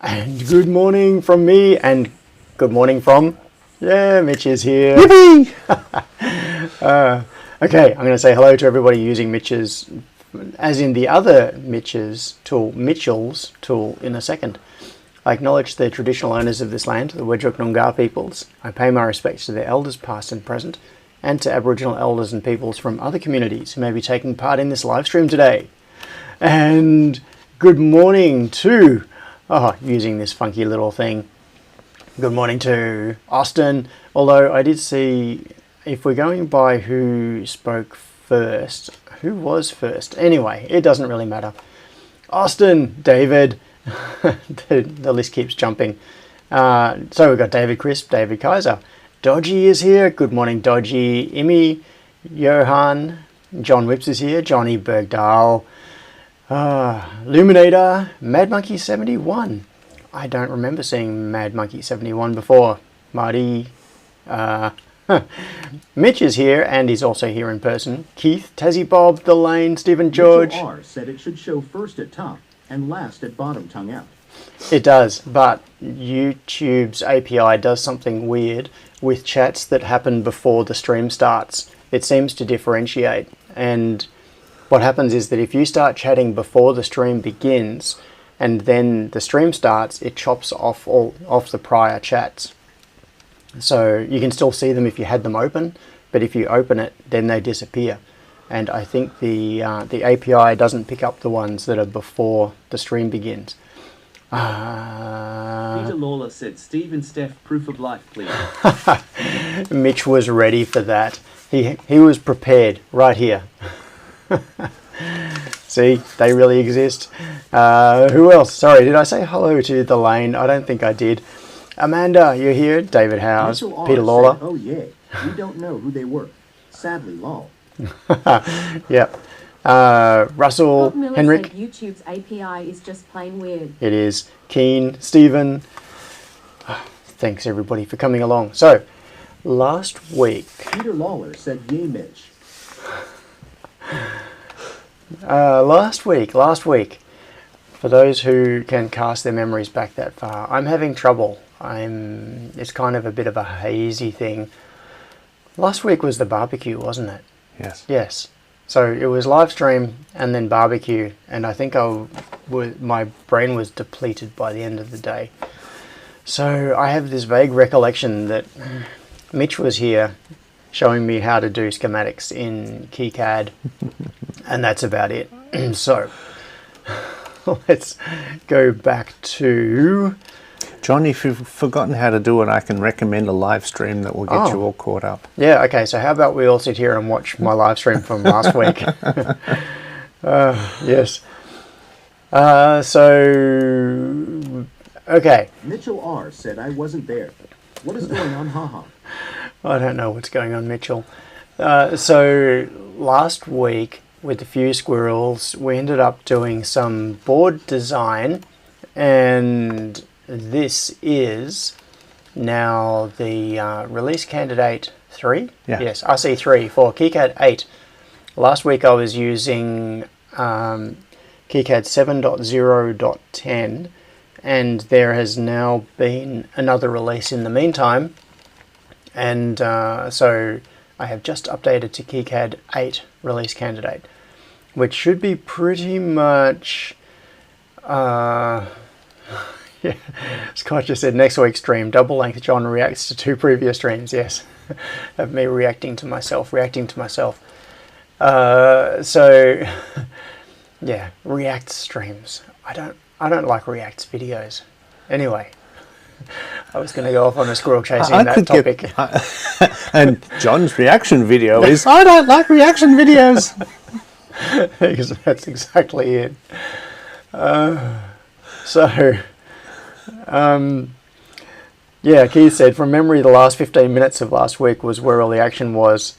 And good morning from me, and good morning from, Mitch is here. Yippee! Okay, I'm going to say hello to everybody using Mitch's, as in the other Mitch's tool, Mitchell's tool, in a second. I acknowledge the traditional owners of this land, the Whadjuk Noongar peoples. I pay my respects to their elders past and present, and to Aboriginal elders and peoples from other communities who may be taking part in this live stream today. And good morning to, using this funky little thing, good morning to Austin, although I did see, if we're going by who spoke first, who was first? Anyway, it doesn't really matter. Austin, David, the list keeps jumping. So we've got David Crisp, David Kaiser. Dodgy is here. Good morning, Dodgy. Imi, Johan, John Whips is here. Johnny Bergdahl. Luminator, Mad Monkey 71. I don't remember seeing Mad Monkey 71 before. Marty, Mitch is here, and he's also here in person. Keith, Tassie Bob, The Lane, Stephen George. Mitchell R said it should show first at top and last at bottom tongue out. It does, but YouTube's API does something weird with chats that happen before the stream starts. It seems to differentiate, and what happens is that if you start chatting before the stream begins and then the stream starts, it chops off the prior chats. So you can still see them if you had them open, but if you open it, then they disappear. And I think the API doesn't pick up the ones that are before the stream begins. Peter Lawler said, Steve and Steph, proof of life, please. Mitch was ready for that. He was prepared right here. See, they really exist. Who else? Sorry, did I say hello to The Lane? I don't think I did. Amanda, you're here. David Howes, Peter Lawler. Said, oh yeah, we don't know who they were. Sadly, lol. Yep. Russell, Henrik. Said YouTube's API is just plain weird. It is. Keen, Stephen. Thanks everybody for coming along. So, last week. Peter Lawler said, yay, Mitch. Last week, for those who can cast their memories back that far, I'm having trouble. It's kind of a bit of a hazy thing. Last week was the barbecue, wasn't it? Yes. Yes. So it was live stream and then barbecue, and I think my brain was depleted by the end of the day. So I have this vague recollection that Mitch was here showing me how to do schematics in KiCAD, and that's about it. So let's go back to... John, if you've forgotten how to do it, I can recommend a live stream that will get you all caught up. Yeah, okay, so how about we all sit here and watch my live stream from last week? Yes. Okay. Mitchell R said I wasn't there. What is going on, haha? I don't know what's going on, Mitchell. So last week, with a few squirrels, we ended up doing some board design, and this is now the release candidate 3? Yeah. Yes, RC3 for KiCAD 8. Last week I was using KiCAD 7.0.10, and there has now been another release in the meantime, and so I have just updated to KiCAD 8 release candidate, which should be pretty much... Yeah, Scott just said next week's stream, double length John reacts to 2 previous streams. Yes, of me reacting to myself. So, yeah, React streams. I don't like React's videos. Anyway, I was going to go off on a squirrel chasing that topic. And John's reaction video is, I don't like reaction videos. That's exactly it. Yeah, Keith said, from memory, the last 15 minutes of last week was where all the action was.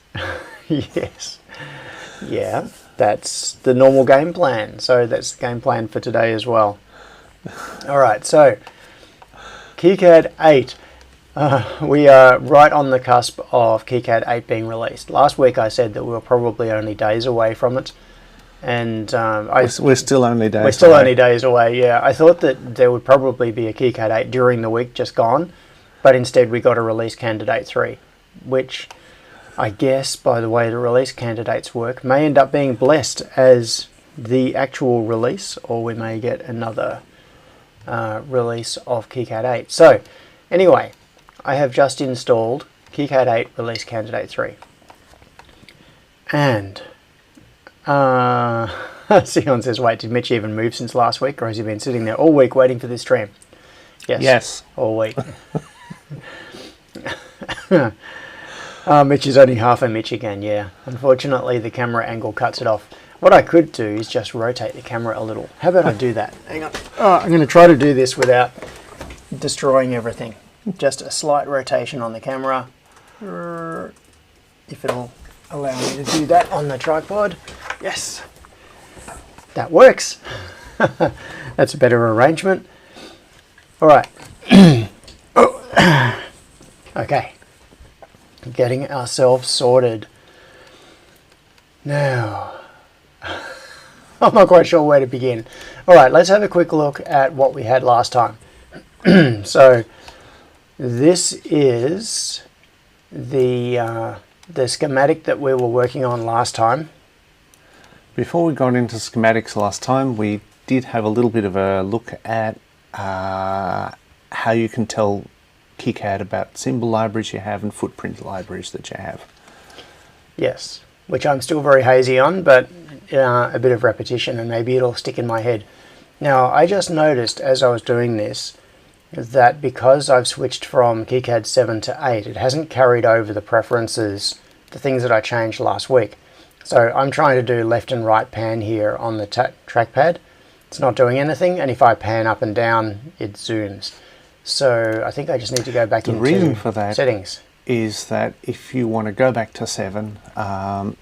Yes. Yeah, that's the normal game plan. So that's the game plan for today as well. All right, so KiCAD 8. We are right on the cusp of KiCAD 8 being released. Last week I said that we were probably only days away from it. And We're still only days we're still away. only days away, yeah. I thought that there would probably be a KiCAD 8 during the week just gone, but instead we got a release candidate 3, which I guess, by the way the release candidates work, may end up being blessed as the actual release, or we may get another release of KiCAD 8. So, anyway, I have just installed KiCAD 8 release candidate 3. And Sion says, wait, did Mitch even move since last week, or has he been sitting there all week waiting for this stream? Yes. All week. Mitch is only half a Mitch again, yeah. Unfortunately, the camera angle cuts it off. What I could do is just rotate the camera a little. How about I do that? Hang on. I'm going to try to do this without destroying everything. Just a slight rotation on the camera. If it'll allow me to do that on the tripod. Yes. That works. That's a better arrangement. All right. Okay. Getting ourselves sorted. Now, I'm not quite sure where to begin. All right, let's have a quick look at what we had last time. So, this is the schematic that we were working on last time. Before we got into schematics last time, we did have a little bit of a look at how you can tell KiCAD about symbol libraries you have and footprint libraries that you have. Yes, which I'm still very hazy on, but a bit of repetition and maybe it'll stick in my head. Now, I just noticed as I was doing this that because I've switched from KiCAD 7 to 8, it hasn't carried over the preferences, the things that I changed last week. So I'm trying to do left and right pan here on the trackpad. It's not doing anything, and if I pan up and down, it zooms. So I think I just need to go back into reason for that settings. Is that if you want to go back to 7,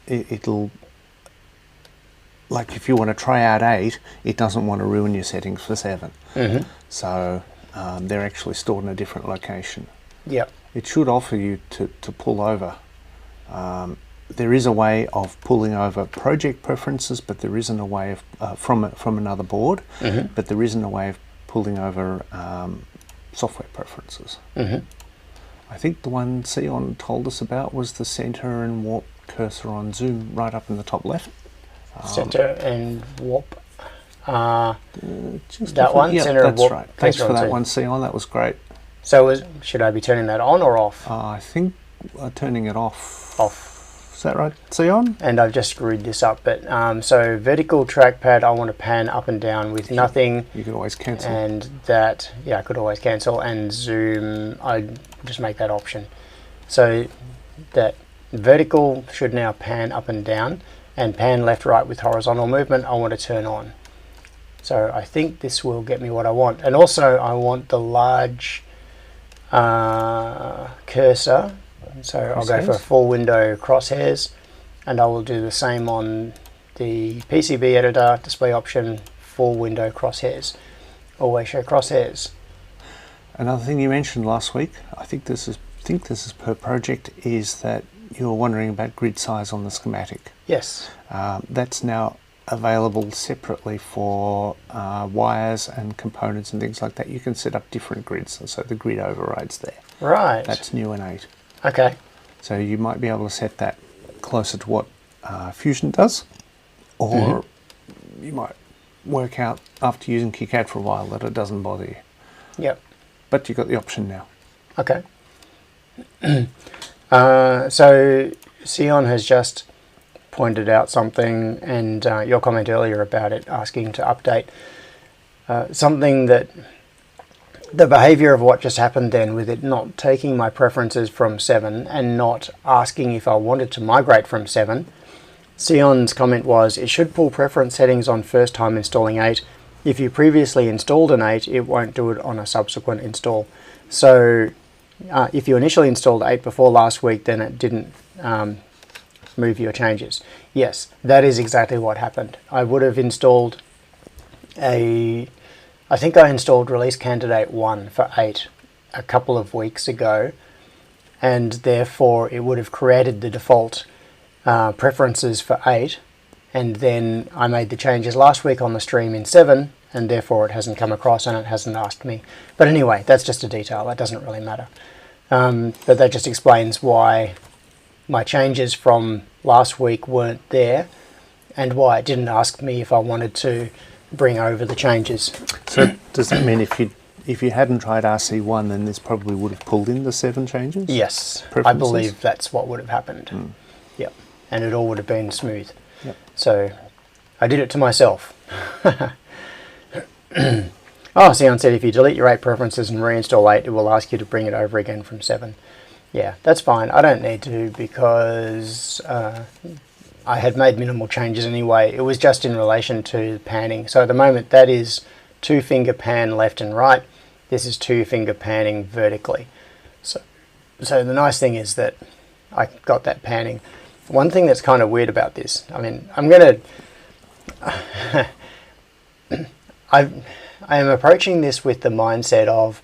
it'll, like if you want to try out 8, it doesn't want to ruin your settings for 7. Mm-hmm. So they're actually stored in a different location. Yep. It should offer you to pull over. There is a way of pulling over project preferences, but there isn't a way of from another board. Mm-hmm. But there isn't a way of pulling over software preferences. Mm-hmm. I think the one Sion told us about was the center and warp cursor on zoom right up in the top left. Center and warp. Just That one? Yeah, Center and that's warp right. Thanks cursor for on that zoom. one, Sion. That was great. So should I be turning that on or off? I think turning it off. Off. Is that right, Sion? And I've just screwed this up, but so vertical trackpad, I want to pan up and down with nothing. You could always cancel. And that, yeah, I could always cancel, and zoom, I'd just make that option. So that vertical should now pan up and down, and pan left, right with horizontal movement, I want to turn on. So I think this will get me what I want. And also I want the large cursor. So I'll go for full window crosshairs, and I will do the same on the PCB editor, display option, full window crosshairs. Always show crosshairs. Another thing you mentioned last week, I think this is per project, is that you were wondering about grid size on the schematic. Yes. That's now available separately for wires and components and things like that. You can set up different grids, so the grid overrides there. Right. That's new in 8. Okay. So you might be able to set that closer to what Fusion does, or you might work out after using KiCAD for a while that it doesn't bother you. Yep. But you've got the option now. Okay. So Sion has just pointed out something, and your comment earlier about it, asking to update something that the behavior of what just happened then, with it not taking my preferences from 7 and not asking if I wanted to migrate from 7. Sion's comment was, it should pull preference settings on first time installing 8. If you previously installed an 8, it won't do it on a subsequent install. So if you initially installed 8 before last week, then it didn't move your changes. Yes, that is exactly what happened. I would have installed I think I installed release candidate 1 for 8 a couple of weeks ago, and therefore it would have created the default preferences for 8, and then I made the changes last week on the stream in 7, and therefore it hasn't come across and it hasn't asked me. But anyway, that's just a detail, that doesn't really matter. But that just explains why my changes from last week weren't there, and why it didn't ask me if I wanted to bring over the changes. So does that mean if you hadn't tried RC1, then this probably would have pulled in the 7 changes? Yes, I Preferences? believe that's what would have happened. Yep, and it all would have been smooth. Yep. So I did it to myself. Oh, Sion said if you delete your 8 preferences and reinstall 8, it will ask you to bring it over again from 7. Yeah, that's fine. I don't need to, because I had made minimal changes anyway. It was just in relation to panning. So at the moment that is 2-finger pan left and right. This is 2-finger panning vertically. So the nice thing is that I got that panning. One thing that's kind of weird about this, I mean, I'm going to... I am approaching this with the mindset of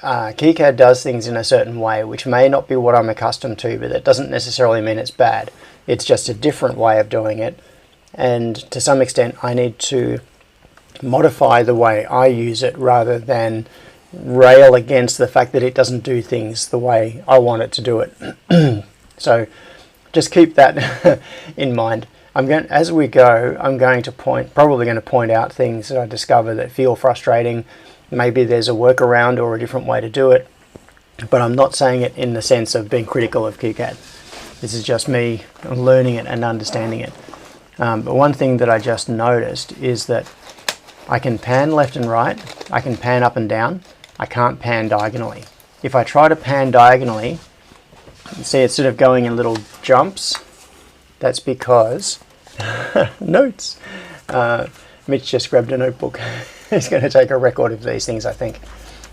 KiCAD does things in a certain way, which may not be what I'm accustomed to, but that doesn't necessarily mean it's bad. It's just a different way of doing it, and to some extent I need to modify the way I use it rather than rail against the fact that it doesn't do things the way I want it to do it. So just keep that in mind. As we go, I'm probably going to point out things that I discover that feel frustrating. Maybe there's a workaround or a different way to do it, but I'm not saying it in the sense of being critical of KiCAD. This is just me learning it and understanding it. But one thing that I just noticed is that I can pan left and right, I can pan up and down, I can't pan diagonally. If I try to pan diagonally, you see it's sort of going in little jumps. That's because notes. Mitch just grabbed a notebook. He's going to take a record of these things, I think.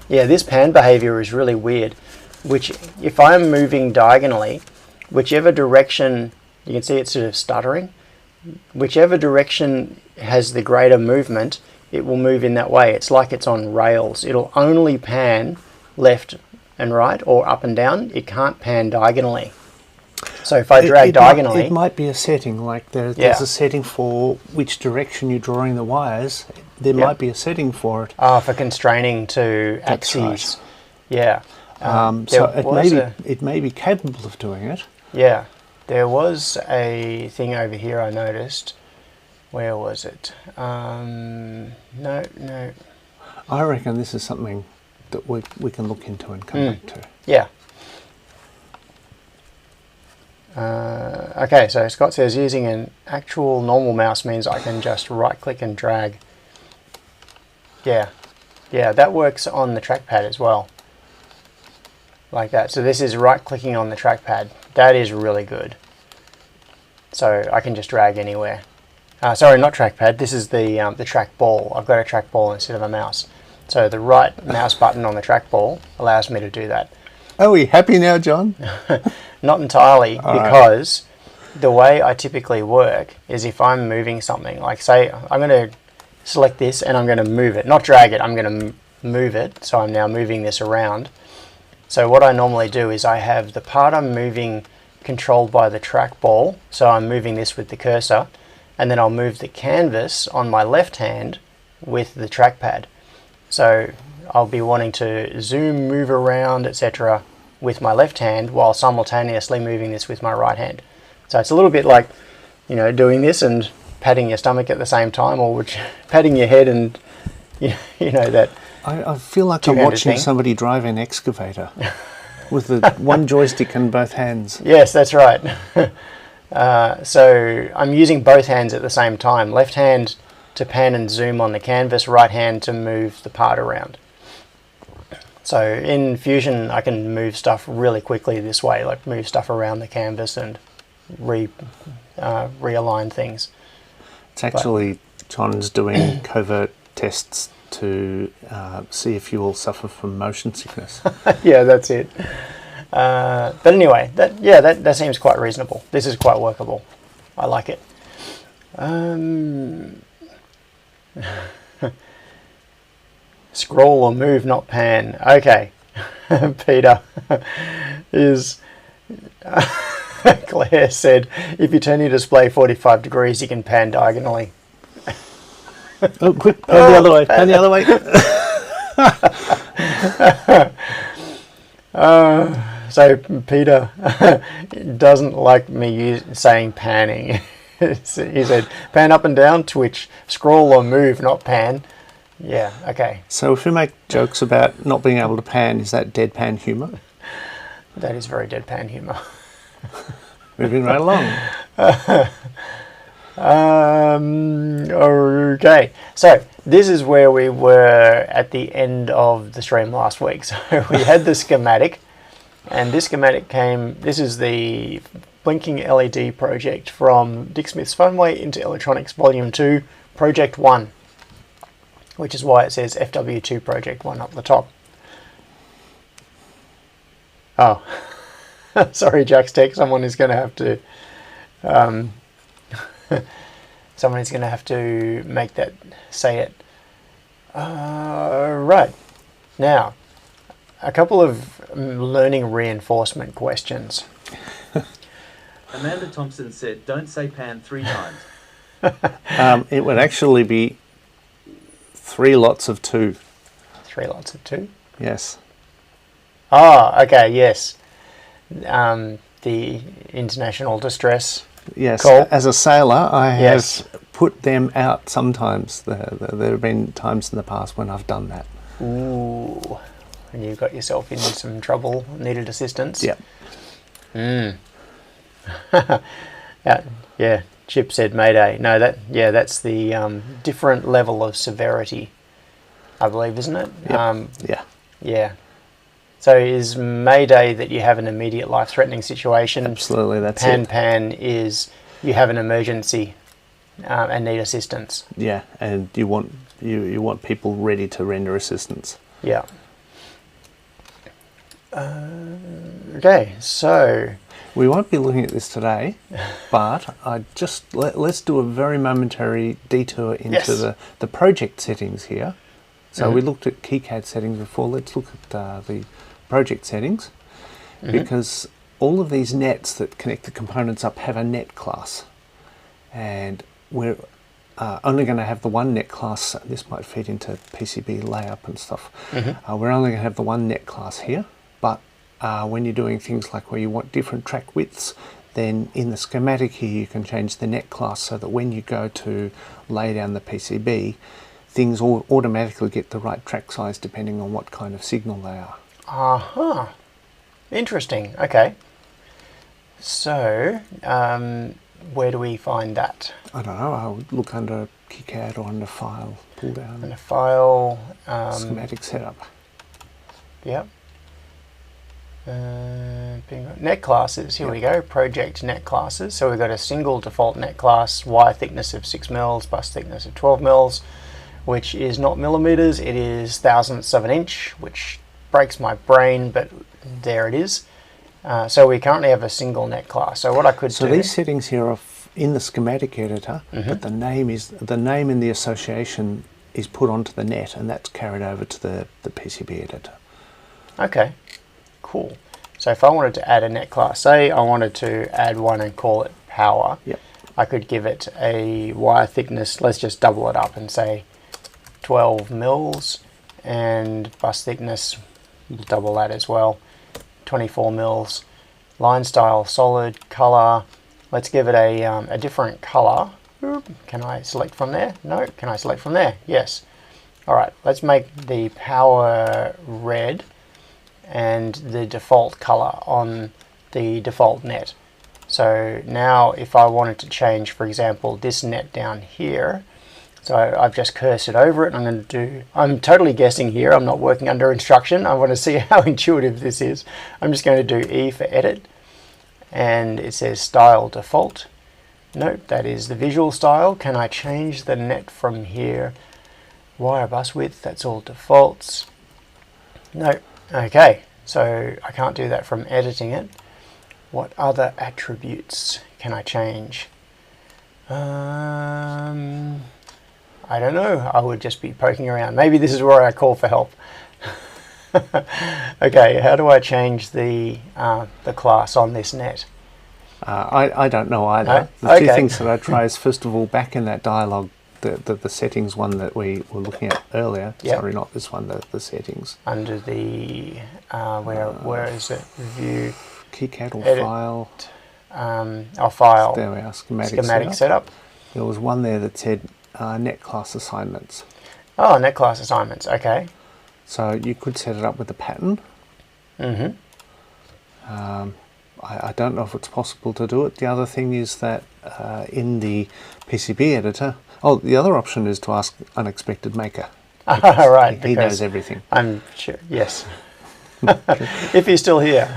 Yeah, this pan behavior is really weird, which if I'm moving diagonally, whichever direction, you can see it's sort of stuttering, whichever direction has the greater movement, it will move in that way. It's like it's on rails. It'll only pan left and right or up and down. It can't pan diagonally. So if I drag diagonally... It might be a setting, like there's a setting for which direction you're drawing the wires. There might be a setting for it. For constraining to axes. Right. Yeah. So it may be capable of doing it. Yeah. There was a thing over here I noticed. Where was it? No. I reckon this is something that we can look into and come back to. Yeah. Okay, so Scott says using an actual normal mouse means I can just right click and drag. Yeah, that works on the trackpad as well. Like that. So this is right clicking on the trackpad. That is really good. So I can just drag anywhere. Sorry, not trackpad. This is the trackball. I've got a trackball instead of a mouse. So the right mouse button on the trackball allows me to do that. Are we happy now, John? Not entirely, All because the way I typically work is if I'm moving something, like say I'm going to select this and I'm going to move it, not drag it, I'm going to move it, so I'm now moving this around. So what I normally do is I have the part I'm moving controlled by the trackball, so I'm moving this with the cursor, and then I'll move the canvas on my left hand with the trackpad. So I'll be wanting to zoom, move around, etc. with my left hand while simultaneously moving this with my right hand. So it's a little bit like, doing this and patting your stomach at the same time, or patting your head and, that. I feel like I'm watching somebody drive an excavator with the one joystick in both hands. Yes, that's right. So I'm using both hands at the same time. Left hand to pan and zoom on the canvas, right hand to move the part around. So in Fusion, I can move stuff really quickly this way, like move stuff around the canvas and realign things. It's actually, John's doing covert tests to see if you will suffer from motion sickness. Yeah, that's it. But anyway, that seems quite reasonable. This is quite workable. I like it. Scroll or move, not pan. Okay. Peter is Claire said, if you turn your display 45 degrees, you can pan diagonally. Oh, quick, pan the other way, pan the other way. So Peter doesn't like me saying panning. He said, pan up and down, twitch, scroll or move, not pan. Yeah, okay. So if we make jokes about not being able to pan, is that deadpan humour? That is very deadpan humour. Moving right along. Okay, so this is where we were at the end of the stream last week. So we had the schematic, and this schematic this is the blinking LED project from Dick Smith's Funway into Electronics Volume 2, Project 1, which is why it says FW2 Project 1 up the top. Oh, sorry, Jack's Tech. Someone is going to have to make that say it. Right. Now, a couple of learning reinforcement questions. Amanda Thompson said, don't say pan 3 times. It would actually be 3 lots of 2. 3 lots of 2? Yes. Ah, okay, yes. The international distress. Yes. Cool. As a sailor, I Yes. have put them out sometimes. There have been times in the past when I've done that. Ooh. And you got yourself in some trouble, needed assistance. Yep. Yeah, Chip said Mayday. No, that's the different level of severity, I believe, isn't it? Yep. Yeah. So is Mayday that you have an immediate life-threatening situation? Absolutely, that's it. Pan is you have an emergency and need assistance. Yeah, and you want people ready to render assistance. Yeah. Okay, so we won't be looking at this today, but let's do a very momentary detour into the project settings here. So we looked at KiCAD settings before. Let's look at the project settings, because all of these nets that connect the components up have a net class, and we're only going to have the one net class. This might feed into PCB layup and stuff. We're only going to have the one net class here, but when you're doing things like where you want different track widths, then in the schematic here you can change the net class so that when you go to lay down the PCB, things automatically get the right track size depending on what kind of signal they are. Uh-huh. Interesting. Okay. So, where do we find that? I don't know. I'll look under KiCAD or under File, pull down. Under File. Schematic Setup. Yep. Net classes. Here we go. Project net classes. So we've got a single default net class, wire thickness of 6 mils, bus thickness of 12 mils, which is not millimeters. It is thousandths of an inch, which breaks my brain, but there it is. So we currently have a single net class. So what I could do... So these settings here are in the schematic editor, but the name in the association is put onto the net, and that's carried over to the PCB editor. Okay, cool. So if I wanted to add a net class, say I wanted to add one and call it power, I could give it a wire thickness, let's just double it up and say 12 mils, and bus thickness, we'll double that as well, 24 mils. Line style solid, color, let's give it a different color. Can I select from there? No. Can I select from there? Yes. Alright, let's make the power red and the default color on the default net. So now if I wanted to change, for example, this net down here, so I've just cursed over it, and I'm totally guessing here, I'm not working under instruction, I want to see how intuitive this is. I'm just going to do E for edit, and it says style default. Nope, that is the visual style. Can I change the net from here? Wire bus width, that's all defaults. Nope. Okay, so I can't do that from editing it. What other attributes can I change? I don't know. I would just be poking around. Maybe this is where I call for help. Okay, how do I change the class on this net? I don't know either. No? The two Okay. things that I'd try is, first of all, back in that dialogue, the settings one that we were looking at earlier. Yep. Sorry, not this one, the settings. Under the, where is it? View, KiCAD or edit. file. Our file. There we are, Schematic setup. There was one there that said net class assignments. Oh, net class assignments. Okay. So you could set it up with a pattern. Mm-hmm. I don't know if it's possible to do it. The other thing is that in the PCB editor, the other option is to ask Unexpected Maker. Right. He knows everything. I'm sure. Yes. If he's still here.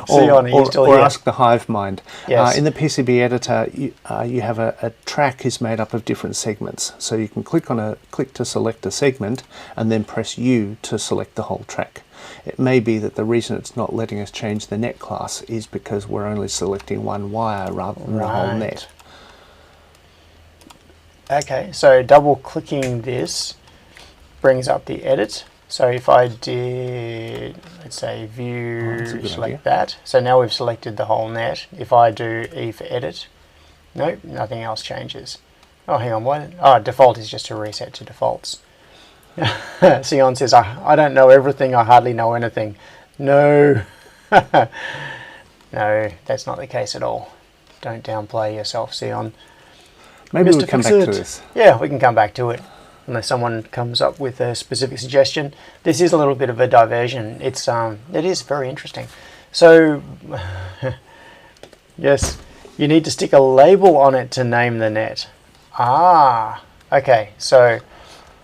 Or he's still here. ask the Hive Mind. Yes. In the PCB editor, you have a track is made up of different segments. So you can click to select a segment and then press U to select the whole track. It may be that the reason it's not letting us change the net class is because we're only selecting one wire rather than the whole net. Okay, so double clicking this brings up the edit. So if I did, let's say view, select that. So now we've selected the whole net. If I do E for edit, nope, nothing else changes. Oh, hang on, what? Oh, default is just to reset to defaults. Sion says, I don't know everything, I hardly know anything. No, no, that's not the case at all. Don't downplay yourself, Sion. Maybe we'll come back to this. Yeah, we can come back to it. Unless someone comes up with a specific suggestion. This is a little bit of a diversion. It is very interesting. So, yes, you need to stick a label on it to name the net. Ah, okay, so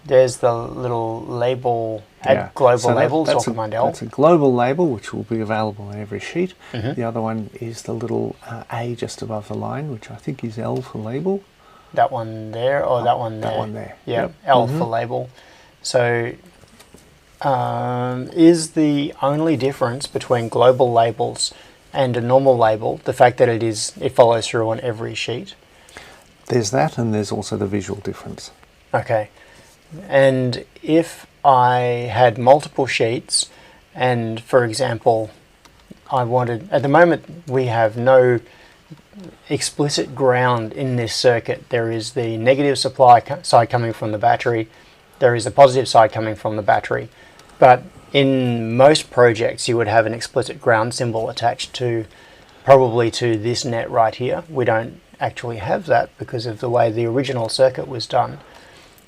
there's the little label, add global labels, or Command L. That's a global label, which will be available on every sheet. Mm-hmm. The other one is the little A just above the line, which I think is L for label. That one there, or that one there? That one there. Yeah, Yep. L for label. So, is the only difference between global labels and a normal label the fact that it follows through on every sheet? There's that, and there's also the visual difference. Okay. And if I had multiple sheets, and for example, I wanted, at the moment we have no explicit ground in this circuit. There is the negative supply side coming from the battery, there is the positive side coming from the battery, but in most projects you would have an explicit ground symbol attached to, probably to this net right here. We don't actually have that because of the way the original circuit was done.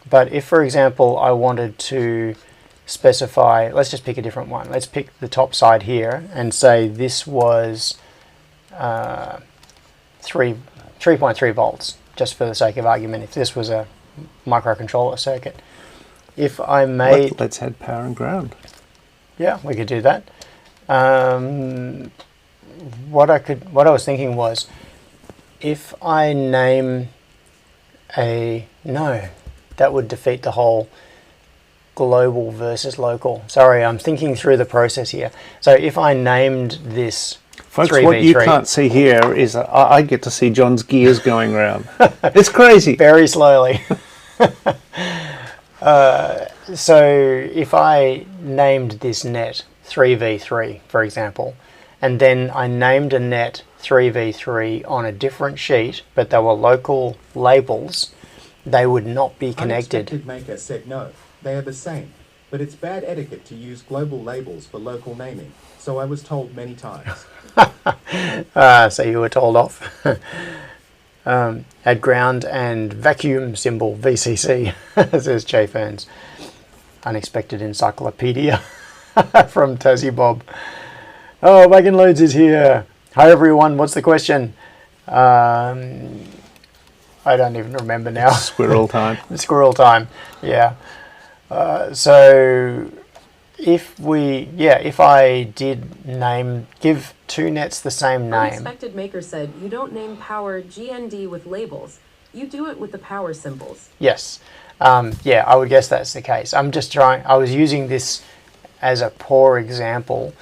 But if, for example, I wanted to specify, let's just pick a different one. Let's pick the top side here and say this was 3.3 volts, just for the sake of argument, if this was a microcontroller circuit. If I made... Let's add power and ground. Yeah, we could do that. What I was thinking was, if I name no, that would defeat the whole global versus local. Sorry, I'm thinking through the process here. So if I named this Folks, 3v3, what you can't see here is I get to see John's gears going round. It's crazy. very slowly. So if I named this net 3v3, for example, and then I named a net 3v3 on a different sheet, but they were local labels, they would not be connected. Unexpected Maker said no, they are the same, but it's bad etiquette to use global labels for local naming, so I was told many times. So you were told off. Add ground and vacuum symbol VCC, says Jay Ferns. Unexpected encyclopedia from Tassie Bob. Oh, Wagon Loads is here. Hi everyone, what's the question? I don't even remember now. Squirrel time. Squirrel time, yeah. So if I did give two nets the same name. Unexpected Maker said, you don't name power GND with labels. You do it with the power symbols. Yes. Yeah, I would guess that's the case. I was using this as a poor example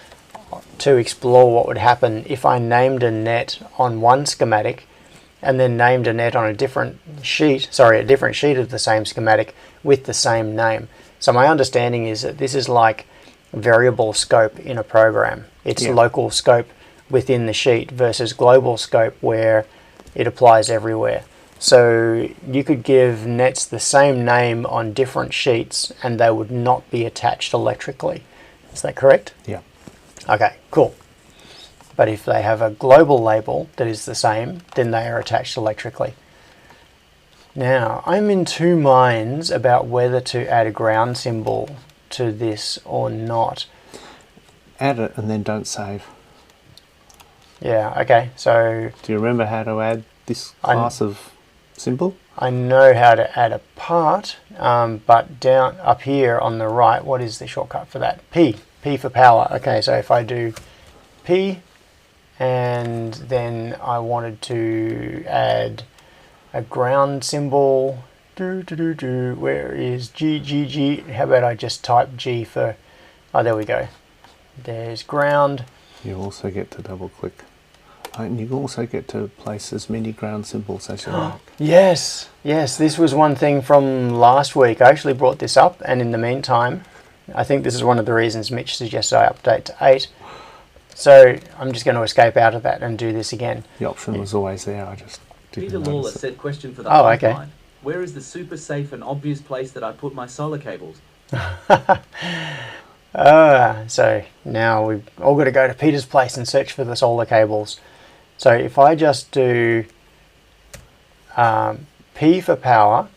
to explore what would happen if I named a net on one schematic and then named a net on a different sheet of the same schematic with the same name. So my understanding is that this is like variable scope in a program. It's local scope within the sheet versus global scope where it applies everywhere. So you could give nets the same name on different sheets and they would not be attached electrically. Is that correct? Yeah. Okay, cool. But if they have a global label that is the same, then they are attached electrically. Now, I'm in two minds about whether to add a ground symbol to this or not. Add it and then don't save. Yeah, okay, so Do you remember how to add this class of symbol? I know how to add a part, but down up here on the right, what is the shortcut for that? P for power. Okay, so if I do P, and then I wanted to add a ground symbol, where is G? How about I just type G for, oh, there we go. There's ground. You also get to double click. And you also get to place as many ground symbols as you like. Yes, this was one thing from last week. I actually brought this up, and in the meantime, I think this is one of the reasons Mitch suggested I update to 8. So I'm just going to escape out of that and do this again. The option was always there, I just didn't Peter Lawler notice it. said, question for the Oh, pipeline. okay. Where is the super safe and obvious place that I put my solar cables? So now we've all got to go to Peter's place and search for the solar cables. So if I just do P for power,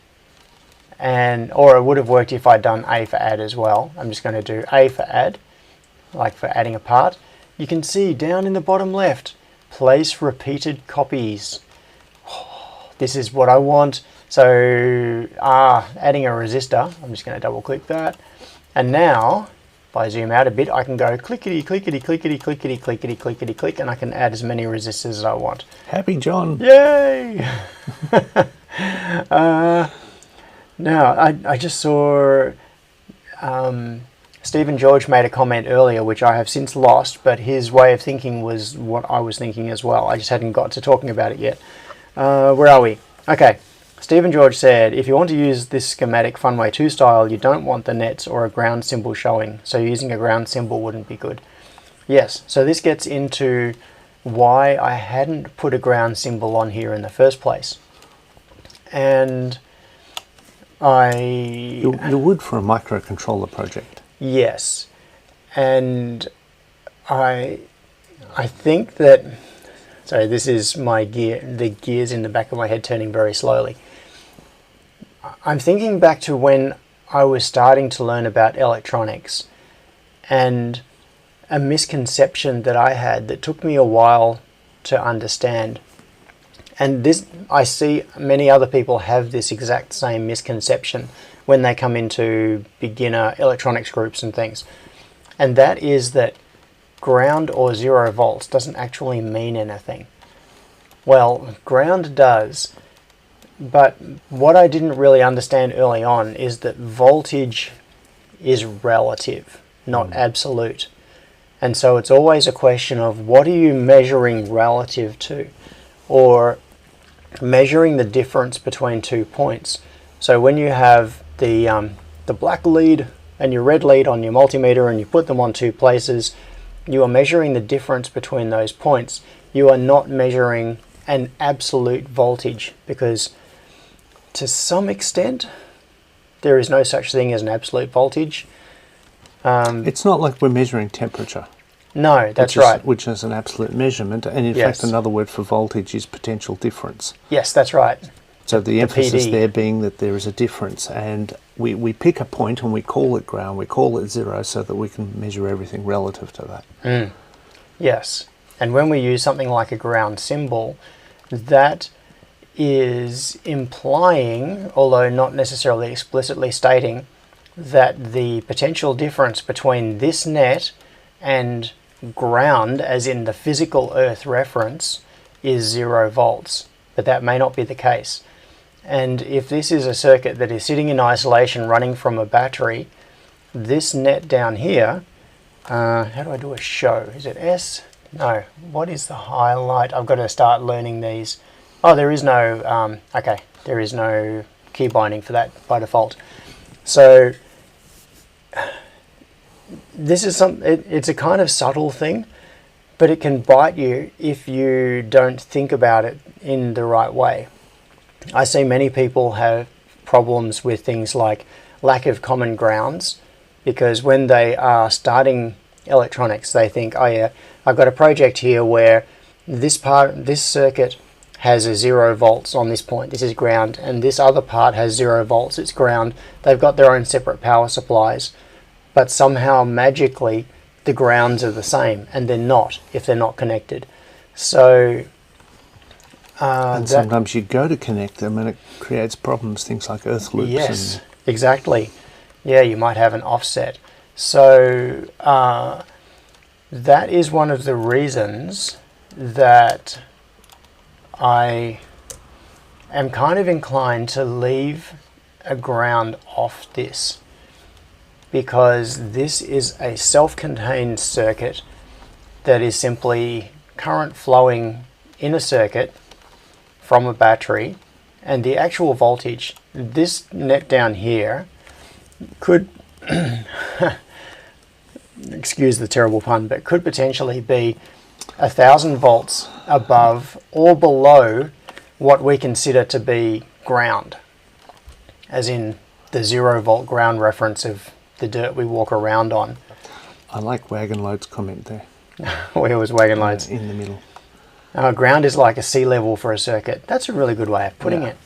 or it would have worked if I'd done A for add as well. I'm just going to do A for add, like for adding a part. You can see down in the bottom left, place repeated copies. This is what I want. So adding a resistor, I'm just going to double click that. And now, if I zoom out a bit, I can go clickety, clickety, clickety, clickety, clickety, clickety, click, and I can add as many resistors as I want. Happy John! Yay! Now, I just saw Stephen George made a comment earlier, which I have since lost, but his way of thinking was what I was thinking as well. I just hadn't got to talking about it yet. Where are we? Okay. Stephen George said, if you want to use this schematic Funway 2 style, you don't want the nets or a ground symbol showing, so using a ground symbol wouldn't be good. Yes, so this gets into why I hadn't put a ground symbol on here in the first place. And You would for a microcontroller project. Yes, and I think that, sorry, this is the gears in the back of my head turning very slowly. I'm thinking back to when I was starting to learn about electronics and a misconception that I had that took me a while to understand. And this, I see many other people have this exact same misconception when they come into beginner electronics groups and things. And that is that ground or 0 volts doesn't actually mean anything. Well, ground does, but what I didn't really understand early on is that voltage is relative, not absolute. And so it's always a question of what are you measuring relative to, or measuring the difference between 2 points. So when you have the black lead and your red lead on your multimeter and you put them on 2 places, you are measuring the difference between those points. You are not measuring an absolute voltage, because to some extent there is no such thing as an absolute voltage. It's not like we're measuring temperature. No, that's right. Which is an absolute measurement, and in Yes. fact another word for voltage is potential difference. Yes, that's right. So the emphasis PD. there being that there is a difference, and we pick a point and we call it ground, we call it 0, so that we can measure everything relative to that. Yes, and when we use something like a ground symbol, that is implying, although not necessarily explicitly stating, that the potential difference between this net and ground, as in the physical earth reference, is 0 volts. But that may not be the case. And if this is a circuit that is sitting in isolation running from a battery, this net down here, how do I do a show? Is it S? No. What is the highlight? I've got to start learning these. Oh, there is no, okay, there is no key binding for that by default. So this is it's a kind of subtle thing, but it can bite you if you don't think about it in the right way. I see many people have problems with things like lack of common grounds, because when they are starting electronics, they think, oh yeah, I've got a project here where this circuit has a 0 volts on this point, this is ground, and this other part has 0 volts, it's ground. They've got their own separate power supplies, but somehow magically the grounds are the same, and they're not if they're not connected. So and sometimes you go to connect them and it creates problems, things like earth loops. Yes, exactly. Yeah, you might have an offset. So that is one of the reasons that I am kind of inclined to leave a ground off this, because this is a self-contained circuit that is simply current flowing in a circuit from a battery, and the actual voltage, this net down here, could excuse the terrible pun, but could potentially be 1,000 volts above or below what we consider to be ground, as in the 0 volt ground reference of the dirt we walk around on. I like Wagon Load's comment there. Where was Wagon Loads? In the middle. Ground is like a sea level for a circuit. That's a really good way of putting it.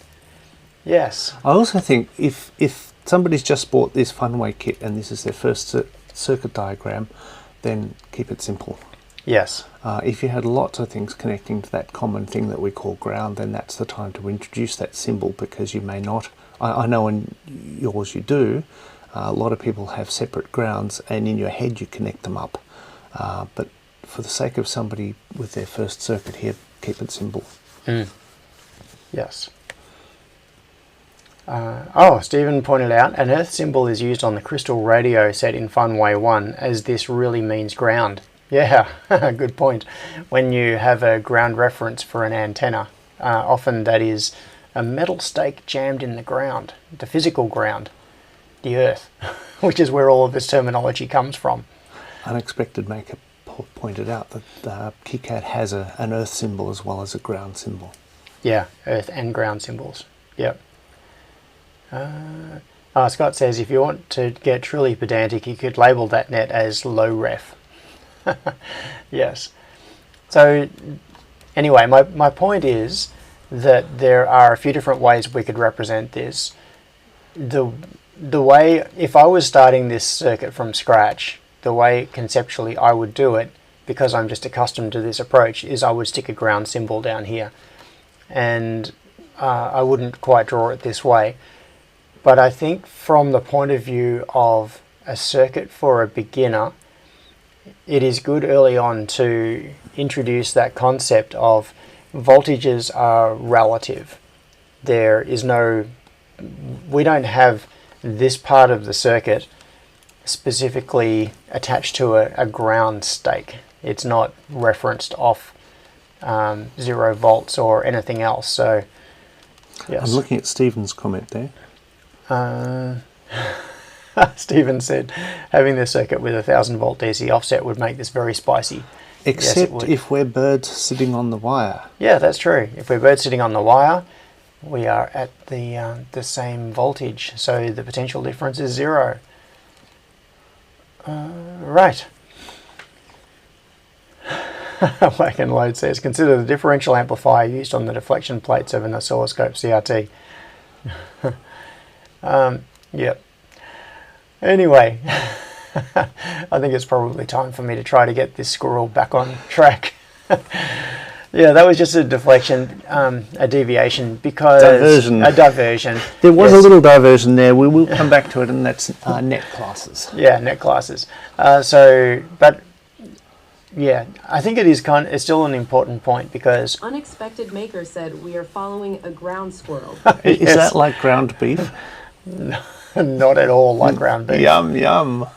Yes. I also think if somebody's just bought this Funway kit and this is their first circuit diagram, then keep it simple. Yes. If you had lots of things connecting to that common thing that we call ground, then that's the time to introduce that symbol, because you may not. I know in yours you do. A lot of people have separate grounds, and in your head you connect them up. But for the sake of somebody with their first circuit here, keep it simple. Yes. Stephen pointed out, an earth symbol is used on the crystal radio set in Funway 1, as this really means ground. Yeah, good point. When you have a ground reference for an antenna, often that is a metal stake jammed in the ground, the physical ground, the earth, which is where all of this terminology comes from. Unexpected Maker pointed out that KiCAD has an earth symbol as well as a ground symbol. Yeah, earth and ground symbols. Yep. Scott says, if you want to get truly pedantic, you could label that net as low ref. Yes. So anyway, my point is that there are a few different ways we could represent this. The way, if I was starting this circuit from scratch, the way conceptually I would do it, because I'm just accustomed to this approach, is I would stick a ground symbol down here, and I wouldn't quite draw it this way. But I think from the point of view of a circuit for a beginner, it is good early on to introduce that concept of voltages are relative. There is no, we don't have this part of the circuit specifically attached to a ground stake. It's not referenced off 0 volts or anything else. So, yes. I'm looking at Stephen's comment there. Stephen said, having the circuit with 1,000 volt DC offset would make this very spicy. Except yes, if we're birds sitting on the wire. Yeah, that's true. If we're birds sitting on the wire, we are at the same voltage, so the potential difference is 0. Right. Wagon Load says, consider the differential amplifier used on the deflection plates of an oscilloscope CRT. Yep. Anyway, I think it's probably time for me to try to get this squirrel back on track. Yeah, that was just a deflection, a deviation, because... Diversion. A diversion. There was a little diversion there. We will come back to it, and that's net classes. Yeah, net classes. But yeah, I think it is it's still an important point, because... Unexpected Maker said we are following a ground squirrel. Is that like ground beef? No, not at all like ground beef. Yum, yum.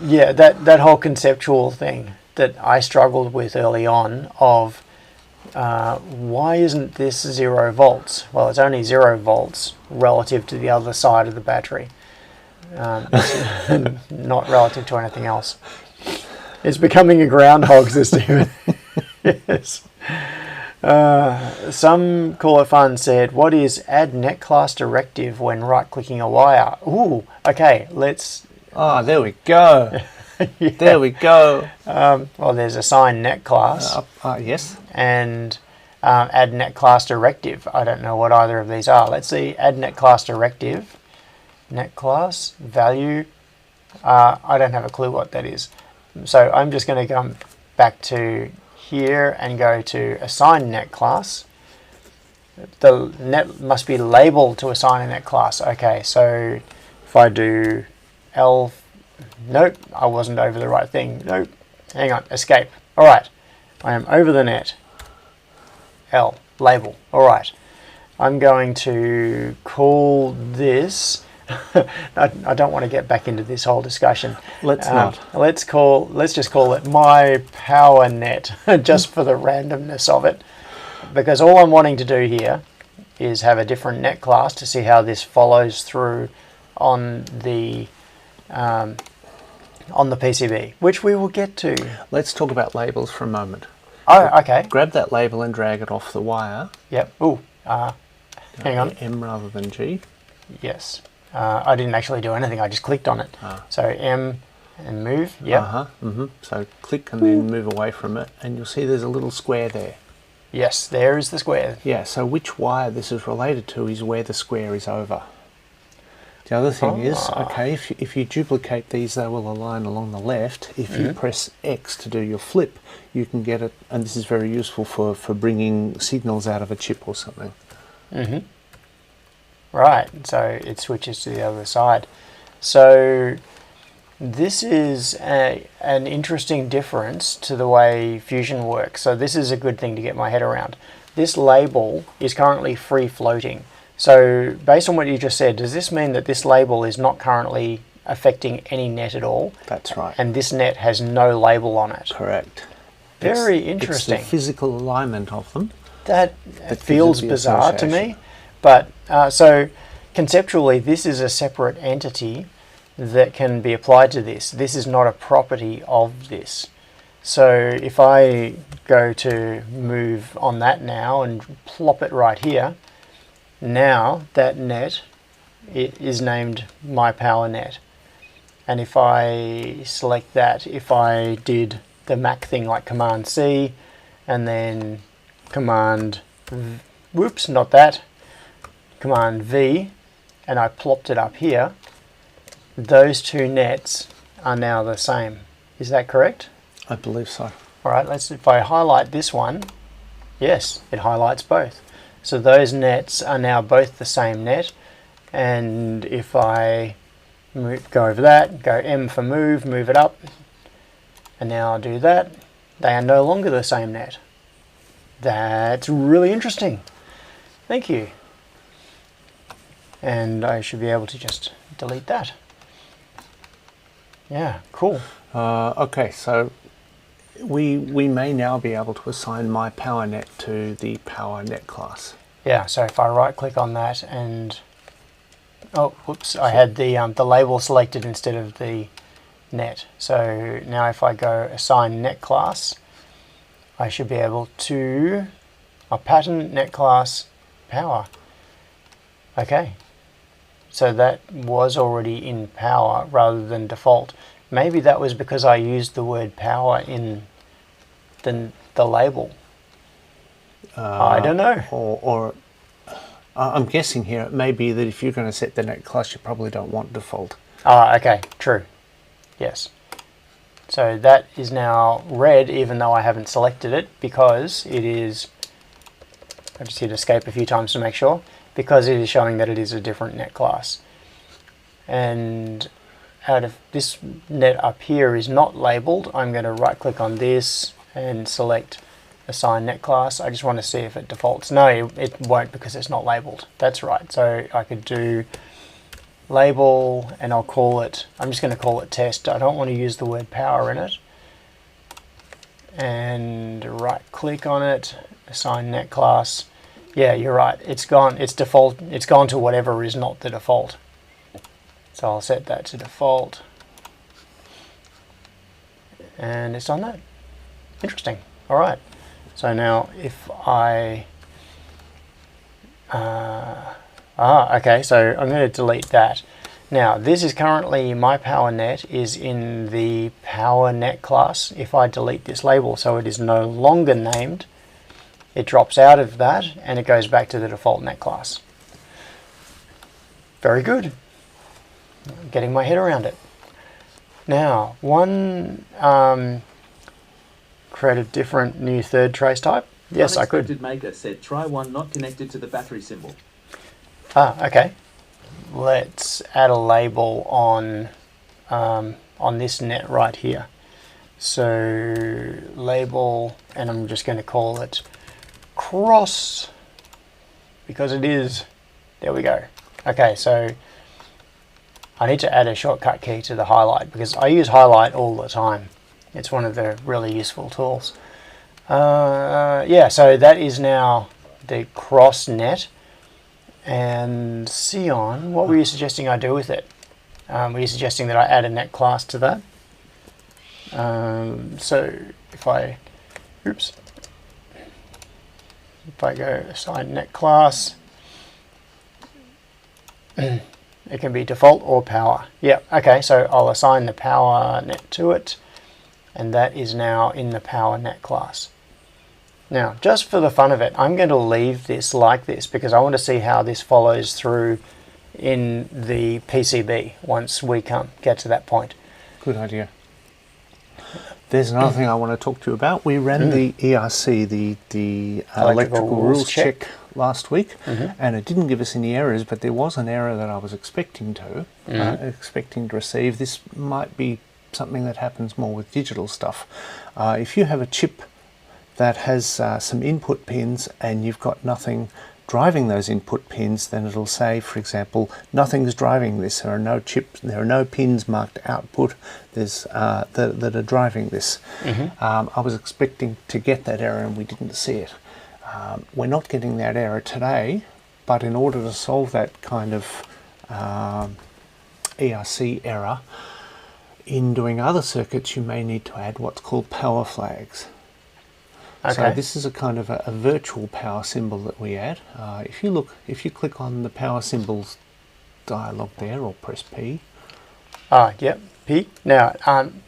Yeah, that whole conceptual thing that I struggled with early on of why isn't this 0 volts? Well, it's only 0 volts relative to the other side of the battery. It's not relative to anything else. It's becoming a groundhog system. Yes. Some caller fun said, what is add net class directive when right-clicking a wire? Ooh, okay, let's... Oh, there we go. Yeah. There we go. Well, there's assign net class Yes. and add net class directive. I don't know what either of these are. Let's see, add net class directive, net class, value. I don't have a clue what that is. So I'm just going to come back to here and go to assign net class. The net must be labeled to assign a net class. Okay, so if I do L, nope, I wasn't over the right thing. Nope, hang on, escape. All right, I am over the net. L, label. All right, I'm going to call this. I don't want to get back into this whole discussion. Let's not. Let's just call it my power net, just for the randomness of it, because all I'm wanting to do here is have a different net class to see how this follows through on the PCB, which we will get to. Let's talk about labels for a moment. Oh, okay. Grab that label and drag it off the wire. Yep. Ooh. Hang on. M rather than G. Yes. I didn't actually do anything. I just clicked on it. So M and move. Yep. So click and then move away from it, and you'll see there's a little square there. Yes, there is the square. Yeah. So which wire this is related to is where the square is over. The other thing is, okay, if you duplicate these, they will align along the left. If you press X to do your flip, you can get it, and this is very useful for bringing signals out of a chip or something. Right, so it switches to the other side. So this is an interesting difference to the way Fusion works. So this is a good thing to get my head around. This label is currently free floating. So based on what you just said, does this mean that this label is not currently affecting any net at all? That's right. And this net has no label on it? Correct. Very interesting. It's the physical alignment of them. That feels bizarre to me. But so conceptually, this is a separate entity that can be applied to this. This is not a property of this. So if I go to move on that now and plop it right here, now that net is named my power net. And if I select that, if I did the Mac thing like Command C and then Command, whoops, not that, Command V, and I plopped it up here, those two nets are now the same. Is that correct? I believe so. All right, if I highlight this one, yes, it highlights both. So those nets are now both the same net. And if I go over that, go M for move, move it up, and now I'll do that, they are no longer the same net. That's really interesting. Thank you. And I should be able to just delete that. Yeah, cool. Okay, so we may now be able to assign my power net to the power net class. Yeah, so if I right click on that and, oh, whoops, I had the label selected instead of the net. So now if I go assign net class, I should be able to, pattern net class power. Okay, so that was already in power rather than default. Maybe that was because I used the word power in the label. I don't know. Or I'm guessing here it may be that if you're going to set the net class, you probably don't want default. Okay, true. Yes. So that is now red, even though I haven't selected it, because it is, I just hit escape a few times to make sure, because it is showing that it is a different net class. And out of this net up here is not labeled, I'm going to right click on this and select assign net class. I just want to see if it defaults. No, it won't because it's not labeled. That's right. So I could do label and I'll call it, I'm just going to call it test. I don't want to use the word power in it. And right click on it, assign net class. Yeah, you're right. It's gone. It's default. It's gone to whatever is not the default. So I'll set that to default. And it's on that. Interesting. All right. So now if I... okay, so I'm going to delete that. Now, this is currently, my power net is in the power net class. If I delete this label so it is no longer named, it drops out of that and it goes back to the default net class. Very good. I'm getting my head around it. Now, create a different new third trace type. Yes, I could. Unexpected Maker said try one not connected to the battery symbol. Okay. Let's add a label on this net right here. So label, and I'm just going to call it cross because it is. There we go. Okay, so I need to add a shortcut key to the highlight because I use highlight all the time. It's one of the really useful tools. Yeah, so that is now the cross net. And Sion, what were you suggesting I do with it? Were you suggesting that I add a net class to that? So if I go assign net class, it can be default or power. Yeah, okay, so I'll assign the power net to it, and that is now in the power net class. Now, just for the fun of it, I'm going to leave this like this because I want to see how this follows through in the PCB once we get to that point. Good idea. There's another thing I want to talk to you about. We ran the ERC, the electrical rules check last week, and it didn't give us any errors, but there was an error that I was expecting to receive. This might be something that happens more with digital stuff. If you have a chip that has some input pins and you've got nothing driving those input pins, then it'll say, for example, nothing's driving this. There are no pins marked output that are driving this. I was expecting to get that error and we didn't see it. We're not getting that error today, but in order to solve that kind of ERC error, in doing other circuits you may need to add what's called power flags. Okay. So this is a kind of a virtual power symbol that we add. If you click on the power symbols dialog there, or press P. Yep, P. Now,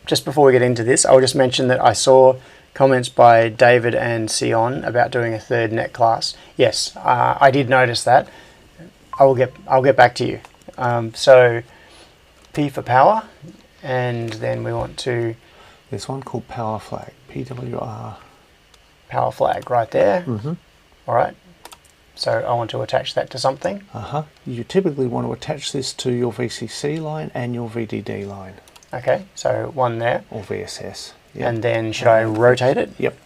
just before we get into this, I'll just mention that I saw comments by David and Sion about doing a third net class. Yes, I did notice that. I'll get back to you. So P for power, and then we want to. There's one called power flag. PWR. Power flag right there. All right. So I want to attach that to something. You typically want to attach this to your VCC line and your VDD line. Okay, so one there. Or VSS. Yep. And then should I rotate it? Yep.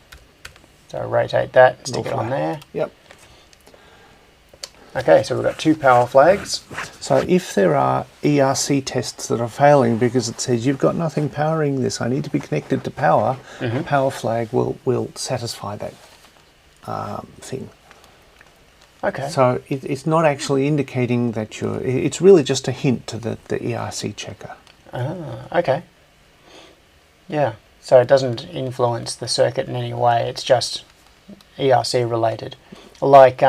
So rotate that, stick it on there. Yep. Okay, so we've got two power flags. So if there are ERC tests that are failing because it says you've got nothing powering this, I need to be connected to power, power flag will satisfy that thing. Okay. So it's not actually indicating that it's really just a hint to the ERC checker. Okay. Yeah, so it doesn't influence the circuit in any way, it's just ERC related. Like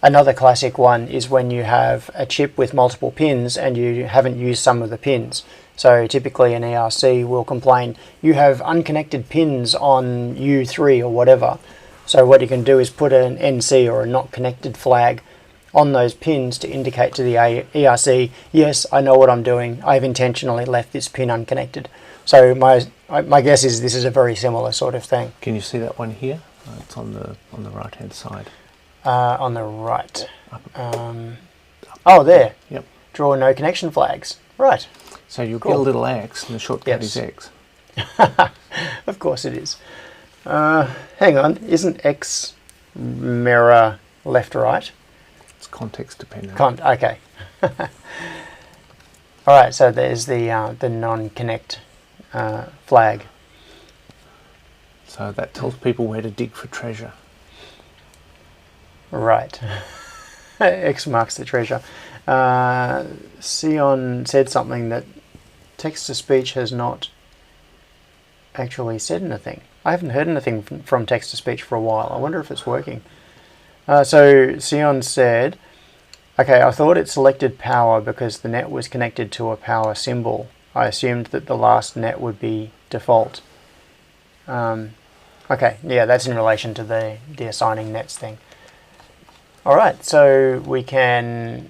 another classic one is when you have a chip with multiple pins and you haven't used some of the pins. So typically an ERC will complain, you have unconnected pins on U3 or whatever. So what you can do is put an NC or a not connected flag on those pins to indicate to the ERC, yes, I know what I'm doing. I've intentionally left this pin unconnected. So my guess is this is a very similar sort of thing. Can you see that one here? It's on the right hand side. On the right. Oh, there. Yep. Draw no connection flags. Right. So you'll get a little X, and the shortcut is X. Of course it is. Hang on, isn't X mirror left right? It's context dependent. Okay. All right, so there's the non-connect flag. So that tells people where to dig for treasure. Right. X marks the treasure. Sion said something that text-to-speech has not actually said anything. I haven't heard anything from text-to-speech for a while. I wonder if it's working. So Sion said, okay, I thought it selected power because the net was connected to a power symbol. I assumed that the last net would be default. Okay, yeah, that's in relation to the assigning nets thing. Alright, so we can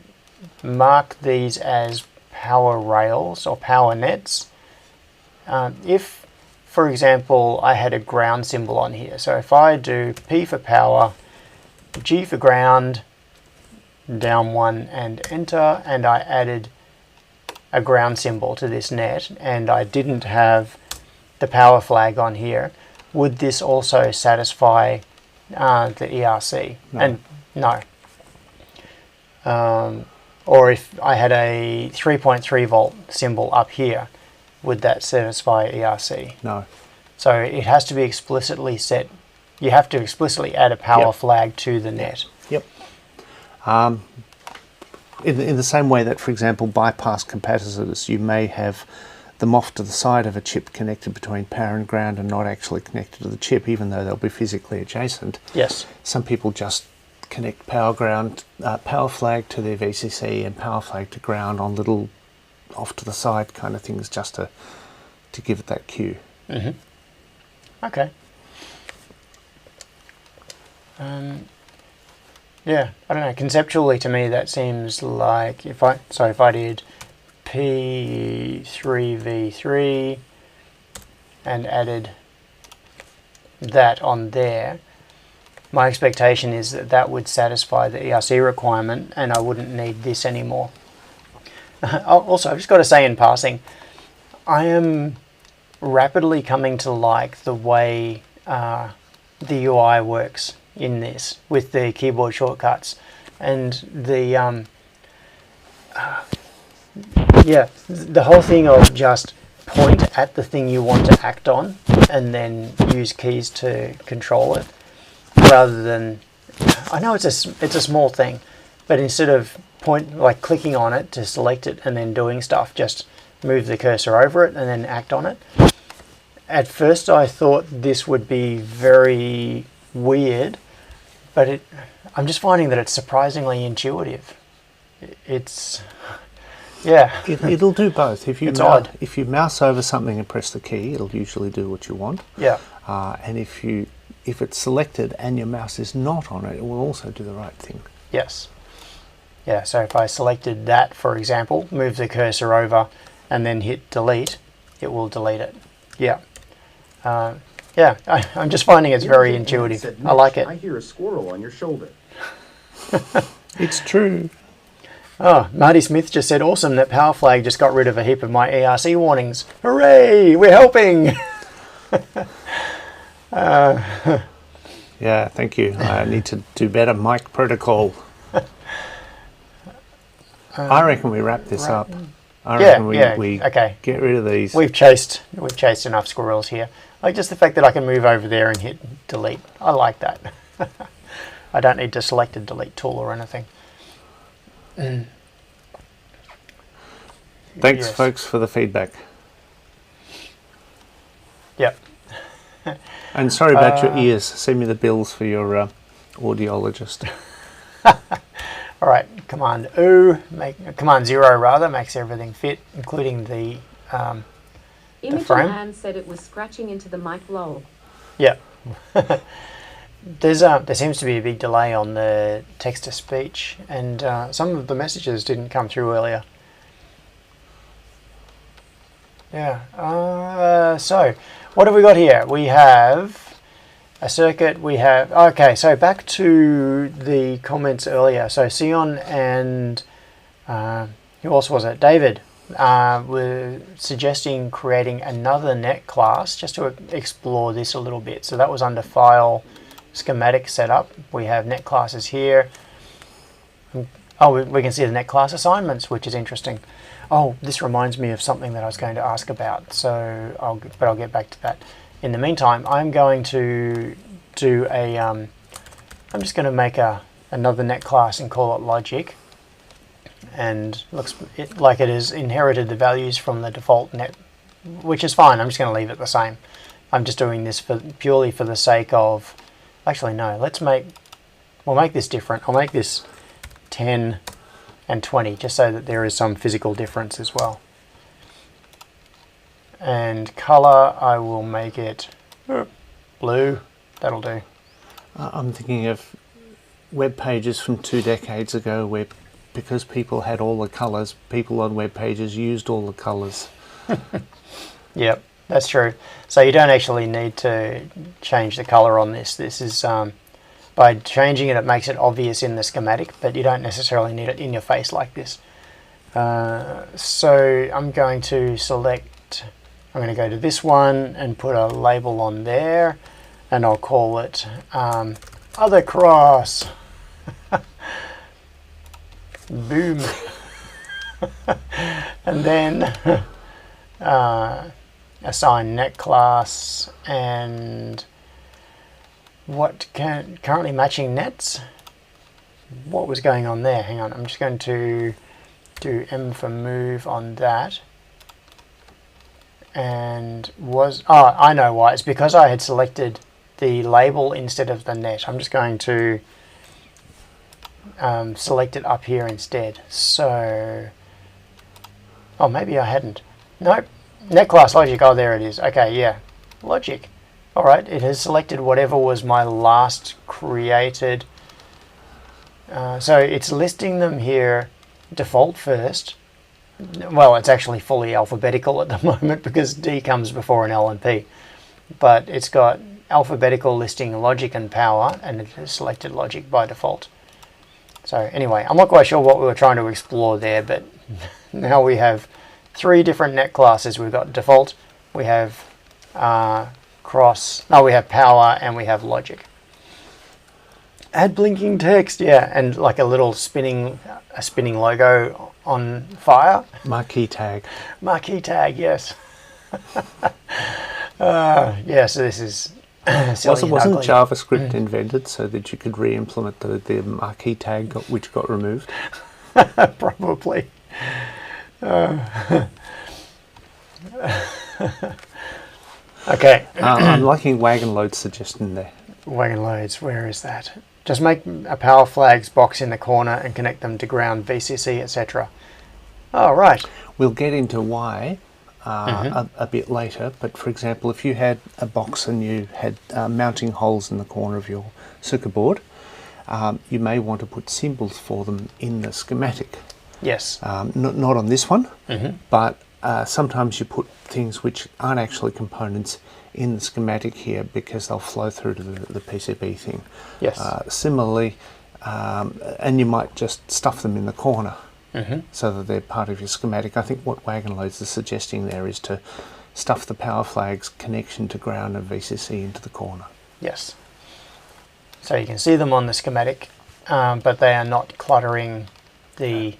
mark these as power rails or power nets. If, for example, I had a ground symbol on here, so if I do P for power, G for ground, down 1 and enter, and I added a ground symbol to this net and I didn't have the power flag on here, would this also satisfy the ERC? No. And no. Or if I had a 3.3 volt symbol up here, would that satisfy ERC? No. So it has to be explicitly set. You have to explicitly add a power Yep. flag to the net. Yep. In the same way that, for example, bypass capacitors, you may have them off to the side of a chip connected between power and ground and not actually connected to the chip, even though they'll be physically adjacent. Yes. Some people just connect power flag to their VCC and power flag to ground on little off to the side kind of things, just to give it that cue. Mm-hmm. Okay. Yeah, I don't know. Conceptually, to me, that seems like if I did P3V3 and added that on there, my expectation is that that would satisfy the ERC requirement, and I wouldn't need this anymore. Also, I've just got to say in passing, I am rapidly coming to like the way the UI works in this with the keyboard shortcuts and the the whole thing of just point at the thing you want to act on and then use keys to control it, rather than, I know it's a small thing, but instead of clicking on it to select it and then doing stuff, just move the cursor over it and then act on it. At first I thought this would be very weird, but I'm just finding that it's surprisingly intuitive. It's, yeah. It'll do both. It's odd. If you mouse over something and press the key, it'll usually do what you want. Yeah. And if it's selected and your mouse is not on it, it will also do the right thing. Yes. Yeah, so if I selected that, for example, move the cursor over and then hit delete, it will delete it. Yeah. Yeah, I'm just finding it's very intuitive. Said, I like it. I hear a squirrel on your shoulder. It's true. Oh, Marty Smith just said, awesome that Power Flag just got rid of a heap of my ERC warnings. Hooray, we're helping! Yeah, thank you. I need to do better mic protocol. I reckon we wrap this up. I reckon we okay. get rid of these. We've chased enough squirrels here. Like just the fact that I can move over there and hit delete. I like that. I don't need to select a delete tool or anything. Thanks, Yes. folks, for the feedback. Yep. And sorry about your ears. Send me the bills for your audiologist. All right, Command 0 rather, makes everything fit, including the Imogen frame. Ann said it was scratching into the mic lol. Yeah. There seems to be a big delay on the text-to-speech, and some of the messages didn't come through earlier. Yeah. So, what have we got here? We have a circuit. We have... Okay, so back to the comments earlier. So, Sion and... who else was it? David were suggesting creating another net class just to explore this a little bit. So that was under File, Schematic Setup. We have net classes here. Oh, we can see the net class assignments, which is interesting. Oh, this reminds me of something that I was going to ask about. So, I'll get back to that. In the meantime, I'm going to do a. I'm just going to make another net class and call it Logic. and looks like it has inherited the values from the default net, which is fine. I'm just going to leave it the same. I'm just doing this purely for the sake of, actually no, we'll make this different. I'll make this 10 and 20 just so that there is some physical difference as well. And color, I will make it blue. That'll do. I'm thinking of web pages from 2 decades ago where, because people had all the colours, people on web pages used all the colours. Yep, that's true. So you don't actually need to change the color on this. This is, by changing it, it makes it obvious in the schematic, but you don't necessarily need it in your face like this. So I'm going to I'm going to go to this one and put a label on there, and I'll call it other cross. Boom. And then assign net class and currently matching nets. What was going on there? Hang on, I'm just going to do M for move on that. And I know why. It's because I had selected the label instead of the net. I'm just going to select it up here instead. So, oh, maybe I hadn't. Nope. Net class logic. Oh, there it is. Okay, yeah. Logic. All right. It has selected whatever was my last created. So it's listing them here default first. Well, it's actually fully alphabetical at the moment because D comes before an L and P. But it's got alphabetical listing logic and power, and it has selected logic by default. So anyway, I'm not quite sure what we were trying to explore there, but now we have 3 different net classes. We've got default, we have we have power, and we have logic. Add blinking text, yeah, and like a little spinning logo on fire. Marquee tag. Marquee tag, yes. Yeah, so this is silly. Wasn't JavaScript invented so that you could re-implement the marquee tag which got removed? Probably. Okay. I'm liking Wagon Load's suggestion there. Wagon Loads, where is that? Just make a power flags box in the corner and connect them to ground, VCC, etc. Oh, right. We'll get into why a bit later, but for example, if you had a box and you had mounting holes in the corner of your circuit board, you may want to put symbols for them in the schematic. Yes. Not on this one, but sometimes you put things which aren't actually components in the schematic here because they'll flow through to the PCB thing. Yes. Similarly, and you might just stuff them in the corner so that they're part of your schematic. I think what Wagon Loads is suggesting there is to stuff the power flags connection to ground and VCC into the corner. Yes. So you can see them on the schematic, but they are not cluttering the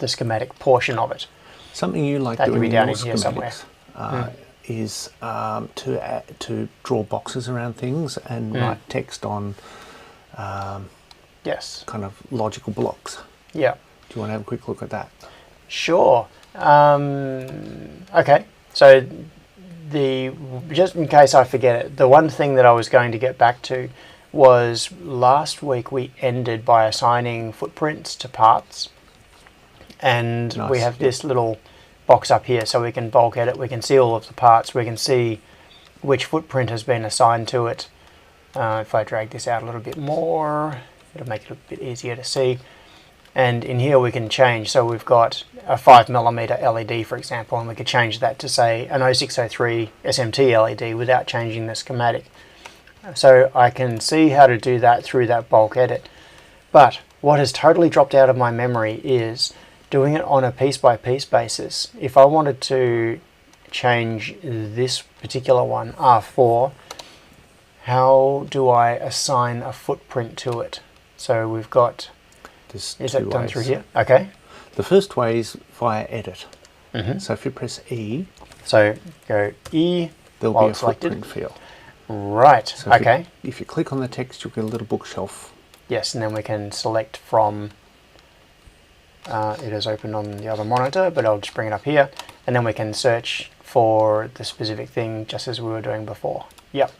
schematic portion of it. Something you like that doing could be down in in your here somewhere. Is to draw boxes around things and write text on yes, kind of logical blocks. Yeah. Do you want to have a quick look at that? Sure. Okay. So just in case I forget it, the one thing that I was going to get back to was last week we ended by assigning footprints to parts, and nice. We have this little box up here so we can bulk edit, we can see all of the parts, we can see which footprint has been assigned to it. If I drag this out a little bit more, it'll make it a bit easier to see. And in here we can change, so we've got a 5mm LED for example, and we could change that to say an 0603 SMT LED without changing the schematic. So I can see how to do that through that bulk edit. But what has totally dropped out of my memory is doing it on a piece-by-piece basis. If I wanted to change this particular one, R4, how do I assign a footprint to it? So we've got... Is that done through here? Okay. The first way is via edit. So if you press E... So go E, there'll be a footprint field. Right, so okay. If you click on the text, you'll get a little bookshelf. Yes, and then we can select from it is open on the other monitor, but I'll just bring it up here, and then we can search for the specific thing just as we were doing before. Yep.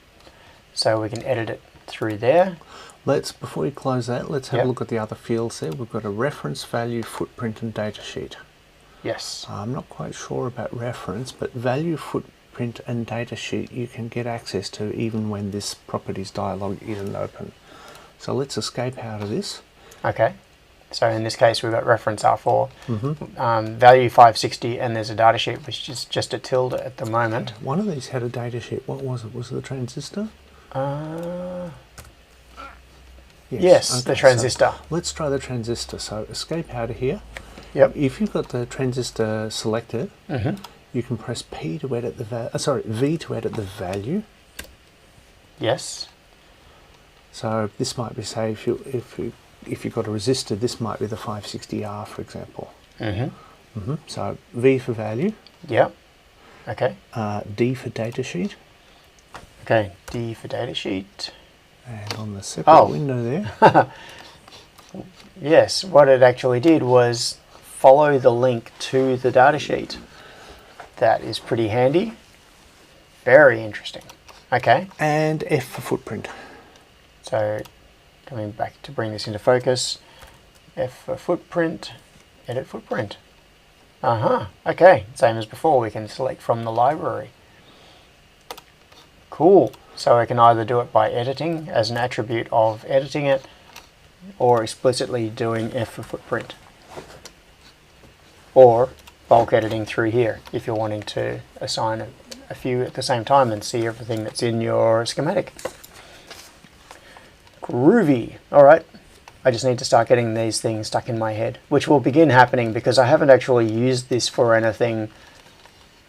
So we can edit it through there. Before we close that, let's have Yep. a look at the other fields there. We've got a reference, value, footprint, and datasheet. Yes. I'm not quite sure about reference, but value, footprint, and datasheet you can get access to even when this properties dialog isn't open. So let's escape out of this. Okay. So in this case, we've got reference R4, value 560, and there's a datasheet which is just a tilde at the moment. One of these had a datasheet. What was it? Was it the transistor? Yes, okay, the transistor. So let's try the transistor. So escape out of here. Yep. If you've got the transistor selected, you can press P to edit the V to edit the value. Yes. So this might be, say, if you've got a resistor, this might be the 560R, for example. So V for value. Yep. Okay. D for datasheet. Okay. D for datasheet. And on the separate window there. Yes. What it actually did was follow the link to the datasheet. That is pretty handy. Very interesting. Okay. And F for footprint. So coming back to bring this into focus, F for footprint, edit footprint. Okay, same as before, we can select from the library. Cool. So I can either do it by editing as an attribute of editing it, or explicitly doing F for footprint. Or bulk editing through here if you're wanting to assign a few at the same time and see everything that's in your schematic. Groovy. Alright, I just need to start getting these things stuck in my head, which will begin happening because I haven't actually used this for anything,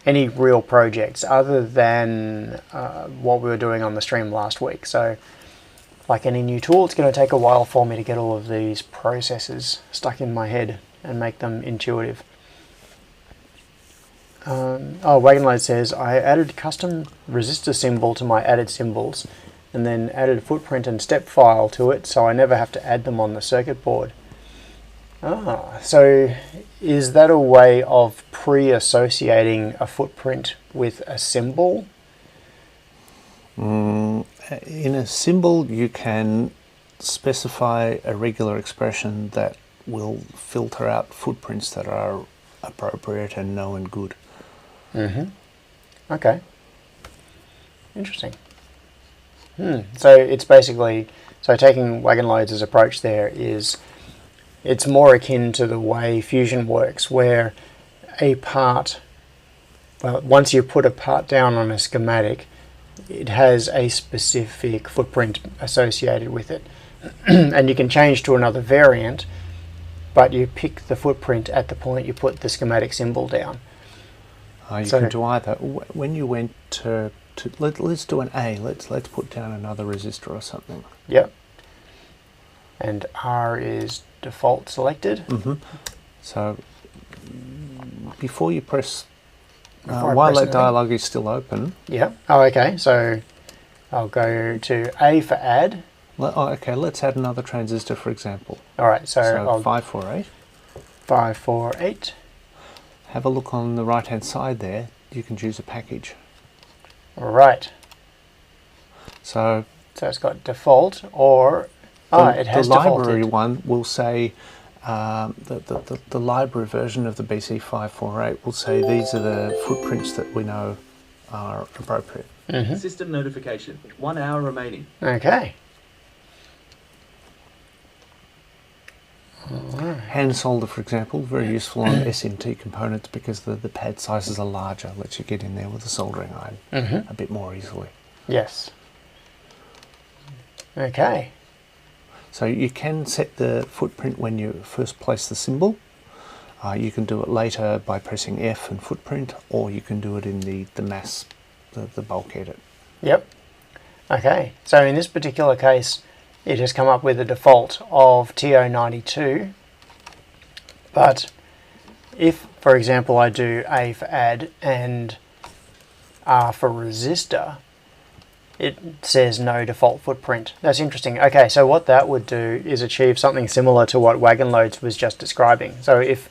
any real projects other than what we were doing on the stream last week. So like any new tool, it's going to take a while for me to get all of these processes stuck in my head and make them intuitive. Wagonload says, I added custom resistor symbol to my added symbols and then added a footprint and step file to it so I never have to add them on the circuit board. So is that a way of pre-associating a footprint with a symbol? In a symbol you can specify a regular expression that will filter out footprints that are appropriate and known and good. Okay. Interesting. So it's basically, so taking Wagonloads' approach there is, it's more akin to the way Fusion works, where a part, well, once you put a part down on a schematic, it has a specific footprint associated with it. And you can change to another variant, but you pick the footprint at the point you put the schematic symbol down. You can do either. When you went to let's do an A. Let's put down another resistor or something. Yep. And R is default selected. So before you press, Before I while press that dialog is still open. Yep. Oh, okay. So I'll go to A for add. Okay, let's add another transistor, for example. All right. So I'll 548. 548. Have a look on the right-hand side there. You can choose a package. Right. So it's got default or it has the library defaulted. one will say the library version of the BC548 will say these are the footprints that we know are appropriate. System notification. 1 hour remaining. Okay. Hand solder, for example, very useful on SMT components because the pad sizes are larger, lets you get in there with a soldering iron a bit more easily. Yes. Okay. So you can set the footprint when you first place the symbol. You can do it later by pressing F and footprint, or you can do it in the mass, the bulk edit. Yep. Okay. So in this particular case, it has come up with a default of TO92. But if, for example, I do A for add and R for resistor, it says no default footprint. That's interesting. Okay, so what that would do is achieve something similar to what Wagon Loads was just describing. So if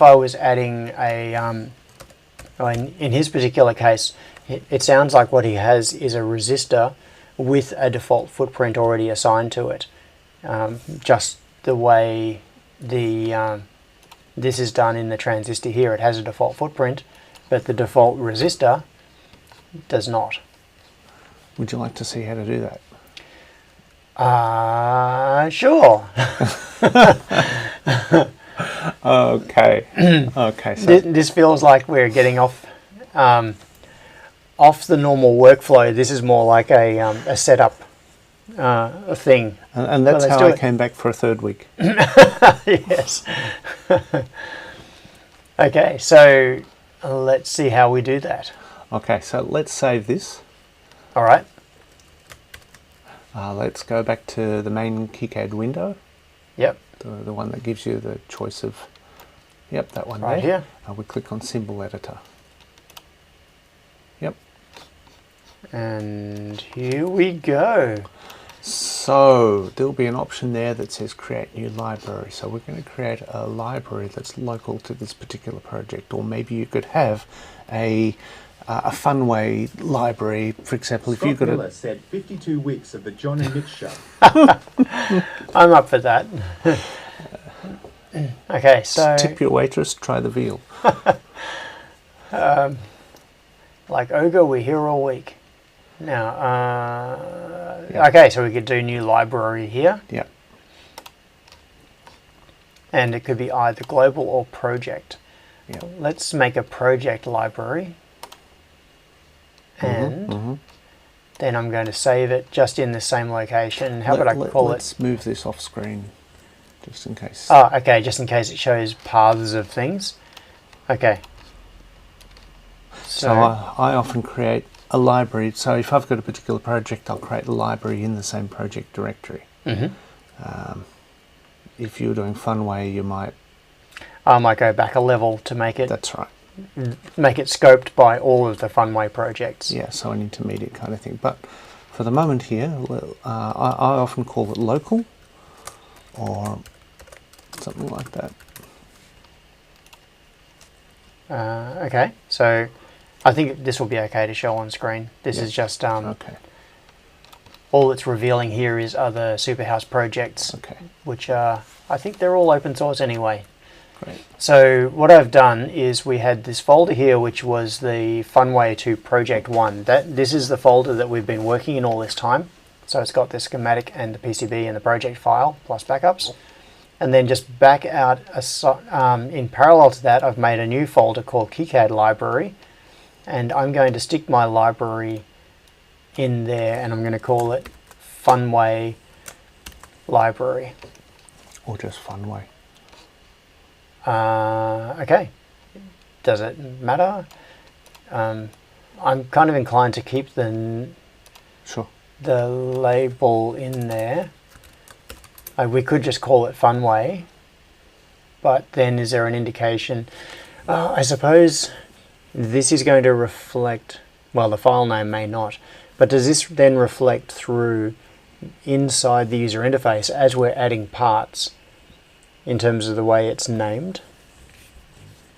I was adding a, well, in his particular case, it sounds like what he has is a resistor with a default footprint already assigned to it. Just the way this is done in the transistor here, it has a default footprint, but the default resistor does not. Would you like to see how to do that? Sure. Okay. Okay. So This feels like we're getting off the normal workflow. This is more like a setup thing. and that's So let's how do I it. came back for a third week. Yes. Okay, so let's see how we do that. Okay, so let's save this. All right. Let's go back to the main KiCAD window, Yep. the one that gives you the choice of, yep, that one Right there. here. We click on Symbol Editor. Yep. And here we go. So there'll be an option there that says Create New Library. So we're going to create a library that's local to this particular project, or maybe you could have a Funway library, for example, if you've Scott got Miller said 52 weeks of the John and Mitch show. I'm up for that. Okay, so tip your waitress, try the veal. like Ogre, we're here all week. Now, Yeah. okay, so we could do new library here, Yeah. and it could be either global or project. Yeah. Let's make a project library, and then I'm going to save it just in the same location. How about I call it? Let's move this off screen, just in case. Oh, okay, just in case it shows paths of things. Okay. So I often create a library. So if I've got a particular project, I'll create a library in the same project directory. If you're doing Funway, you might. I might go back a level to make it That's right. scoped by all of the Funway projects. Yeah, so an intermediate kind of thing. But for the moment here, I often call it local or something like that. Okay, so I think this will be okay to show on screen. This is just Okay. all it's revealing here is other Superhouse projects, Okay. which are, I think they're all open source anyway. Great. So what I've done is we had this folder here, which was the Funway to Project 1. This is the folder that we've been working in all this time. So it's got the schematic and the PCB and the project file plus backups. And then just back out, in parallel to that, I've made a new folder called KiCAD Library. And I'm going to stick my library in there, and I'm going to call it Funway Library. Or just Funway. Okay. Does it matter? I'm kind of inclined to keep Sure. the label in there. We could just call it Funway, but then is there an indication? I suppose this is going to reflect, well, the file name may not, but does this then reflect through inside the user interface as we're adding parts in terms of the way it's named?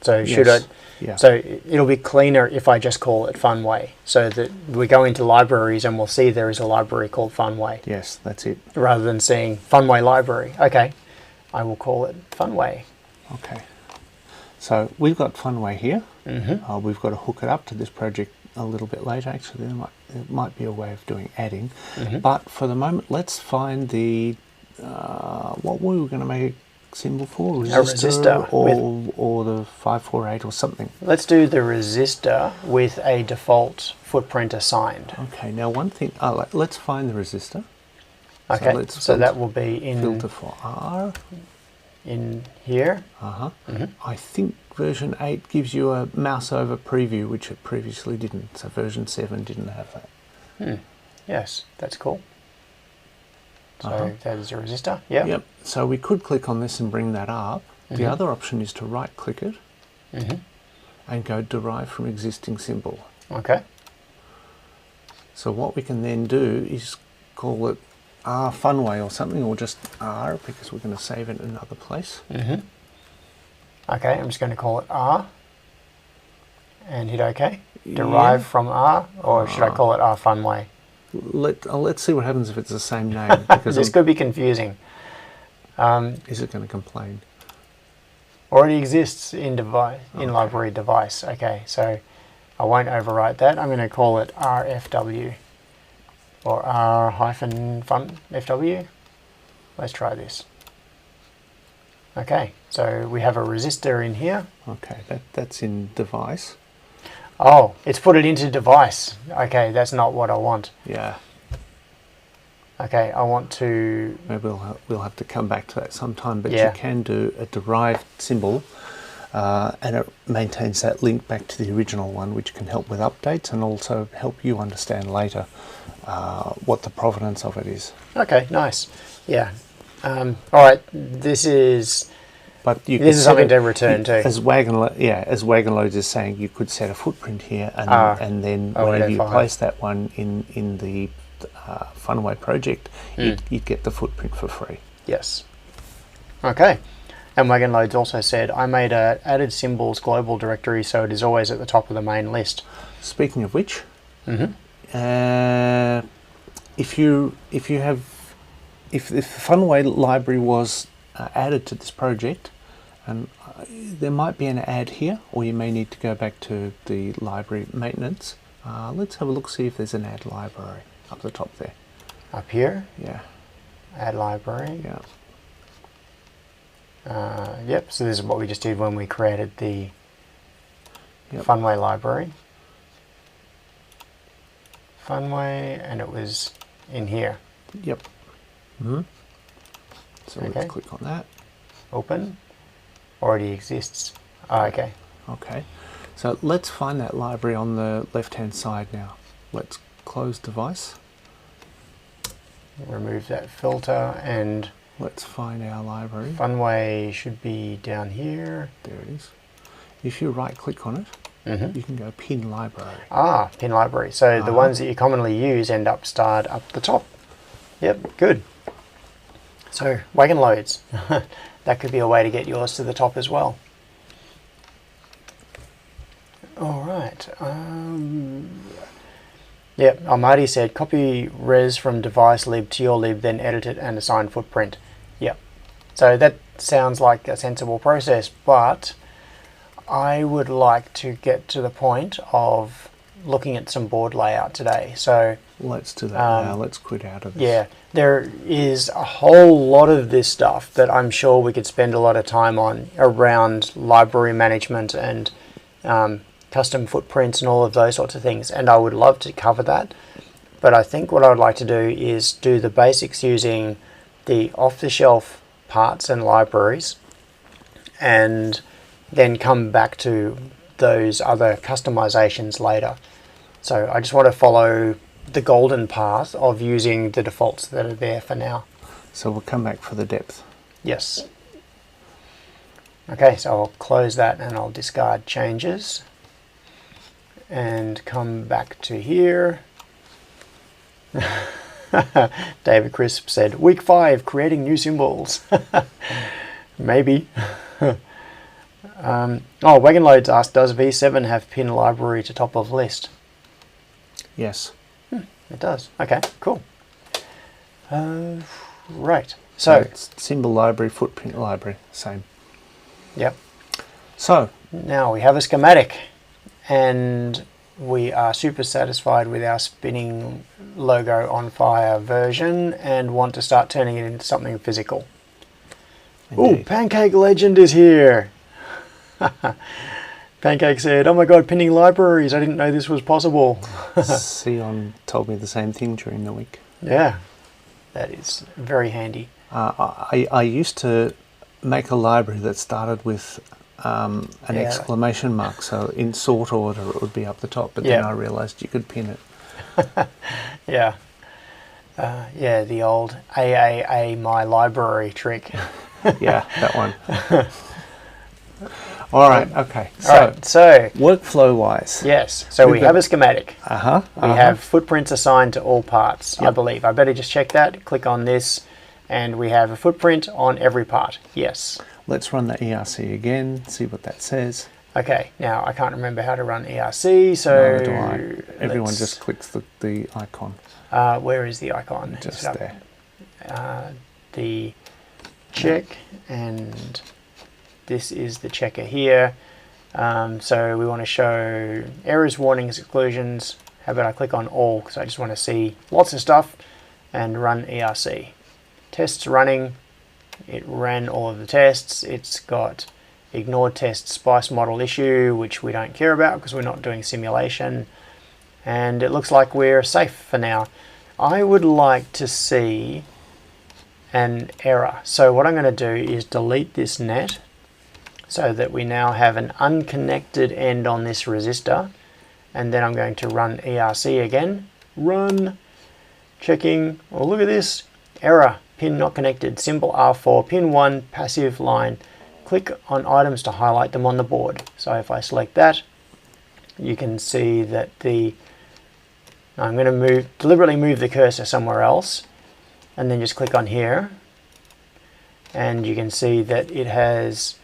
So should I? Yes. Yeah. So it'll be cleaner if I just call it Funway, so that we go into libraries and we'll see there is a library called Funway, Yes, that's it. rather than saying Funway Library. Okay, I will call it Funway. Okay. So we've got Funway here. We've got to hook it up to this project a little bit later. Actually, there might be a way of doing adding. But for the moment, let's find the what we were going to make a symbol for, resistor or the 548 or something. Let's do the resistor with a default footprint assigned. Okay. Now one thing. Let's find the resistor. Okay, let's so that will be filter for R. in here. I think version 8 gives you a mouse over preview, which it previously didn't. So version 7 didn't have that. Yes, that's cool. So that is a resistor. Yeah. Yep. So we could click on this and bring that up. The other option is to right click it and go derive from existing symbol. Okay. So what we can then do is call it R Funway or something, or just R, because we're going to save it in another place. Okay, I'm just going to call it R and hit OK. Derive from R, or should I call it R Funway? Let's see what happens if it's the same name. Because This could be confusing. is it going to complain? Already exists in device in library device. Okay, so I won't overwrite that. I'm going to call it RFW or R-fun FW. Let's try this. Okay, so we have a resistor in here. Okay, that's in device. Oh, it's put it into device. Okay, that's not what I want. Yeah. Okay, I want to... Maybe we'll have to come back to that sometime, but Yeah. you can do a derived symbol and it maintains that link back to the original one, which can help with updates and also help you understand later what the provenance of it is. Okay, nice. Yeah. All right, this is... But you This is something to return to. As Wagon Loads is saying, you could set a footprint here, and then whenever you 0805. place that one in the Funway project, you'd get the footprint for free. Yes. Okay. And Wagon Loads also said, I made a added symbols global directory so it is always at the top of the main list. Speaking of which, Mm-hmm. if the Funway library was added to this project, and there might be an add here, or you may need to go back to the library maintenance. Let's have a look, see if there's an add library up the top there. Up here, Yeah, add library. yeah. Yep, so this is what we just did when we created the Yep. Funway library. Funway, and it was in here. Yep. Mm-hmm. So Okay. let's click on that. Open. Already exists. Oh, okay. Okay. So let's find that library on the left-hand side now. Let's close device. Remove that filter, and Let's find our library. Funway should be down here. There it is. If you right-click on it, Mm-hmm. you can go Pin Library. Ah, pin library. So the ones that you commonly use end up starred up the top. Yep, good. So Wagon Loads. That could be a way to get yours to the top as well. All right. Yep, Almighty said, copy res from device lib to your lib, then edit it and assign footprint. Yep. So that sounds like a sensible process, but I would like to get to the point of looking at some board layout today. So Let's do that now. Let's quit out of this. yeah, there is a whole lot of this stuff that I'm sure we could spend a lot of time on around library management and custom footprints and all of those sorts of things. And I would love to cover that. But I think what I would like to do is do the basics using the off-the-shelf parts and libraries, and then come back to those other customizations later. So I just want to follow the golden path of using the defaults that are there for now. So we'll come back for the depth. Yes. Okay, so I'll close that and I'll discard changes and come back to here. David Crisp said, week 5, creating new symbols. Maybe. Wagon Loads asked, does V7 have pin library to top of list? Yes. It does. Okay, cool. Right. So, it's symbol library, footprint library, same. yep. So, Now we have a schematic, and we are super satisfied with our spinning logo on fire version and want to start turning it into something physical. Ooh, indeed. Pancake Legend is here. Pancake said, oh my god, pinning libraries, I didn't know this was possible. Sion told me the same thing during the week. Yeah, that is very handy. I used to make a library that started with an exclamation mark, so in sort order it would be up the top, but then Yeah. I realised you could pin it. Yeah. Yeah, the old AAA my library trick. Yeah, that one. All right, okay. So, All right, so workflow-wise. yes, so we have a schematic. We have footprints assigned to all parts, I believe. I better just check that, click on this, and we have a footprint on every part. Yes. Let's run the ERC again, see what that says. Okay, now I can't remember how to run ERC, so Neither do I. Everyone just clicks the icon. where is the icon? Just Is it there. the check, and this is the checker here. So we want to show errors, warnings, exclusions. How about I click on all, because I just want to see lots of stuff, and run ERC. Tests running. It ran all of the tests. It's got ignored test spice model issue, which we don't care about because we're not doing simulation. And it looks like we're safe for now. I would like to see an error. So what I'm going to do is delete this net so that we now have an unconnected end on this resistor. And then I'm going to run ERC again. Run. Checking. Oh, look at this. Error. Pin not connected. Symbol R4. Pin 1. Passive line. Click on items to highlight them on the board. So if I select that, you can see that I'm going to deliberately move the cursor somewhere else, and then just click on here, and you can see that it has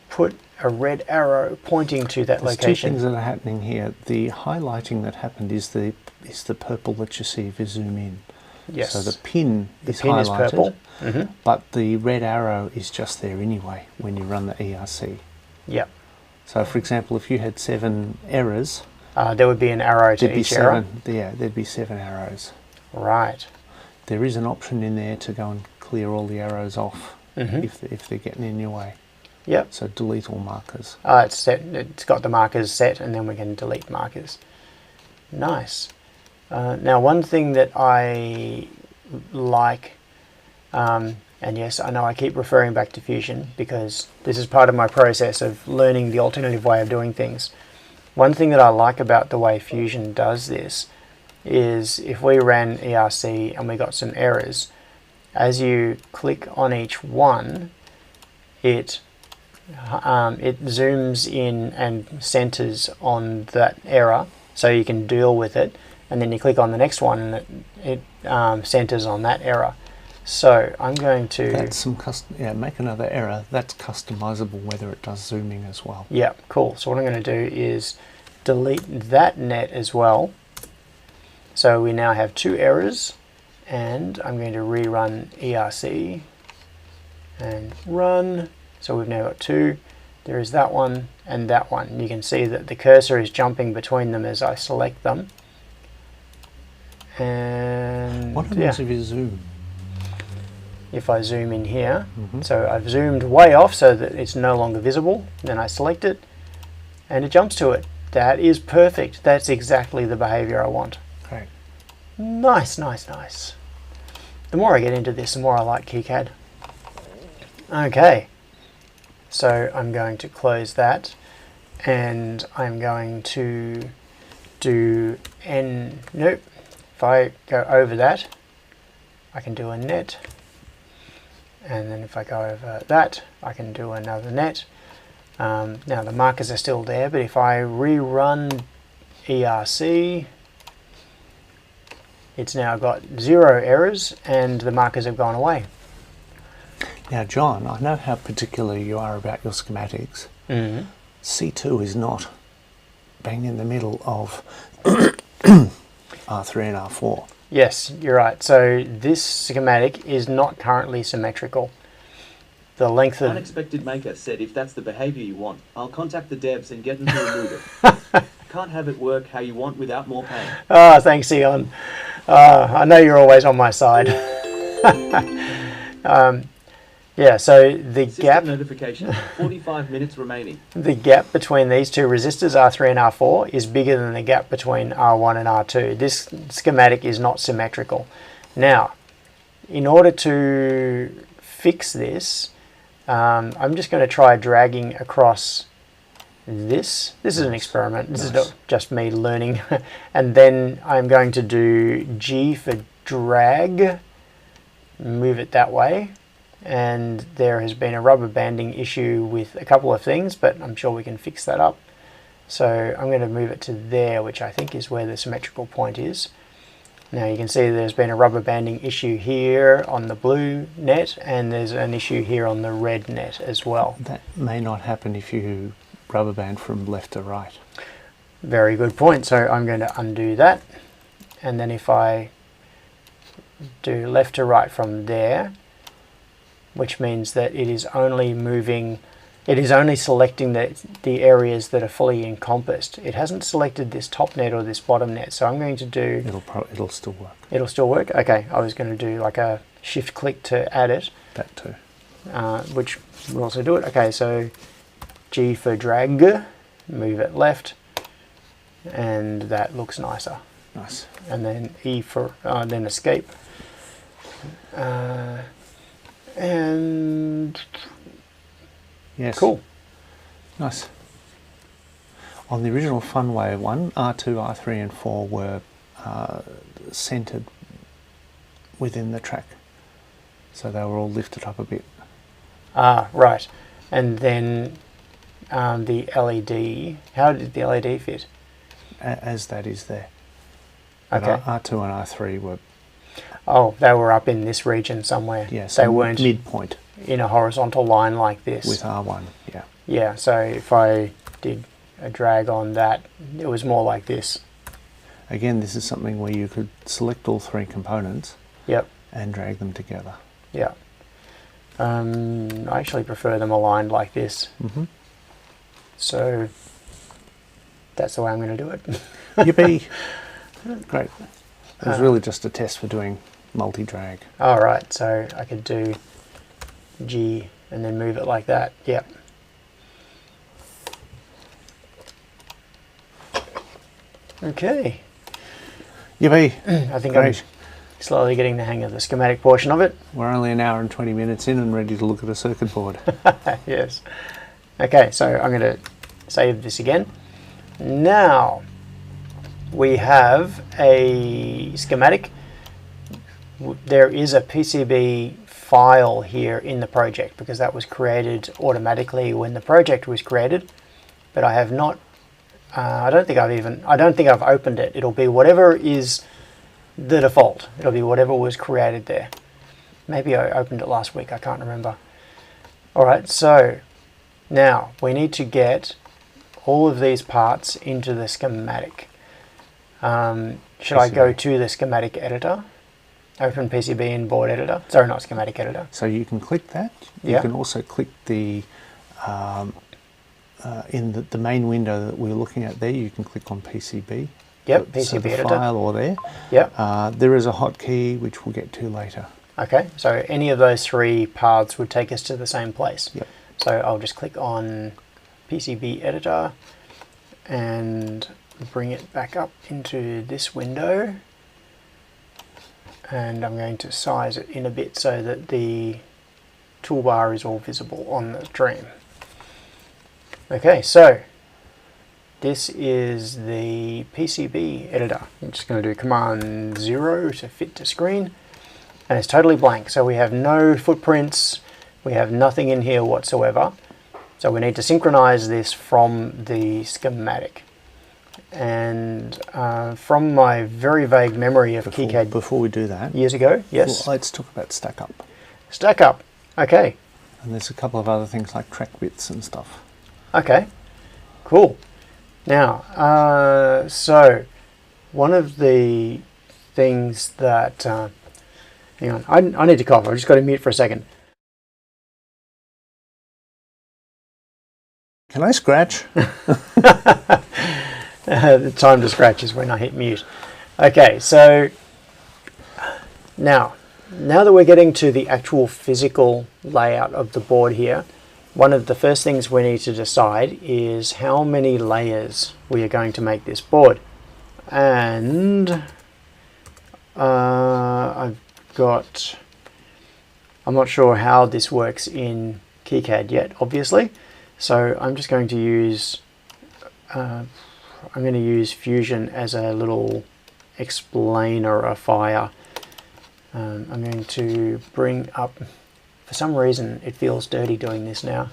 put a red arrow pointing to that There's location. two things that are happening here. The highlighting that happened is the purple that you see if you zoom in. Yes. So the pin is pin is highlighted, purple. but the red arrow is just there anyway when you run the ERC. Yep. So for example, if you had 7 errors, There would be an arrow to each error. There'd be 7 arrows. Right. There is an option in there to go and clear all the arrows off if they're getting in your way. Yep. So delete all markers. It's set. It's got the markers set, and then we can delete markers. Nice. Now, one thing that I like, and yes, I know I keep referring back to Fusion because this is part of my process of learning the alternative way of doing things. One thing that I like about the way Fusion does this is if we ran ERC and we got some errors, as you click on each one, it zooms in and centers on that error so you can deal with it, and then you click on the next one and it centers on that error. So I'm going to... That's make another error. That's customizable whether it does zooming as well. Yeah, cool. So what I'm going to do is delete that net as well. So we now have 2 errors, and I'm going to rerun ERC and run. So we've now got 2. There is that one and that one. You can see that the cursor is jumping between them as I select them. And what happens if you zoom? If I zoom in here, so I've zoomed way off so that it's no longer visible, then I select it and it jumps to it. That is perfect. That's exactly the behavior I want. Great. Nice, nice, nice. The more I get into this, the more I like KiCAD. Okay, so I'm going to close that, and I'm going to do nope. If I go over that, I can do a net, and then if I go over that, I can do another net. Now the markers are still there, but if I rerun ERC, it's now got 0 errors and the markers have gone away. Now John, I know how particular you are about your schematics. C2 is not bang in the middle of R3 and R4. Yes, you're right. So this schematic is not currently symmetrical. The length of... Unexpected Maker said if that's the behavior you want, I'll contact the devs and get them to remove it. Can't have it work how you want without more pain. Oh, thanks, Eon. I know you're always on my side. Yeah, so the System gap... notification, 45 minutes remaining. The gap between these 2 resistors, R3 and R4, is bigger than the gap between R1 and R2. This schematic is not symmetrical. Now, in order to fix this, I'm just going to try dragging across this. This is an experiment. This is just me learning. And then I'm going to do G for drag, move it that way. and there has been a rubber banding issue with a couple of things, but I'm sure we can fix that up. So I'm going to move it to there, which I think is where the symmetrical point is. Now you can see there's been a rubber banding issue here on the blue net, and there's an issue here on the red net as well. That may not happen if you rubber band from left to right. Very good point. So I'm going to undo that, and then if I do left to right from there, which means that it is only moving, it is only selecting the areas that are fully encompassed. It hasn't selected this top net or this bottom net, so I'm going to do... It'll still work. It'll still work? Okay, I was going to do like a shift click to add it. That too. Which will also do it. Okay, so G for drag, move it left, and that looks nicer. Nice. And then E for, then escape. And yes. cool. Nice. On the original Funway one, R2, R3 and 4 were centered within the track. So they were all lifted up a bit. Ah, right. And then the LED, how did the LED fit? As that is there. But Okay. R2 and R3 were... Oh, they were up in this region somewhere. Yes, They weren't midpoint in a horizontal line like this. with R1, yeah. Yeah, so if I did a drag on that, it was more like this. Again, this is something where you could select all three components Yep, and drag them together. yeah. I actually prefer them aligned like this. Mm-hmm. So that's the way I'm going to do it. Yippee! Great. It was really just a test for doing multi-drag. All right, so I could do G and then move it like that. Yep. Okay. Yippee! I think Great. I'm slowly getting the hang of the schematic portion of it. We're only an hour and 20 minutes in and ready to look at a circuit board. Yes. Okay, so I'm going to save this again. Now we have a schematic. There is a PCB file here in the project because that was created automatically when the project was created, but I have not I don't think I've opened it. It'll be whatever is the default. It'll be whatever was created there. Maybe I opened it last week, I can't remember. Alright, so now we need to get all of these parts into the schematic. Should I go to the schematic editor? Open PCB in board editor. Sorry, not schematic editor. So you can click that. You Yeah. can also click the in the main window that we're looking at there. You can click on PCB. Yep, So PCB the editor. file or there. Yep. There is a hotkey which we'll get to later. Okay, so any of those three paths would take us to the same place. Yep. So I'll just click on PCB editor and bring it back up into this window. And I'm going to size it in a bit so that the toolbar is all visible on the stream. Okay, so this is the PCB editor. I'm just going to do Command 0 to fit to screen. And it's totally blank, so we have no footprints, we have nothing in here whatsoever. So we need to synchronize this from the schematic. And from my very vague memory of KiCAD Before we do that, years ago, yes, let's talk about stack up. stack up. Okay, And there's a couple of other things like track bits and stuff. okay, cool. Now, so one of the things that, hang on, I need to cough, I've just got to mute for a second. Can I scratch? The time to scratch is when I hit mute. Okay, so now that we're getting to the actual physical layout of the board here, one of the first things we need to decide is how many layers we are going to make this board. And I'm not sure how this works in KiCAD yet, obviously. So I'm just going to use Fusion as a little explainer-ifier. I'm going to bring up For some reason, it feels dirty doing this now.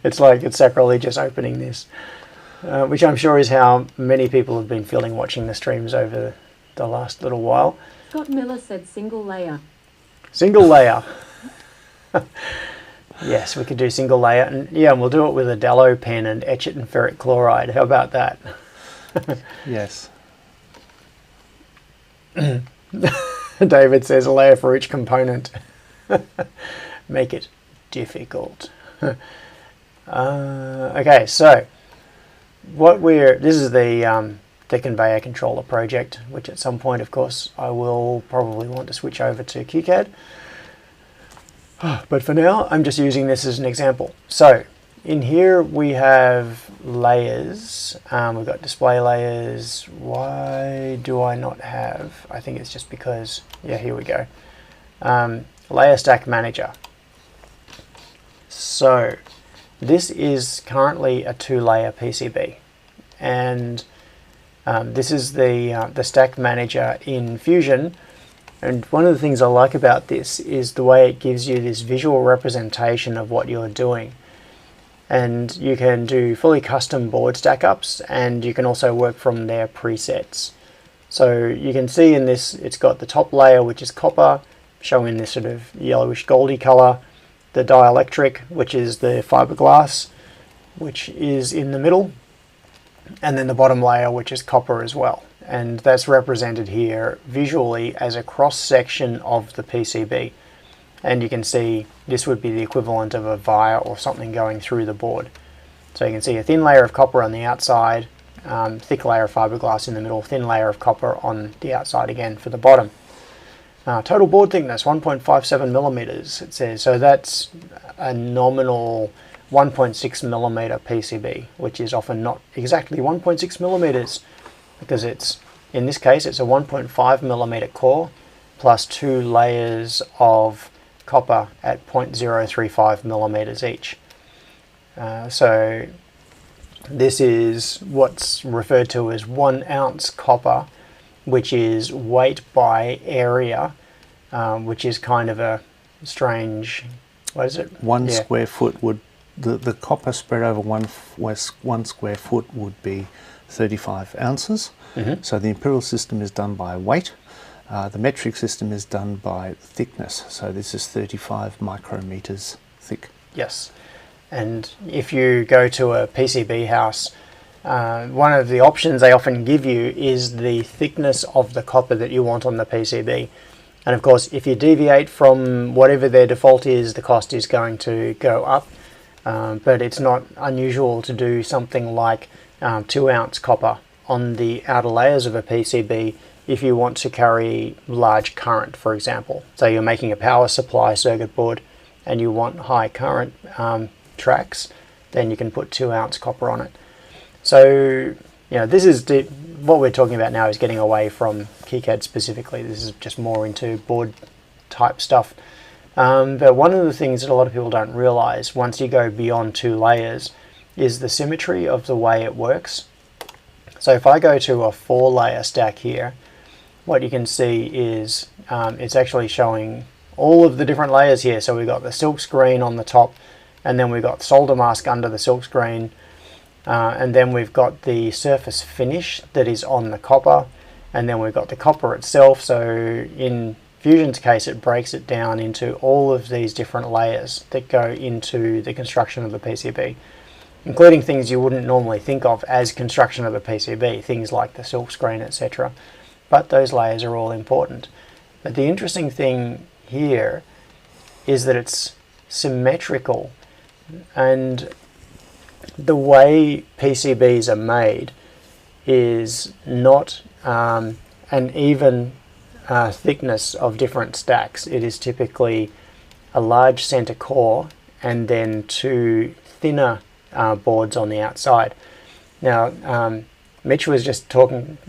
It's like it's sacrilegious opening this, which I'm sure is how many people have been feeling watching the streams over the last little while. Scott Miller said single layer. Single layer. Yes, we could do single layer, and yeah, and we'll do it with a Dallo pen and etch it in ferric chloride. How about that? Yes. David says a layer for each component. Make it difficult. Okay, so this is the conveyor controller project, which at some point, of course, I will probably want to switch over to KiCAD. But for now, I'm just using this as an example. So in here we have layers. We've got display layers. Why do I not have? I think it's just because, yeah, here we go. Layer stack manager. So this is currently a 2-layer PCB, and this is the stack manager in Fusion. And one of the things I like about this is the way it gives you this visual representation of what you're doing. And you can do fully custom board stack ups, and you can also work from their presets. So you can see in this, it's got the top layer, which is copper, showing this sort of yellowish goldy color, the dielectric, which is the fiberglass, which is in the middle, and then the bottom layer, which is copper as well. And that's represented here visually as a cross section of the PCB. And you can see this would be the equivalent of a via or something going through the board. So you can see a thin layer of copper on the outside, thick layer of fiberglass in the middle, thin layer of copper on the outside again for the bottom. Total board thickness 1.57 millimeters, it says. So that's a nominal 1.6 millimeter PCB, which is often not exactly 1.6 millimeters, because it's, in this case, it's a 1.5 millimeter core plus 2 layers of copper at 0.035 millimeters each. So this is what's referred to as 1 ounce copper, which is weight by area, which is kind of a strange, what is it? One square foot would, the copper spread over one square foot would be 35 ounces. Mm-hmm. So the imperial system is done by weight. The metric system is done by thickness. So this is 35 micrometers thick. Yes. And if you go to a PCB house, one of the options they often give you is the thickness of the copper that you want on the PCB. And of course, if you deviate from whatever their default is, the cost is going to go up. But it's not unusual to do something like 2 ounce copper on the outer layers of a PCB if you want to carry large current, for example. So you're making a power supply circuit board and you want high current tracks, then you can put 2 ounce copper on it. So, you know, this is what we're talking about now is getting away from KiCAD specifically. This is just more into board type stuff. But one of the things that a lot of people don't realize once you go beyond 2 layers is the symmetry of the way it works. So if I go to a 4-layer stack here, what you can see is it's actually showing all of the different layers here. So we've got the silk screen on the top, and then we've got solder mask under the silk screen, and then we've got the surface finish that is on the copper, and then we've got the copper itself. So in Fusion's case, it breaks it down into all of these different layers that go into the construction of the PCB, including things you wouldn't normally think of as construction of a PCB, things like the silk screen, etc. But those layers are all important. But the interesting thing here is that it's symmetrical, and the way PCBs are made is not an even thickness of different stacks. It is typically a large center core and then 2 thinner boards on the outside. Now, Mitch was just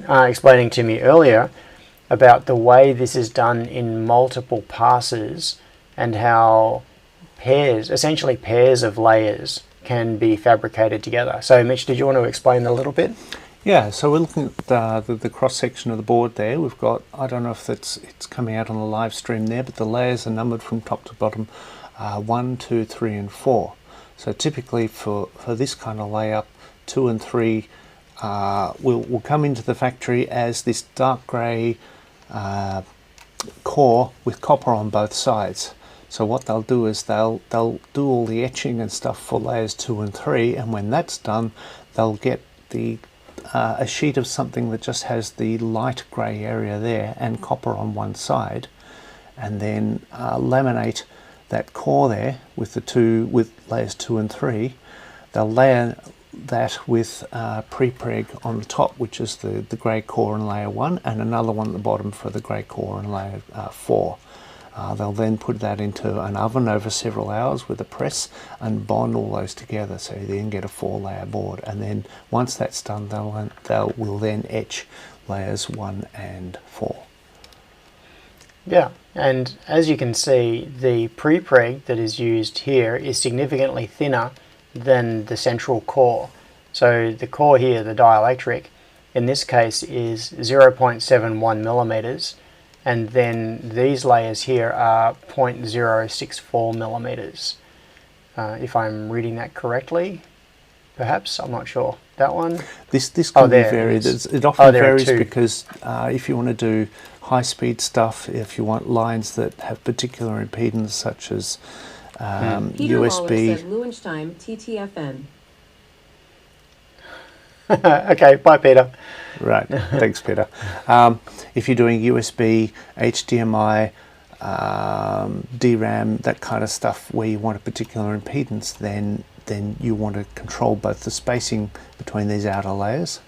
explaining to me earlier about the way this is done in multiple passes and how essentially pairs of layers can be fabricated together. So Mitch, did you want to explain that a little bit? Yeah, so we're looking at the cross section of the board there. We've got, I don't know if it's coming out on the live stream there, but the layers are numbered from top to bottom, 1, 2, 3 and 4. So typically for this kind of layup, 2 and 3 will come into the factory as this dark grey core with copper on both sides. So what they'll do is they'll do all the etching and stuff for layers 2 and 3, and when that's done, they'll get a sheet of something that just has the light grey area there and copper on one side, and then laminate that core there with layers 2 and 3. They'll layer that with pre-preg on the top, which is the grey core in layer 1, and another one at the bottom for the grey core in layer 4. They'll then put that into an oven over several hours with a press and bond all those together, so you then get a 4-layer board. And then once that's done, will then etch layers 1 and 4. Yeah, and as you can see, the pre-preg that is used here is significantly thinner than the central core. So the core here, the dielectric, in this case is 0.71 millimeters, and then these layers here are 0.064 millimeters. If I'm reading that correctly, perhaps, I'm not sure. That one? This can be varied. It often varies because if you want to do high-speed stuff, if you want lines that have particular impedance, such as Peter USB. Waller said Lunchtime TTFN. Okay, bye Peter. Right, thanks Peter. If you're doing USB, HDMI, DRAM, that kind of stuff where you want a particular impedance, then you want to control both the spacing between these outer layers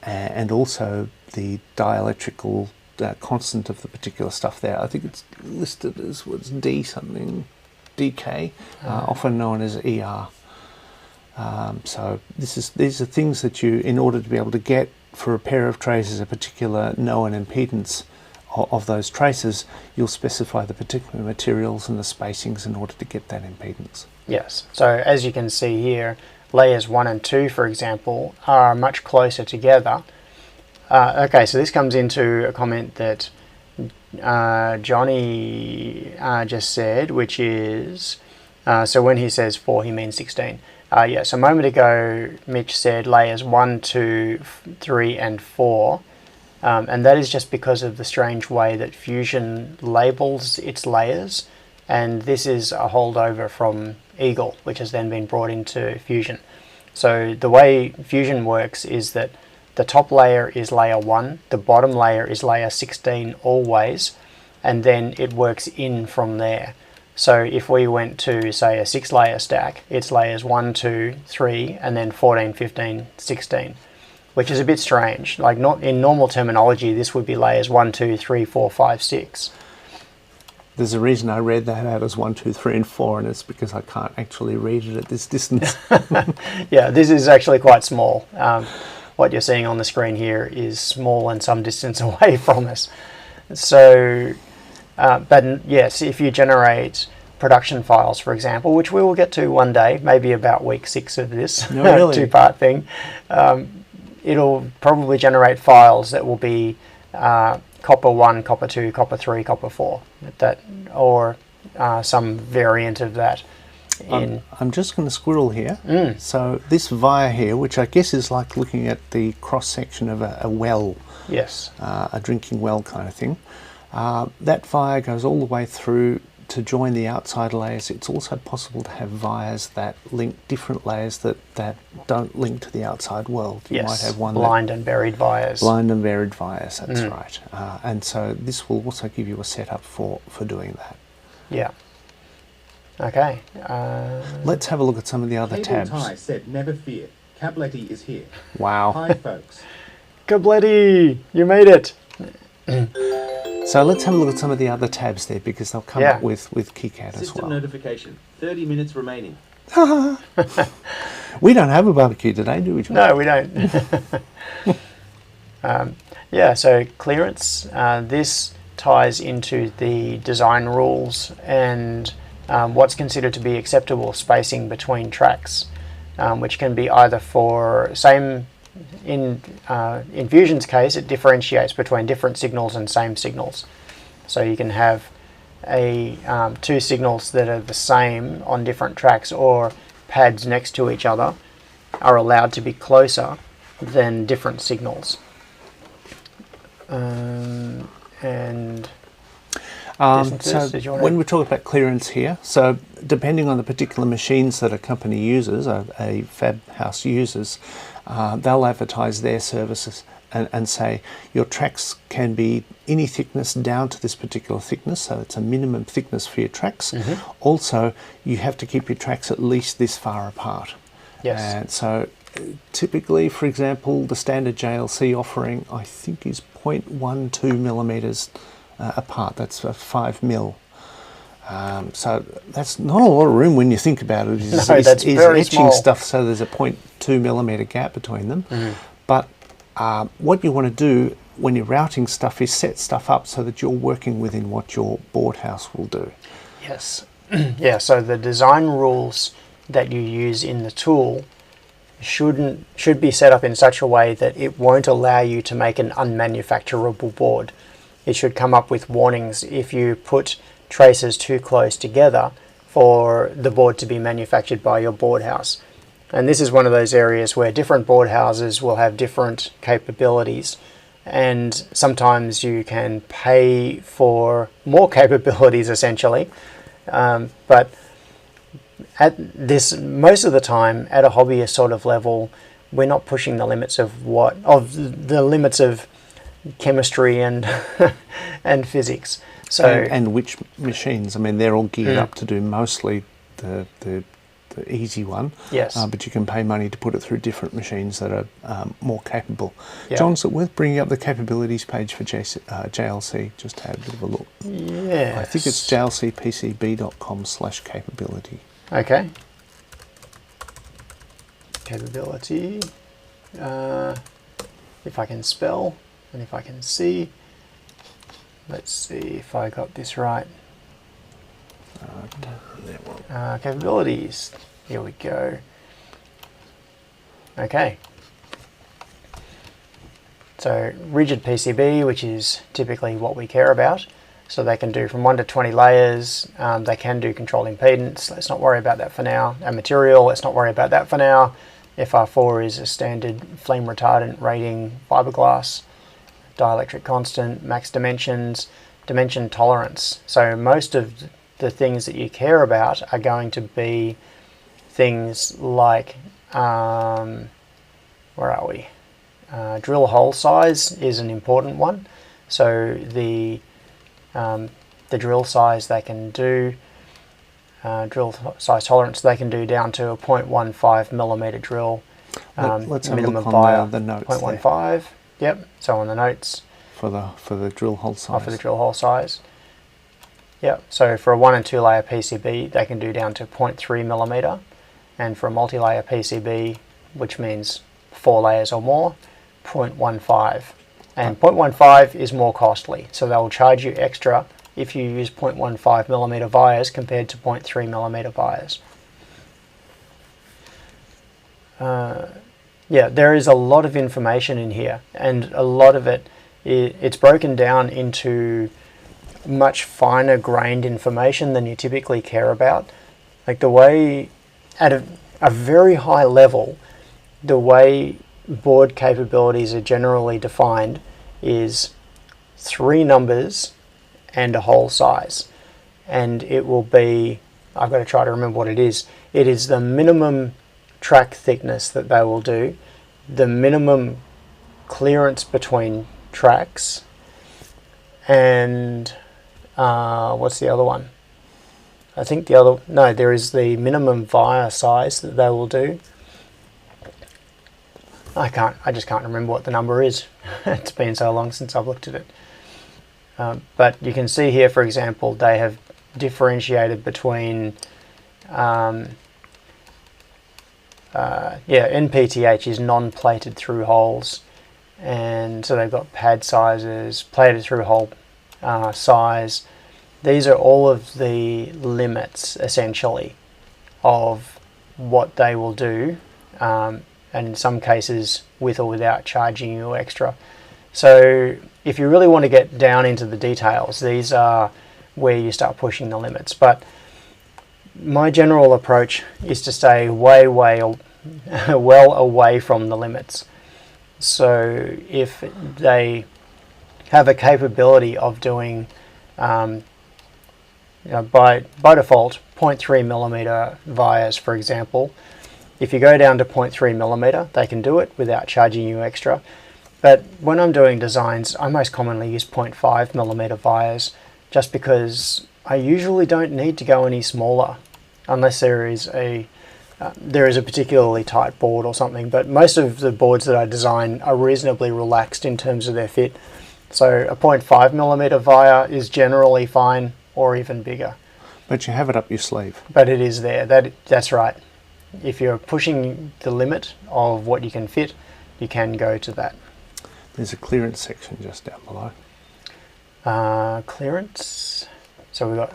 and also the dielectrical constant of the particular stuff there. I think it's listed as what's D something, DK, often known as ER. So these are things that you, in order to be able to get for a pair of traces a particular known impedance of those traces, you'll specify the particular materials and the spacings in order to get that impedance. Yes, so as you can see here, layers 1 and 2, for example, are much closer together. Okay, so this comes into a comment that Johnny just said, which is, so when he says 4, he means 16. Yeah, so a moment ago, Mitch said layers 1, 2, 3, and 4, and that is just because of the strange way that Fusion labels its layers, and this is a holdover from Eagle, which has then been brought into Fusion. So the way Fusion works is that the top layer is layer 1, the bottom layer is layer 16 always, and then it works in from there. So if we went to, say, a 6-layer stack, it's layers 1, 2, 3, and then 14, 15, 16, which is a bit strange. Like, not in normal terminology, this would be layers 1, 2, 3, 4, 5, 6. There's a reason I read that out as 1, 2, 3, and 4, and it's because I can't actually read it at this distance. Yeah, this is actually quite small. What you're seeing on the screen here is small and some distance away from us. So, but yes, if you generate production files, for example, which we will get to one day, maybe about week 6 of this two-part thing, it'll probably generate files that will be copper 1, copper 2, copper 3, copper 4, or some variant of that. I'm just going to squirrel here. So this via here, which I guess is like looking at the cross-section of a well, yes, a drinking well kind of thing. That via goes all the way through to join the outside layers. It's also possible to have vias that link different layers that don't link to the outside world. You might have one blind and buried vias. Blind and buried vias, that's right. And so this will also give you a setup for doing that. Yeah. Okay. Let's have a look at some of the other tabs. Ty said, never fear. Cabletti is here. Wow. Hi, folks. Cabletti, you made it. So let's have a look at some of the other tabs there, because they'll come up with KiCAD as System well. notification. 30 minutes remaining. We don't have a barbecue today, do we, John? No, we don't. Yeah, so clearance. This ties into the design rules and what's considered to be acceptable spacing between tracks, which can be either for same in Fusion's case, it differentiates between different signals and same signals. So you can have two signals that are the same on different tracks, or pads next to each other are allowed to be closer than different signals. And distances, did you want to... When we talk about clearance here, so depending on the particular machines that a company uses, a fab house uses, they'll advertise their services and say your tracks can be any thickness down to this particular thickness, so it's a minimum thickness for your tracks. Also, you have to keep your tracks at least this far apart. Yes. And so typically, for example, the standard JLC offering, I think, is 0.12 millimeters apart. That's 5 mil. So that's not a lot of room when you think about it. He's that's very etching small stuff so there's a 0.2 millimeter gap between them. But what you want to do when you're routing stuff is set stuff up so that you're working within what your board house will do. Yes. Yeah, so the design rules that you use in the tool should be set up in such a way that it won't allow you to make an unmanufacturable board. It should come up with warnings if you put traces too close together for the board to be manufactured by your board house. And this is one of those areas where different board houses will have different capabilities, and sometimes you can pay for more capabilities essentially, but at this, most of the time at a hobbyist sort of level, we're not pushing the limits of the limits of chemistry and and physics. So and which machines? I mean, they're all geared up to do mostly the easy one. Yes. But you can pay money to put it through different machines that are more capable. Yeah. John, is it worth bringing up the capabilities page for JLC just to have a bit of a look? yes. I think it's jlcpcb.com/capability. Okay. Capability. If I can spell and if I can see. Let's see if I got this right. Capabilities. Here we go. Okay. So rigid PCB, which is typically what we care about. So they can do from 1 to 20 layers. They can do control impedance. Let's not worry about that for now. And material, let's not worry about that for now. FR4 is a standard flame retardant rating fiberglass. Dielectric constant, max dimensions, dimension tolerance. So most of the things that you care about are going to be things like, where are we? Drill hole size is an important one. So the drill size they can do, drill size tolerance they can do down to a 0.15 millimeter drill. Let's have a minimum look via on the notes 0.15. Yep. So on the notes for the drill hole size. for the drill hole size. Yep. So for a 1 and 2 layer PCB, they can do down to 0.3 millimeter, and for a multi-layer PCB, which means 4 layers or more, 0.15. And 0.15 is more costly, so they will charge you extra if you use 0.15 millimeter vias compared to 0.3 millimeter vias. Yeah, there is a lot of information in here, and a lot of it's broken down into much finer grained information than you typically care about. Like the way, at a very high level, the way board capabilities are generally defined is 3 numbers and a hole size. And it will be, I've got to try to remember what it is. It is the minimum track thickness that they will do, the minimum clearance between tracks, and what's the other one? I think there is the minimum via size that they will do. I just can't remember what the number is. It's been so long since I've looked at it. But you can see here, for example, they have differentiated between NPTH is non-plated through holes, and so they've got pad sizes, plated through hole size. These are all of the limits, essentially, of what they will do and in some cases with or without charging you extra. So if you really want to get down into the details, these are where you start pushing the limits. But my general approach is to stay way well away from the limits. So if they have a capability of doing by default 0.3 millimeter vias, for example, if you go down to 0.3 millimeter, they can do it without charging you extra. But when I'm doing designs, I most commonly use 0.5 millimeter vias, just because I usually don't need to go any smaller unless there is a particularly tight board or something. But most of the boards that I design are reasonably relaxed in terms of their fit. So a 0.5 millimeter via is generally fine, or even bigger. But you have it up your sleeve. But it is there. That's right. If you're pushing the limit of what you can fit, you can go to that. There's a clearance section just down below. Clearance. So we've got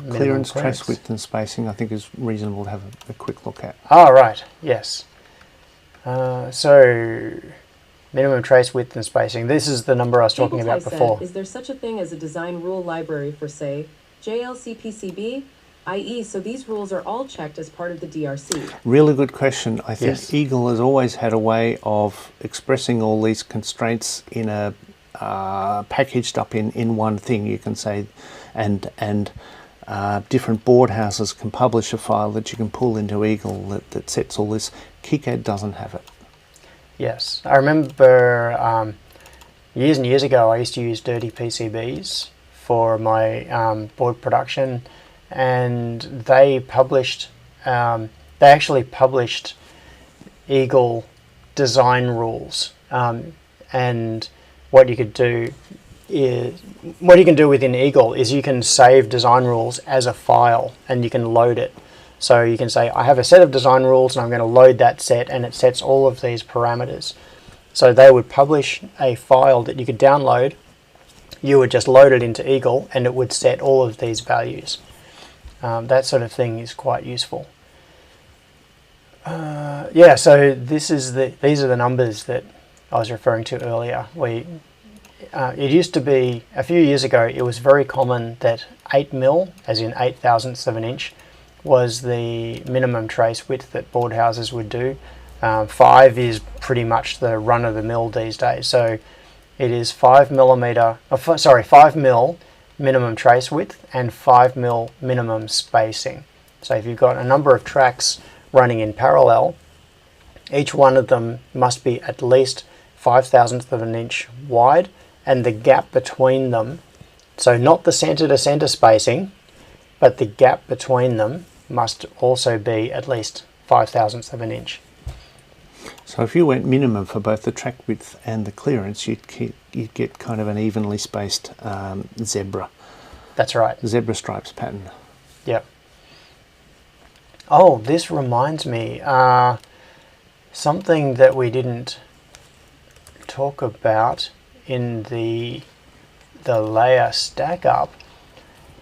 clearance, trace width and spacing, I think is reasonable to have a quick look at. Oh, right. Yes. So minimum trace width and spacing. This is the number I was talking about before. Is there such a thing as a design rule library for, say, JLC PCB? i.e., so these rules are all checked as part of the DRC. Really good question. I think Yes. Eagle has always had a way of expressing all these constraints in a packaged up in one thing, you can say, and different board houses can publish a file that you can pull into Eagle that sets all this. KiCAD doesn't have it. Yes. I remember years and years ago I used to use dirty PCBs for my board production, and they actually published Eagle design rules, and what you can do within Eagle is you can save design rules as a file and you can load it. So you can say, I have a set of design rules and I'm going to load that set, and it sets all of these parameters. So they would publish a file that you could download. You would just load it into Eagle and it would set all of these values. That sort of thing is quite useful. Yeah, so these are the numbers that I was referring to earlier. It used to be, a few years ago, it was very common that 8 mil, as in 8 thousandths of an inch, was the minimum trace width that board houses would do. 5 is pretty much the run-of-the-mill these days. So it is 5 mil minimum trace width and 5 mil minimum spacing. So if you've got a number of tracks running in parallel, each one of them must be at least 5 thousandths of an inch wide, and the gap between them, so not the center to center spacing, but the gap between them must also be at least 5 thousandths of an inch. So if you went minimum for both the track width and the clearance, you'd get kind of an evenly spaced zebra. That's right. Zebra stripes pattern. Yep. Oh, this reminds me, something that we didn't talk about in the layer stack up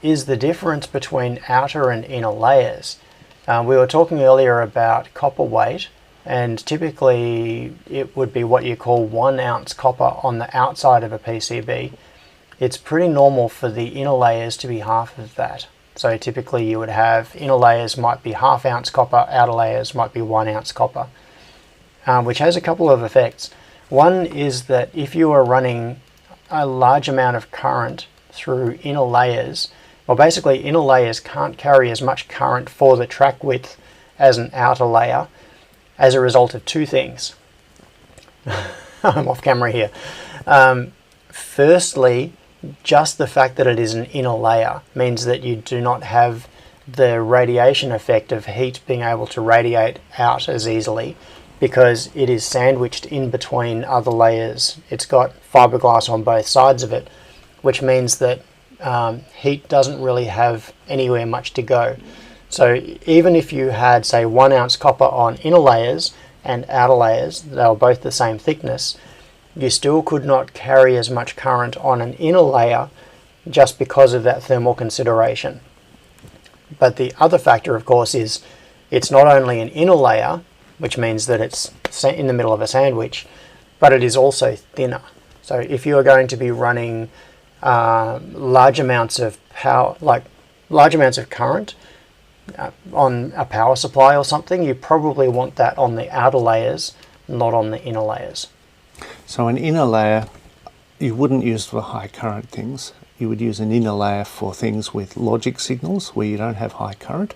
is the difference between outer and inner layers. We were talking earlier about copper weight, and typically it would be what you call 1 ounce copper on the outside of a PCB. It's pretty normal for the inner layers to be half of that. So typically you would have inner layers might be ½ ounce copper, outer layers might be 1 ounce copper, which has a couple of effects. One is that if you are running a large amount of current through inner layers, well, basically inner layers can't carry as much current for the track width as an outer layer, as a result of two things. I'm off camera here. Firstly, just the fact that it is an inner layer means that you do not have the radiation effect of heat being able to radiate out as easily, because it is sandwiched in between other layers. It's got fiberglass on both sides of it, which means that heat doesn't really have anywhere much to go. So even if you had, say, 1 ounce copper on inner layers and outer layers, they were both the same thickness, you still could not carry as much current on an inner layer just because of that thermal consideration. But the other factor, of course, is it's not only an inner layer, which means that it's in the middle of a sandwich, but it is also thinner. So if you are going to be running large amounts of power, like large amounts of current on a power supply or something, you probably want that on the outer layers, not on the inner layers. So an inner layer you wouldn't use for high current things. You would use an inner layer for things with logic signals where you don't have high current.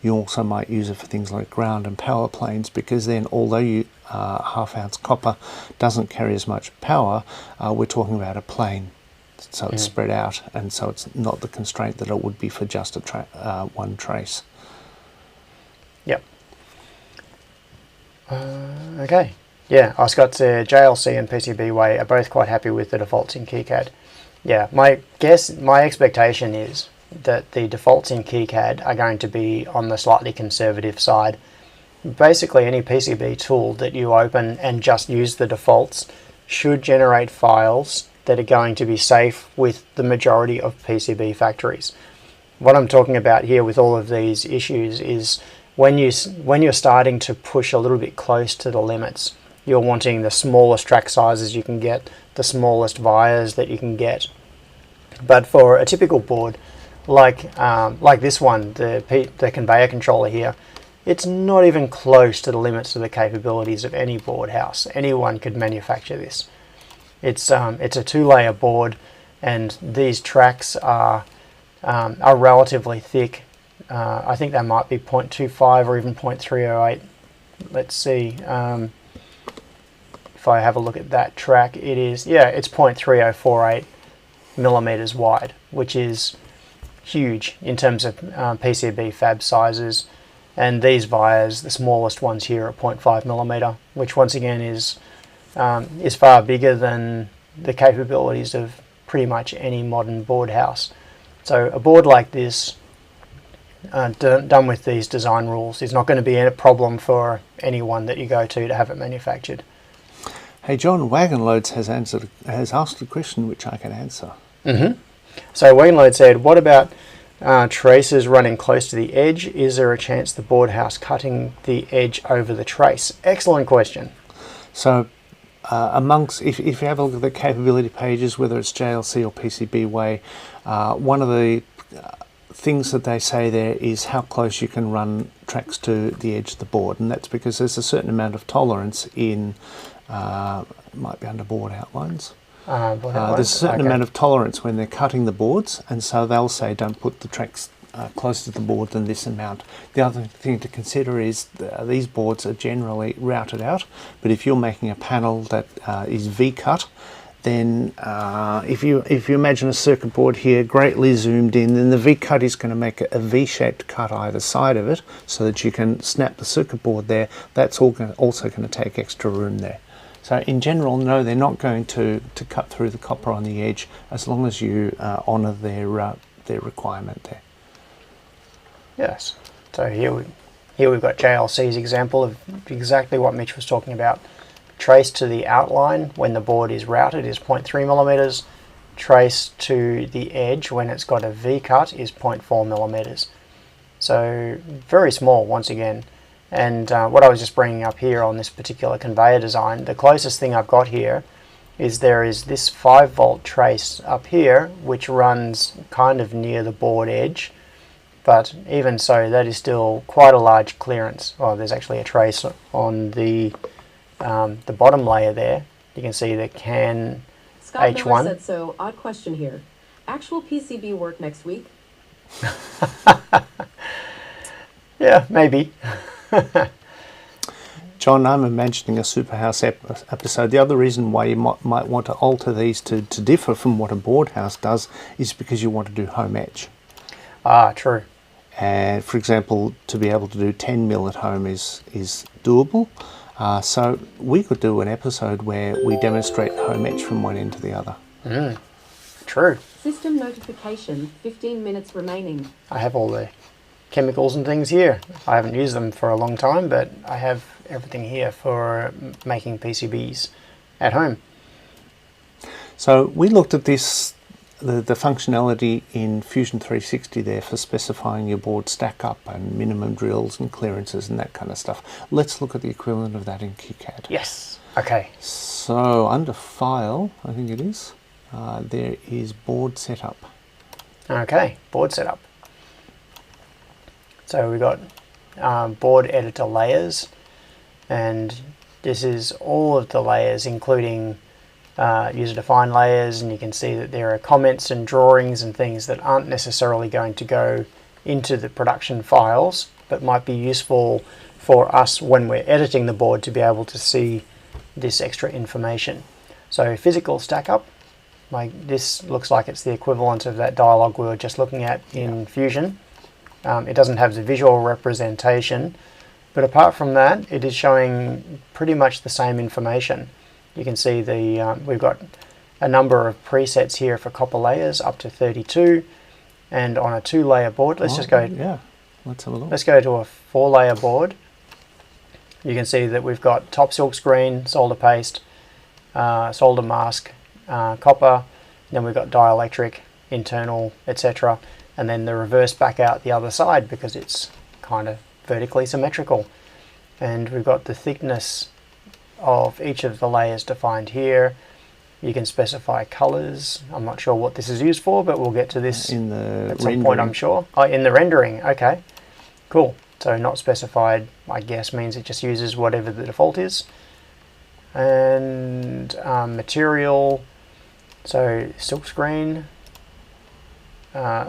You also might use it for things like ground and power planes, because then although you half ounce copper doesn't carry as much power, we're talking about a plane. So it's spread out, and so it's not the constraint that it would be for just a one trace. Yep. Okay. Yeah, Scott said JLC and PCB way are both quite happy with the defaults in KiCAD. Yeah, my expectation is that the defaults in KiCAD are going to be on the slightly conservative side. Basically, any PCB tool that you open and just use the defaults should generate files that are going to be safe with the majority of PCB factories. What I'm talking about here with all of these issues is when you're starting to push a little bit close to the limits, you're wanting the smallest track sizes you can get, the smallest vias that you can get. But for a typical board, like this one, the conveyor controller here, it's not even close to the limits of the capabilities of any board house. Anyone could manufacture this. It's a two-layer board, and these tracks are relatively thick. I think they might be 0.25 or even 0.308. Let's see. If I have a look at that track, it is, yeah, it's 0.3048 millimeters wide, which is huge in terms of PCB fab sizes. And these vias, the smallest ones here, are 0.5 millimeter, which once again is far bigger than the capabilities of pretty much any modern board house. So a board like this, done with these design rules, is not going to be a problem for anyone that you go to have it manufactured. Hey John, Wagon Loads has asked a question which I can answer. So Wagon Load said, what about traces running close to the edge? Is there a chance the board house cutting the edge over the trace? Excellent question. So if you have a look at the capability pages, whether it's JLC or PCB way, one of the things that they say there is how close you can run tracks to the edge of the board, and that's because there's a certain amount of tolerance in might be under board outlines. There's a certain amount of tolerance when they're cutting the boards, and so they'll say don't put the tracks closer to the board than this amount. The other thing to consider is these boards are generally routed out, but if you're making a panel that is V-cut, then if you imagine a circuit board here greatly zoomed in, then the V-cut is going to make a V-shaped cut either side of it so that you can snap the circuit board there. That's also going to take extra room there. So in general, no, they're not going to cut through the copper on the edge as long as you honour their requirement there. Yes. So here we've got JLC's example of exactly what Mitch was talking about. Trace to the outline when the board is routed is 0.3 millimeters. Trace to the edge when it's got a V-cut is 0.4 millimeters. So very small once again. And what I was just bringing up here on this particular conveyor design, the closest thing I've got here is there is this 5-volt trace up here which runs kind of near the board edge, but even so that is still quite a large clearance. Oh, there's actually a trace on the bottom layer there. You can see the CAN Scott H1. Miller said so. Odd question here. Actual PCB work next week? Yeah, maybe. John, I'm imagining a Superhouse episode. The other reason why you might want to alter these to differ from what a board house does is because you want to do home etch. Ah, true. And for example, to be able to do 10 mil at home is doable. So we could do an episode where we demonstrate home etch from one end to the other. True. System notification, 15 minutes remaining. I have all the chemicals and things here. I haven't used them for a long time, but I have everything here for making PCBs at home. So we looked at this the functionality in Fusion 360 there for specifying your board stack up and minimum drills and clearances and that kind of stuff. Let's look at the equivalent of that in KiCAD. Yes. Okay. So under File, I think it is, there is Board Setup. Okay, board setup. So we've got board editor layers, and this is all of the layers, including user-defined layers, and you can see that there are comments and drawings and things that aren't necessarily going to go into the production files, but might be useful for us when we're editing the board to be able to see this extra information. So physical stack up, like this looks like it's the equivalent of that dialog we were just looking at in Fusion. It doesn't have the visual representation, but apart from that, it is showing pretty much the same information. You can see the we've got a number of presets here for copper layers, up to 32, and on a 2-layer board, let's just go. Yeah, let's have a look. Let's go to a 4-layer board. You can see that we've got top silk screen, solder paste, solder mask, copper, then we've got dielectric, internal, etc. And then the reverse back out the other side because it's kind of vertically symmetrical. And we've got the thickness of each of the layers defined here. You can specify colors. I'm not sure what this is used for, but we'll get to this in the at some point, I'm sure. Oh, in the rendering, okay. Cool. So not specified, I guess, means it just uses whatever the default is. And material, so silkscreen,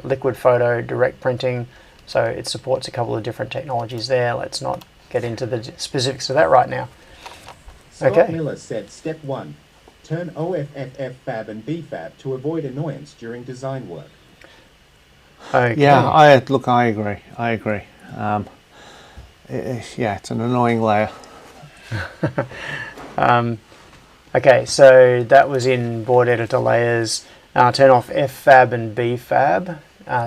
liquid photo, direct printing. So it supports a couple of different technologies there. Let's not get into the specifics of that right now. Scott Okay. Miller said, Step 1. Turn OFFF fab and BFab to avoid annoyance during design work. Okay. Yeah, I agree. Yeah, it's an annoying layer. Okay, so that was in board editor layers. Turn off FFab and BFab.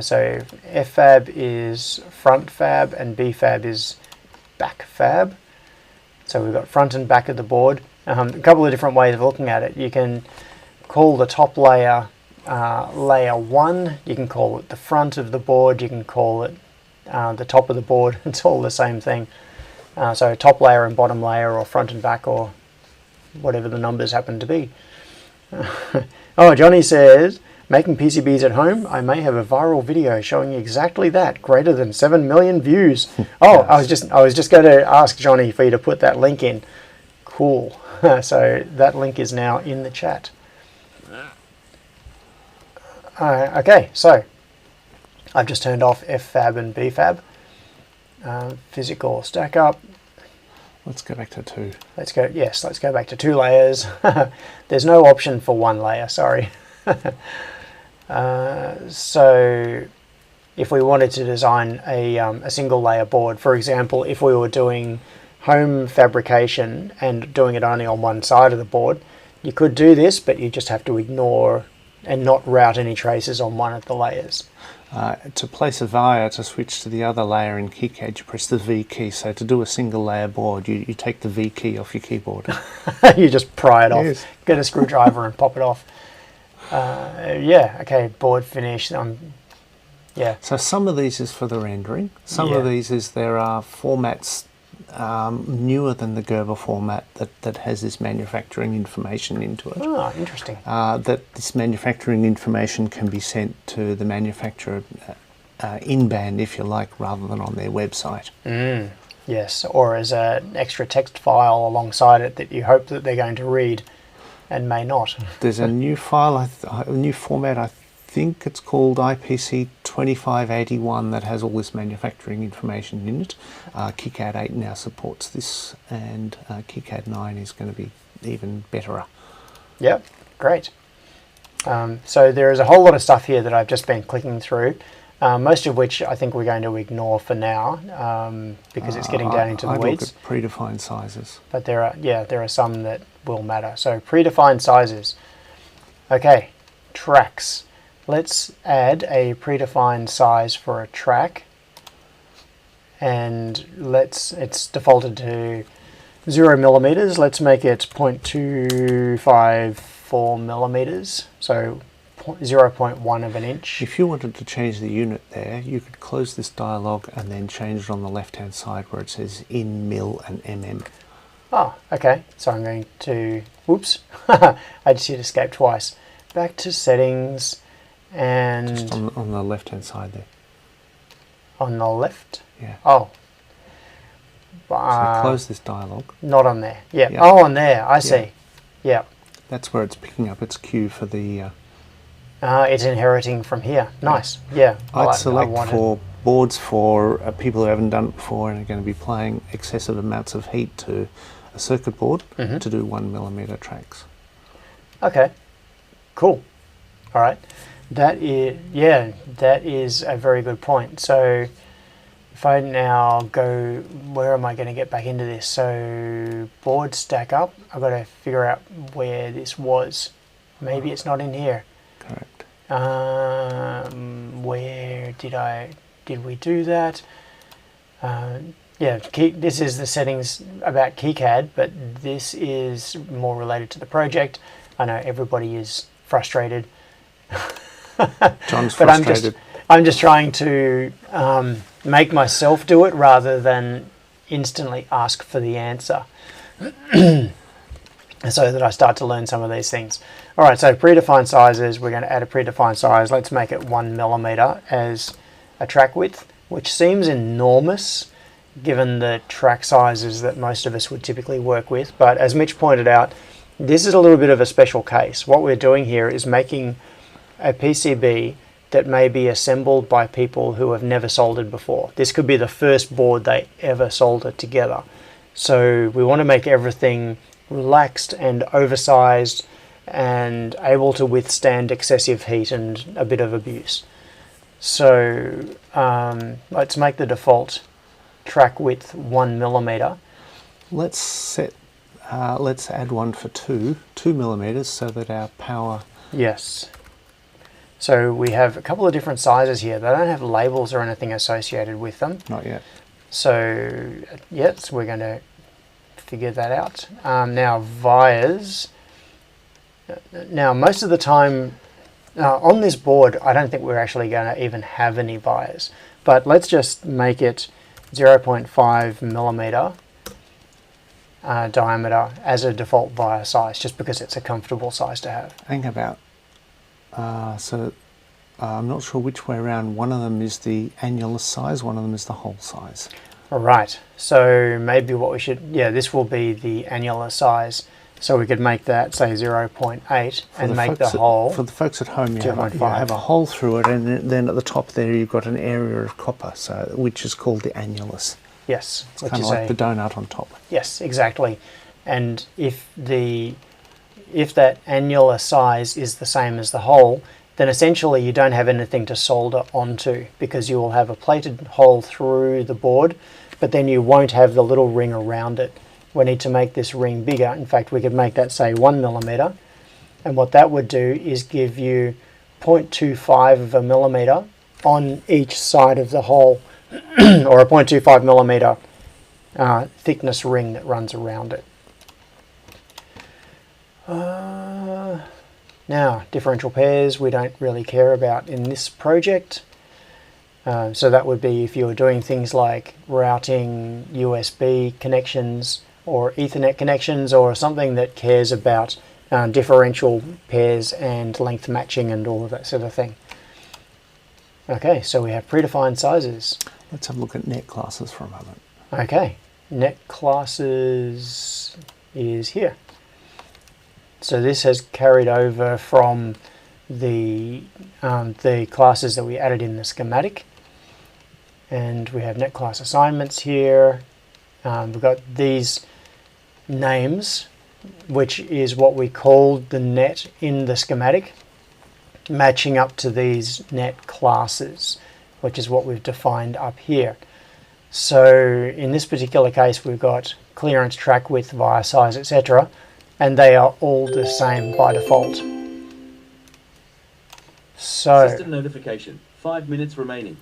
So FFab is front fab and BFab is back fab. So we've got front and back of the board. A couple of different ways of looking at it. You can call the top layer layer 1. You can call it the front of the board. You can call it the top of the board. It's all the same thing. So top layer and bottom layer, or front and back, or whatever the numbers happen to be. Oh, Johnny says, making PCBs at home, I may have a viral video showing exactly that, greater than 7 million views. Oh, Yes. I was just going to ask Johnny for you to put that link in. Cool. So that link is now in the chat. Okay, so I've just turned off FFab and BFab. Physical stack up. Let's go back to 2. Let's go back to 2 layers. There's no option for 1 layer, sorry. So if we wanted to design a single layer board, for example, if we were doing home fabrication and doing it only on one side of the board, you could do this, but you just have to ignore and not route any traces on one of the layers. To place a wire to switch to the other layer in KiCAD, you press the V key. So to do a single layer board, you take the V key off your keyboard. You just pry it off. Yes. Get a screwdriver and pop it off. Yeah, okay, board finish. Yeah. So some of these is for the rendering. Some of these is there are formats newer than the Gerber format that has this manufacturing information into it. Oh, interesting. That this manufacturing information can be sent to the manufacturer in band, if you like, rather than on their website. Yes, or as an extra text file alongside it that you hope that they're going to read and may not. There's a new file, a new format, I think it's called IPC 2581, that has all this manufacturing information in it. KiCAD 8 now supports this, and KiCAD 9 is going to be even betterer. Yep, great. So there is a whole lot of stuff here that I've just been clicking through, most of which I think we're going to ignore for now because it's getting down into the I'd weeds. look at predefined sizes. But there are some that will matter. So predefined sizes. Okay, tracks. Let's add a predefined size for a track, and it's defaulted to 0 millimeters. Let's make it 0.254 millimeters. So 0.1 of an inch. If you wanted to change the unit there, you could close this dialog and then change it on the left-hand side where it says in mil and mm. Oh, okay. So I'm going to, whoops, I just hit escape twice. Back to settings and... Just on the left-hand side there. On the left? Yeah. Oh. So close this dialog. Not on there. Yeah. Yep. Oh, on there. I see. Yeah. That's where it's picking up its cue for the... It's inheriting from here. Nice. Yeah. I'd select for boards for people who haven't done it before and are going to be applying excessive amounts of heat to a circuit board to do 1mm tracks. Okay. Cool. All right. That is a very good point. So if I now go, where am I going to get back into this? So boards stack up. I've got to figure out where this was. Maybe it's not in here. Correct. Where did we do that? This is the settings about KiCAD, but this is more related to the project. I know everybody is frustrated. John's frustrated. I'm just trying to make myself do it rather than instantly ask for the answer so that I start to learn some of these things. All right, so predefined sizes, we're going to add a predefined size. Let's make it 1mm as a track width, which seems enormous given the track sizes that most of us would typically work with. But as Mitch pointed out, this is a little bit of a special case. What we're doing here is making a PCB that may be assembled by people who have never soldered before. This could be the first board they ever solder together. So we want to make everything relaxed and oversized and able to withstand excessive heat and a bit of abuse. So let's make the default track width 1mm. Let's add one for 2mm so that our power... Yes. So we have a couple of different sizes here. They don't have labels or anything associated with them. Not yet. So yes, we're going to figure that out. Now vias. Now most of the time on this board, I don't think we're actually going to even have any vias. But let's just make it 0.5mm diameter as a default via size, just because it's a comfortable size to have. Hang about. I'm not sure which way around. One of them is the annulus size, one of them is the hole size. Right, so maybe what we should, this will be the annular size. So we could make that, say, 0.8 and make the hole. For the folks at home, you have a hole through it, and then at the top there you've got an area of copper, which is called the annulus. Yes. It's kind of like the donut on top. Yes, exactly. And if that annular size is the same as the hole, then essentially you don't have anything to solder onto, because you will have a plated hole through the board, but then you won't have the little ring around it. We need to make this ring bigger. In fact, we could make that, say, 1mm, and what that would do is give you 0.25 of a millimeter on each side of the hole, or a 0.25mm thickness ring that runs around it. Now, differential pairs we don't really care about in this project. So that would be if you were doing things like routing USB connections or Ethernet connections, or something that cares about differential pairs and length matching and all of that sort of thing. Okay, so we have predefined sizes. Let's have a look at net classes for a moment. Okay, net classes is here. So this has carried over from the classes that we added in the schematic. And we have net class assignments here. We've got these names, which is what we called the net in the schematic, matching up to these net classes, which is what we've defined up here. So in this particular case, we've got clearance, track width, via size, etc., and they are all the same by default. So System notification. 5 minutes remaining.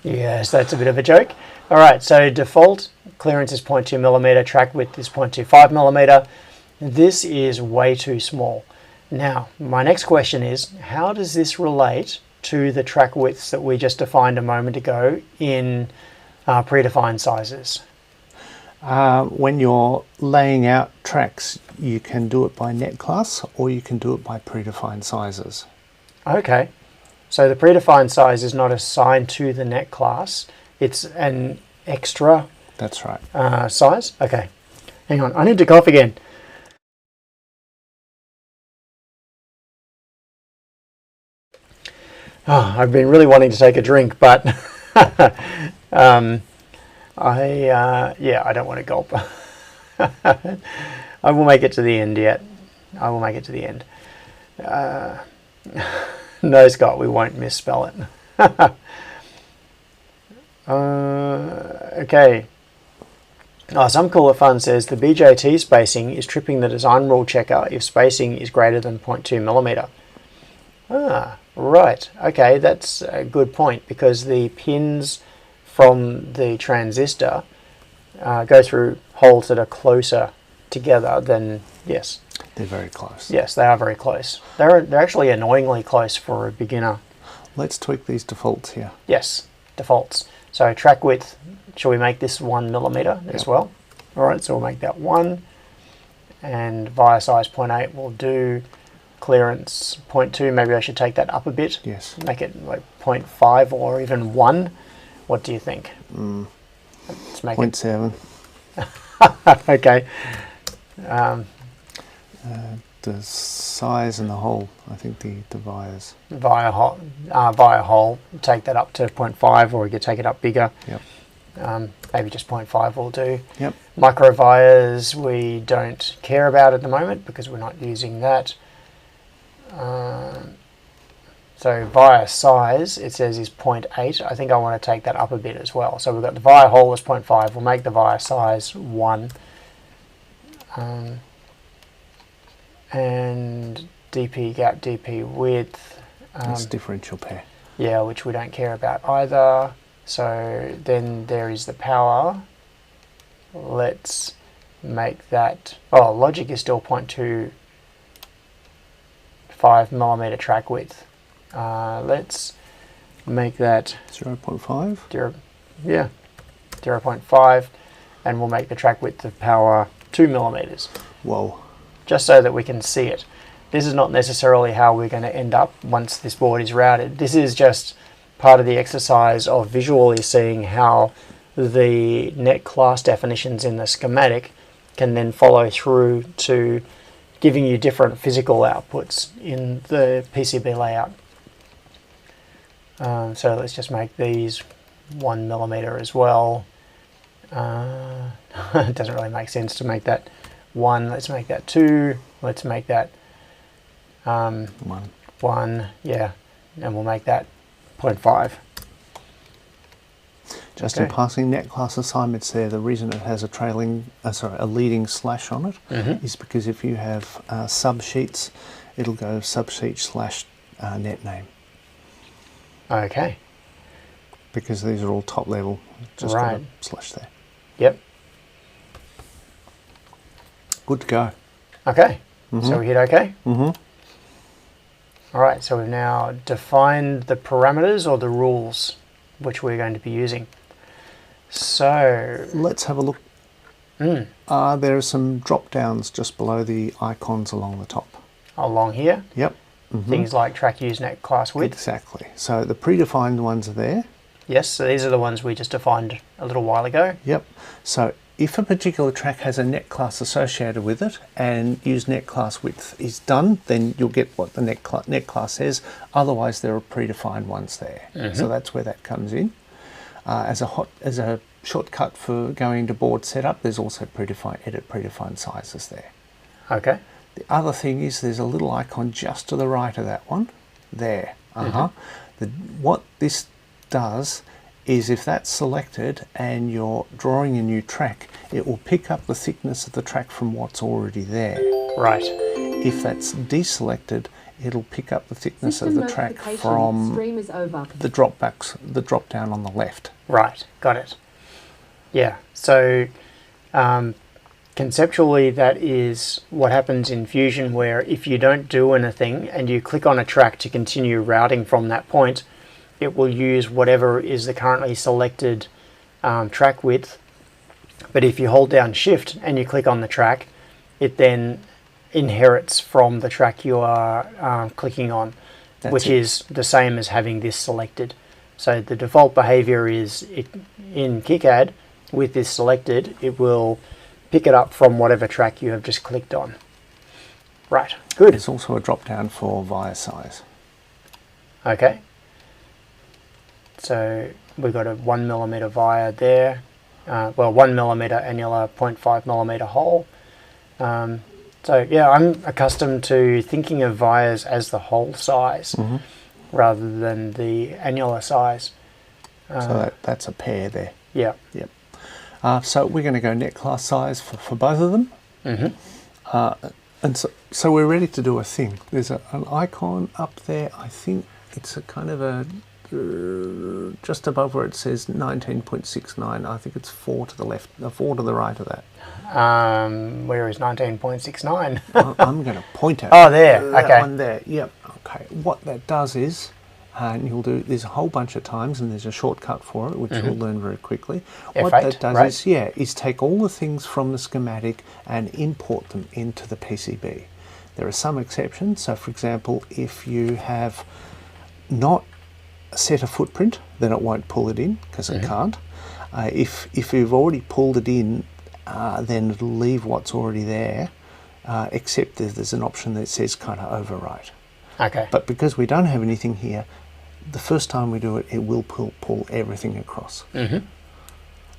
Yes, that's a bit of a joke. All right, so default clearance is 0.2mm, track width is 0.25mm. This is way too small. Now, my next question is, how does this relate to the track widths that we just defined a moment ago in predefined sizes? When you're laying out tracks, you can do it by net class or you can do it by predefined sizes. Okay, so the predefined size is not assigned to the net class, it's an extra That's right. size? Okay, hang on, I need to cough again. Oh, I've been really wanting to take a drink, but I don't want to gulp. I will make it to the end yet. I will make it to the end. No, Scott, we won't misspell it. Okay. Oh, some cooler fun says the BJT spacing is tripping the design rule checker if spacing is greater than 0.2 millimeter. Ah, right. Okay, that's a good point because the pins from the transistor go through holes that are closer together than, yes. They're very close. Yes, they are very close. They're actually annoyingly close for a beginner. Let's tweak these defaults here. Yes, defaults. So track width, shall we make this 1 millimeter as well? All right, so we'll make that 1. And via size 0.8 we'll do. Clearance 0.2, maybe I should take that up a bit. Yes. Make it like 0.5 or even 1. What do you think? Let's make 0.7. it. Okay. The size and the hole, I think the vias. Via hole, take that up to 0.5, or you could take it up bigger. Yep. Maybe just 0.5 will do. Yep. Micro vias we don't care about at the moment because we're not using that. So via size, it says is 0.8. I think I want to take that up a bit as well. So we've got the via hole as 0.5. We'll make the via size 1. And DP gap, DP width. That's differential pair. Yeah, which we don't care about either. So then there is the power. Let's make that, oh, logic is still 0.25 millimeter track width. Let's make that 0.5. Yeah, 0.5, and we'll make the track width of power 2 millimeters. Whoa. Just so that we can see it. This is not necessarily how we're going to end up once this board is routed. This is just part of the exercise of visually seeing how the net class definitions in the schematic can then follow through to giving you different physical outputs in the PCB layout. So let's just make these 1 millimeter as well. It doesn't really make sense to make that 1. Let's make that 2. Let's make that 1. Yeah, and we'll make that 0.5. Just in passing, net class assignments there, the reason it has a leading slash on it is because if you have subsheets, it'll go subsheet / net name. Okay. Because these are all top level, just got a slash there. Yep. Good to go. Okay. So we hit OK? All right, so we've now defined the parameters or the rules which we're going to be using. So let's have a look. There are some drop downs just below the icons along the top. Along here? Yep. Things like track use net class width. Exactly. So the predefined ones are there. Yes, so these are the ones we just defined a little while ago. Yep. So if a particular track has a net class associated with it and use net class width is done, then you'll get what the net class says. Otherwise, there are predefined ones there. So that's where that comes in. As a shortcut for going into board setup, there's also edit predefined sizes there. Okay. The other thing is there's a little icon just to the right of that one. There. What this does is if that's selected and you're drawing a new track, it will pick up the thickness of the track from what's already there. Right. If that's deselected, it'll pick up the thickness of the track from the drop down on the left. Right, got it. Yeah, so conceptually, that is what happens in Fusion, where if you don't do anything and you click on a track to continue routing from that point, it will use whatever is the currently selected track width. But if you hold down Shift and you click on the track, it then inherits from the track you are clicking on, which is the same as having this selected. So the default behavior is in KiCAD, with this selected, it will pick it up from whatever track you have just clicked on. Right, good. There's also a drop down for via size. Okay. So we've got a 1mm via there. 1mm annular, 0.5mm hole. So yeah, I'm accustomed to thinking of vias as the hole size rather than the annular size. So that's a pair there. Yeah. Yep. So we're going to go net class size for both of them. And so we're ready to do a thing. There's an icon up there. I think it's a kind of a just above where it says 19.69. I think it's 4 to the left, 4 to the right of that. Where is 19.69? I'm going to point at Oh, there. that Okay. one there. Yep. Okay. What that does is, and you'll do this a whole bunch of times, and there's a shortcut for it, which you'll learn very quickly. What F8, that does right? is take all the things from the schematic and import them into the PCB. There are some exceptions. So, for example, if you have not set a footprint, then it won't pull it in because it can't. If you've already pulled it in, then it'll leave what's already there, except there's an option that says kind of overwrite. Okay. But because we don't have anything here, the first time we do it, it will pull everything across.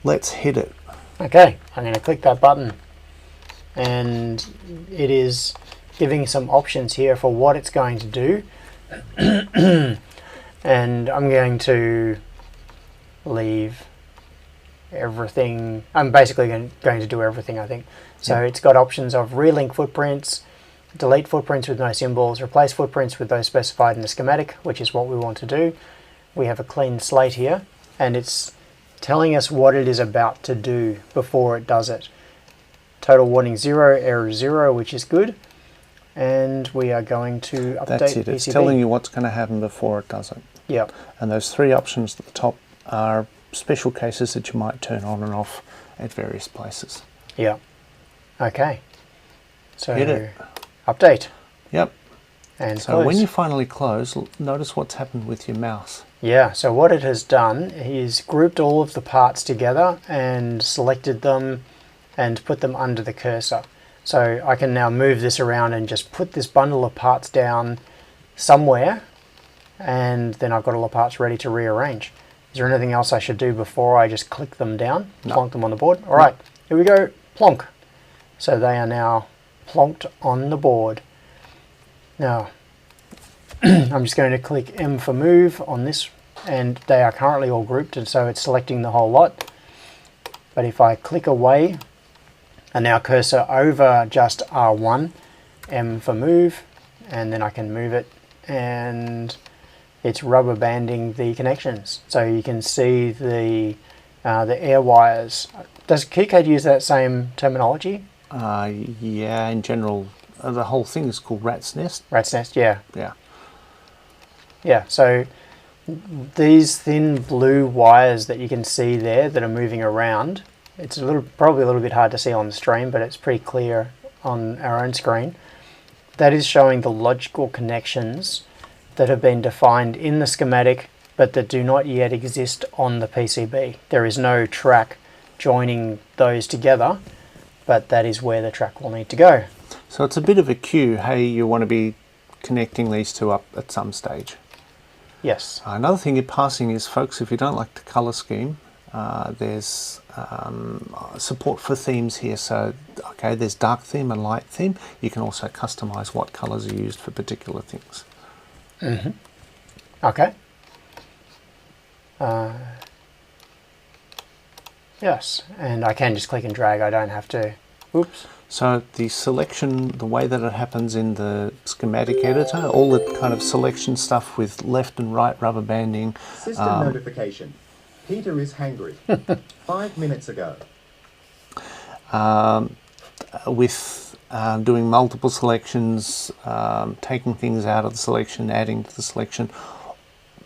Let's hit it. Okay, I'm going to click that button, and it is giving some options here for what it's going to do. And I'm going to leave everything. I'm basically going to do everything, I think. So it's got options of relink footprints, delete footprints with no symbols, replace footprints with those specified in the schematic, which is what we want to do. We have a clean slate here, and it's telling us what it is about to do before it does it. Total warning 0, error 0, which is good. And we are going to update That's it. PCB. It's telling you what's going to happen before it does it. Yep. And those 3 options at the top are special cases that you might turn on and off at various places. Yeah. Okay. So Hit it. Update Yep. and So close. when you finally close, notice what's happened with your mouse. Yeah, so what it has done is grouped all of the parts together and selected them and put them under the cursor. So I can now move this around and just put this bundle of parts down somewhere, and then I've got all the parts ready to rearrange. Is there anything else I should do before I just click them down, plonk them on the board? All right, here we go, plonk. So they are now plonked on the board. Now, I'm just going to click M for move on this, and they are currently all grouped, and so it's selecting the whole lot. But if I click away and now cursor over just R1, M for move, and then I can move it, and it's rubber banding the connections. So you can see the air wires. Does KiCAD use that same terminology? Yeah, in general, the whole thing is called rat's nest. Rat's nest, yeah. Yeah. Yeah, so these thin blue wires that you can see there that are moving around, it's probably a little bit hard to see on the stream, but it's pretty clear on our own screen. That is showing the logical connections that have been defined in the schematic, but that do not yet exist on the PCB. There is no track joining those together, but that is where the track will need to go. So it's a bit of a cue, hey, you want to be connecting these two up at some stage. Yes. Another thing you're passing is, folks, if you don't like the colour scheme, there's support for themes here. So, okay, there's dark theme and light theme. You can also customise what colours are used for particular things. Okay. Yes, and I can just click and drag. I don't have to. Oops. So the selection, the way that it happens in the schematic editor, all the kind of selection stuff with left and right rubber banding. System notification. Peter is hangry. 5 minutes ago. with doing multiple selections, taking things out of the selection, adding to the selection,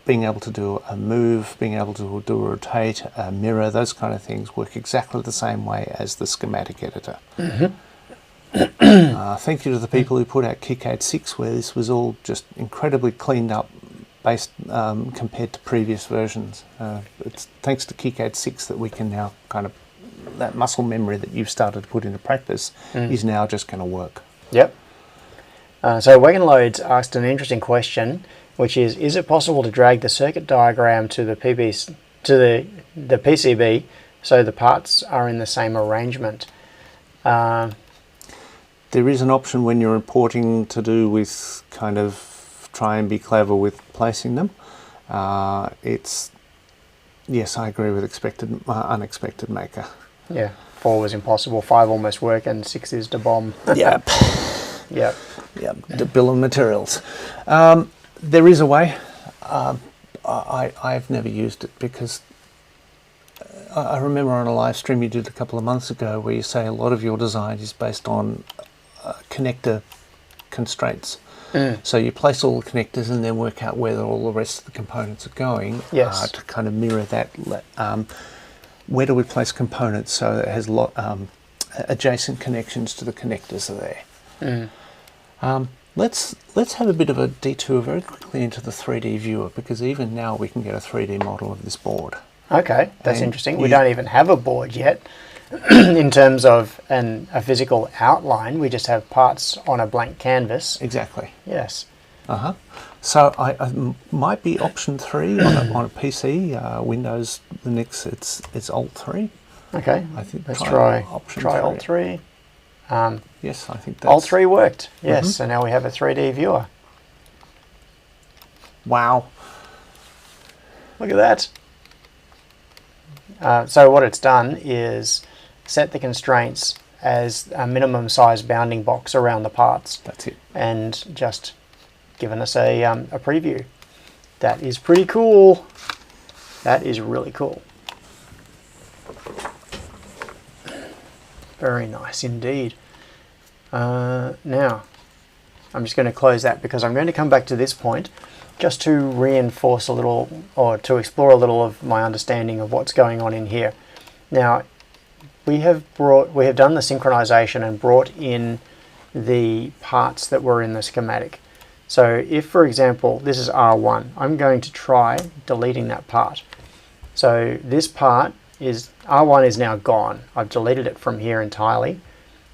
being able to do a move, being able to do a rotate, a mirror, those kind of things work exactly the same way as the schematic editor. Thank you to the people who put out KiCAD 6, where this was all just incredibly cleaned up based compared to previous versions. It's thanks to KiCAD 6 that we can now kind of, that muscle memory that you've started to put into practice is now just going to work. Yep. So Wagon Loads asked an interesting question, which is it possible to drag the circuit diagram to the PCB so the parts are in the same arrangement? There is an option when you're importing to do with kind of try and be clever with placing them. Yes, I agree with unexpected maker. Yeah, 4 was impossible, 5 almost work, and 6 is the bomb. Yep. Yep. Yep. The bill of materials. There is a way. I've never used it because I remember on a live stream you did a couple of months ago where you say a lot of your design is based on connector constraints. So you place all the connectors and then work out where all the rest of the components are going. Yes. To kind of mirror that. Where do we place components so that it has adjacent connections to the connectors are there. Let's have a bit of a detour very quickly into the 3D viewer, because even now we can get a 3D model of this board. Okay, that's And interesting. We don't even have a board yet in terms of a physical outline. We just have parts on a blank canvas. Exactly. Yes. So I might be option 3 on a PC, Windows, Linux. It's Alt 3. Okay. I think Let's try option Alt 3. Yes, I think that's Alt 3 worked. Yes. So now we have a 3D viewer. Wow. Look at that. So what it's done is set the constraints as a minimum size bounding box around the parts. That's it. And just given us a preview. That is pretty cool. That is really cool. Very nice indeed. Now, I'm just going to close that because I'm going to come back to this point just to reinforce a little, or to explore a little of my understanding of what's going on in here. Now, we have done the synchronization and brought in the parts that were in the schematic. So if, for example, this is R1, I'm going to try deleting that part. So this part is, R1 is now gone. I've deleted it from here entirely.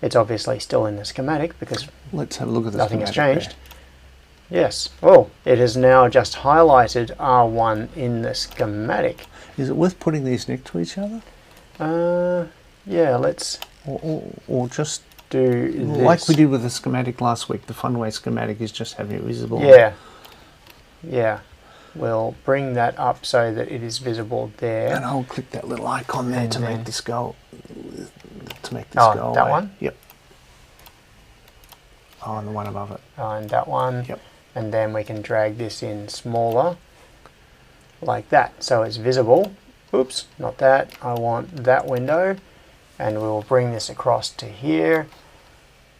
It's obviously still in the schematic because let's have a look at the nothing has schematic changed. There. Yes. Oh, it has now just highlighted R1 in the schematic. Is it worth putting these next to each other? Yeah, let's or just do this. Like we did with the schematic last week. The Funway schematic is just having it visible. Yeah. Yeah. We'll bring that up so that it is visible there. And I'll click that little icon there to make this go. Go that away. one? Yep. Oh, and the one above it. And that one. Yep. And then we can drag this in smaller, like that, so it's visible. Oops, not that. I want that window, and we'll bring this across to here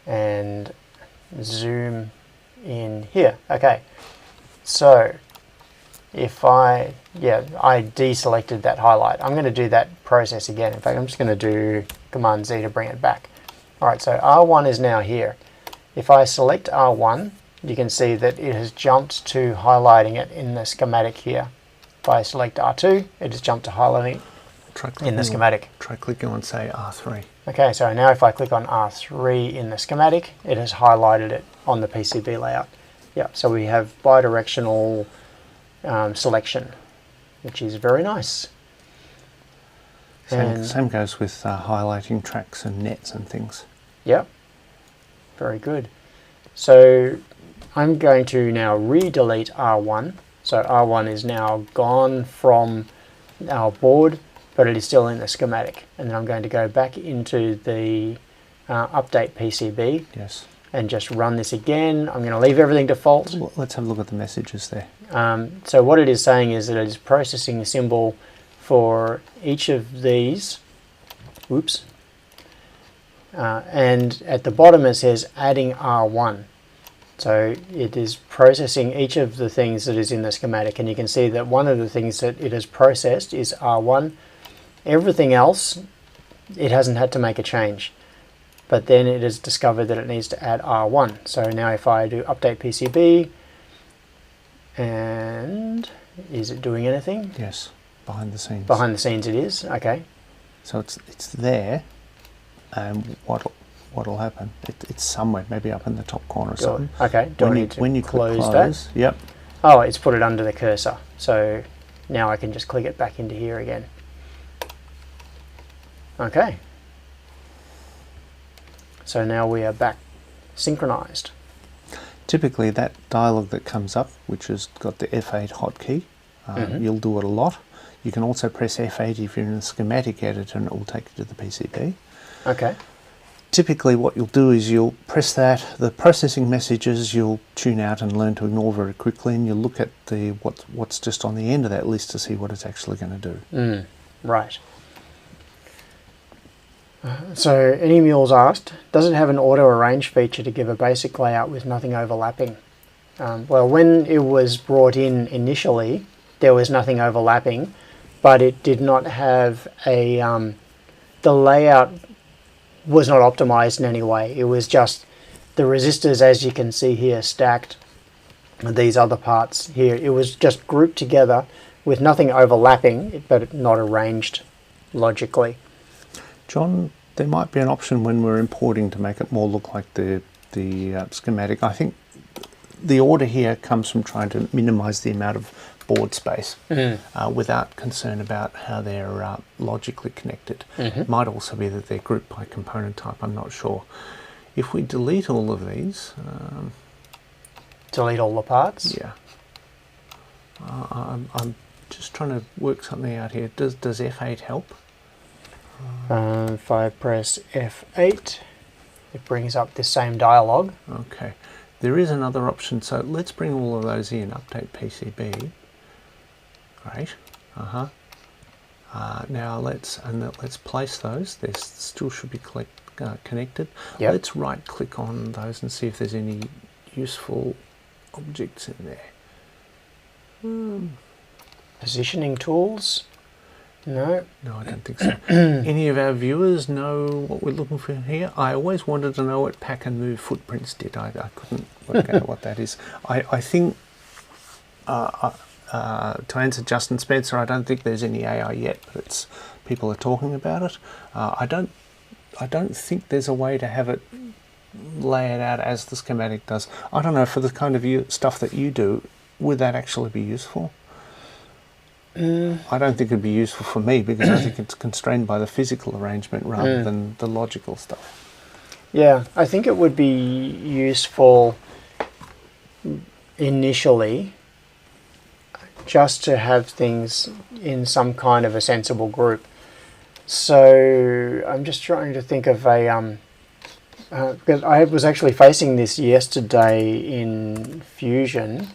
and zoom in here. Okay, so if I deselected that highlight. I'm going to do that process again. In fact, I'm just going to do Command Z to bring it back. All right, so R1 is now here. If I select R1, you can see that it has jumped to highlighting it in the schematic here. If I select R2, it has jumped to highlighting in the schematic. Try clicking on, say, R3. Okay, so now if I click on R3 in the schematic, it has highlighted it on the PCB layout. Yeah, so we have bidirectional selection, which is very nice. Same goes with highlighting tracks and nets and things. Yep, very good. So I'm going to now redelete R1. So R1 is now gone from our board, but it is still in the schematic. And then I'm going to go back into the update PCB. Yes. And just run this again. I'm going to leave everything default. Let's have a look at the messages there. So what it is saying is that it is processing a symbol for each of these. Oops. and at the bottom it says adding R1. So it is processing each of the things that is in the schematic, and you can see that one of the things that it has processed is R1. Everything else, it hasn't had to make a change. But then it has discovered that it needs to add R1. So now if I do update PCB, and is it doing anything? Yes, behind the scenes. Behind the scenes it is, okay. So it's there, and what'll happen? It's somewhere, maybe up in the top corner or something. Okay, do I need to close that? Yep. Oh, it's put it under the cursor. So now I can just click it back into here again. Okay. So now we are back synchronized. Typically that dialog that comes up, which has got the F8 hotkey, you'll do it a lot. You can also press F8 if you're in the schematic editor and it will take you to the PCB. Okay. Typically what you'll do is you'll press that, the processing messages you'll tune out and learn to ignore very quickly, and you'll look at the what's just on the end of that list to see what it's actually going to do. Right. So any mule's asked, does it have an auto arrange feature to give a basic layout with nothing overlapping? Well, when it was brought in initially, there was nothing overlapping, but it did not have a, the layout was not optimized in any way. It was just the resistors, as you can see here, stacked, and these other parts here. It was just grouped together with nothing overlapping, but not arranged logically. John, there might be an option when we're importing to make it more look like the schematic. I think the order here comes from trying to minimize the amount of board space without concern about how they're logically connected. It might also be that they're grouped by component type, I'm not sure. If we delete all of these... delete all the parts? Yeah. I'm just trying to work something out here. Does F8 help? If I press F8, it brings up the same dialog. Okay. There is another option, so let's bring all of those in. Update PCB. Great. Now let's place those. They still should be connected. Yep. Let's right click on those and see if there's any useful objects in there. Positioning tools? No. No, I don't think so. Any of our viewers know what we're looking for here? I always wanted to know what pack and move footprints did. I couldn't work out what that is. I think, to answer Justin Spencer, I don't think there's any AI yet, but people are talking about it. I don't think there's a way to have it lay it out as the schematic does. I don't know, for the kind of stuff that you do, would that actually be useful? I don't think it'd be useful for me because I think it's constrained by the physical arrangement rather than the logical stuff. Yeah, I think it would be useful initially just to have things in some kind of a sensible group. So I'm just trying to think of a because I was actually facing this yesterday in Fusion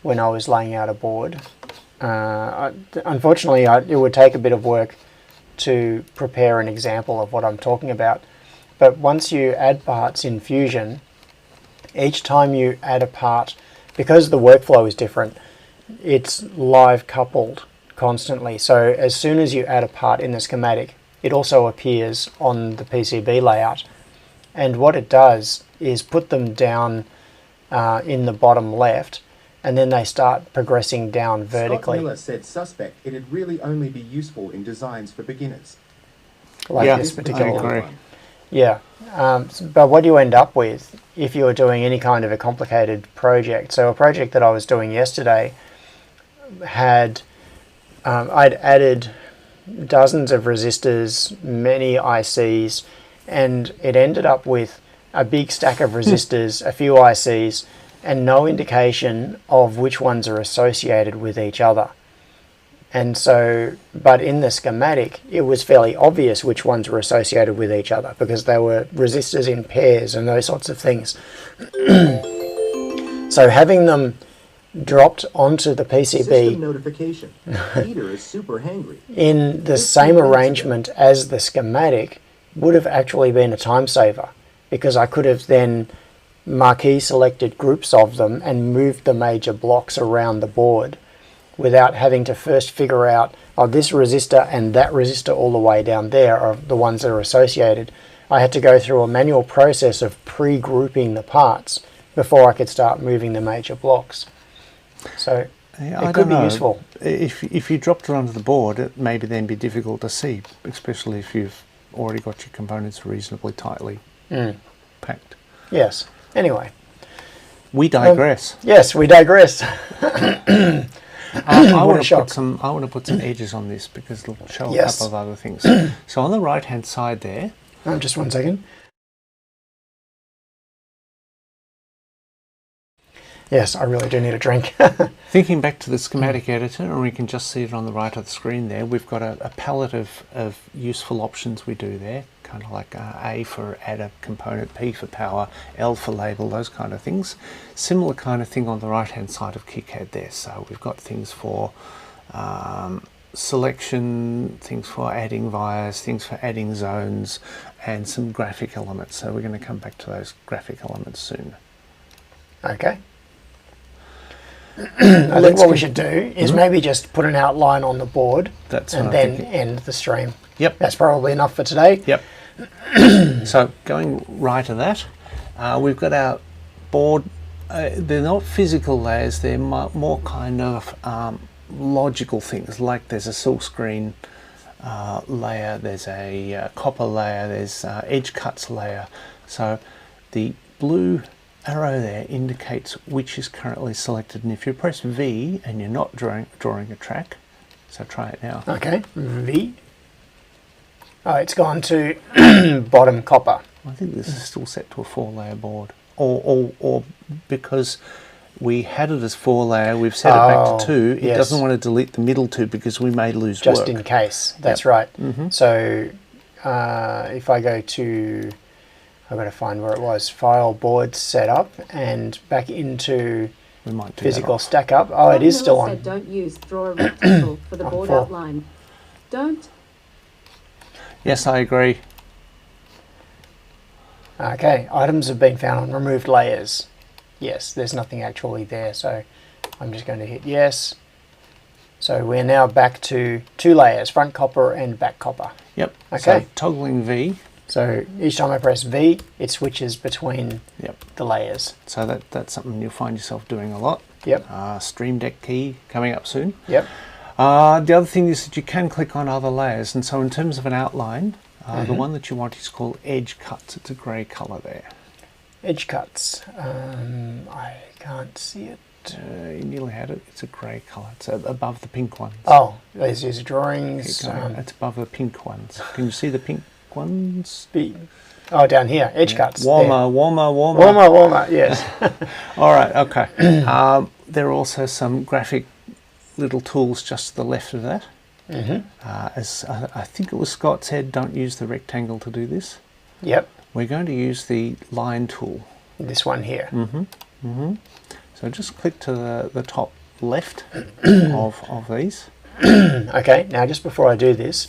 when I was laying out a board. Unfortunately, it would take a bit of work to prepare an example of what I'm talking about. But once you add parts in Fusion, each time you add a part, because the workflow is different, it's live coupled constantly. So as soon as you add a part in the schematic, it also appears on the PCB layout. And what it does is put them down in the bottom left, and then they start progressing down vertically. Scott Miller said suspect it'd really only be useful in designs for beginners. Like Yeah, this particular I one. agree. Yeah, but what do you end up with if you're doing any kind of a complicated project? So a project that I was doing yesterday had, I'd added dozens of resistors, many ICs, and it ended up with a big stack of resistors, a few ICs, and no indication of which ones are associated with each other. And so, but in the schematic, it was fairly obvious which ones were associated with each other because they were resistors in pairs and those sorts of things. So having them dropped onto the System PCB notification. Peter is super hangry. in the same arrangement as the schematic would have actually been a time saver, because I could have then marquee selected groups of them and moved the major blocks around the board without having to first figure out, oh, this resistor and that resistor all the way down there are the ones that are associated. I had to go through a manual process of pre-grouping the parts before I could start moving the major blocks. So it could be useful. If you dropped it onto the board, it maybe then be difficult to see, especially if you've already got your components reasonably tightly packed. Yes. Anyway. We digress. Yes, we digress. I want to put some edges on this because it'll show a couple of other things. So on the right hand side there. Just 1 second. Yes, I really do need a drink. Thinking back to the schematic editor, and we can just see it on the right of the screen there, we've got a palette of useful options we do there, kind of like A for add a component, P for power, L for label, those kind of things. Similar kind of thing on the right hand side of KiCAD there. So we've got things for selection, things for adding vias, things for adding zones, and some graphic elements. So we're going to come back to those graphic elements soon. Okay. I think what we should do is maybe just put an outline on the board and then end the stream. Yep. That's probably enough for today. Yep. So going right to that, we've got our board. They're not physical layers, they're more kind of logical things, like there's a silkscreen layer, there's a copper layer, there's edge cuts layer. So the blue arrow there indicates which is currently selected, and if you press V and you're not drawing a track, so try it now. Okay, V. Oh, it's gone to bottom copper. I think this is still set to a 4-layer board, or because we had it as 4-layer, we've set it back to 2. It doesn't want to delete the middle 2 because we may lose just work. in case. That's right. So if I go to, I've got to find where it was, file board setup, and back into physical stack up. Oh, it is still on. Said don't use draw a rectangle for the board outline. Don't. Yes, I agree. Okay, items have been found on removed layers. Yes, there's nothing actually there, so I'm just going to hit yes. So we're now back to 2 layers, front copper and back copper. Yep. Okay. So toggling V. So each time I press V, it switches between the layers. So that's something you'll find yourself doing a lot. Yep. Stream Deck key coming up soon. Yep. The other thing is that you can click on other layers, and so in terms of an outline, the one that you want is called Edge Cuts. It's a grey colour there. Edge Cuts. I can't see it. You nearly had it. It's a grey colour. It's above the pink ones. Oh, there's user drawings. It's above the pink ones. Can you see the pink ones? Oh, down here. Edge Cuts. Warmer. Warmer, yes. All right, okay. There are also some graphic little tools just to the left of that. As I think it was Scott said, don't use the rectangle to do this. Yep. We're going to use the line tool. This one here. So just click to the top left of these. Okay, now just before I do this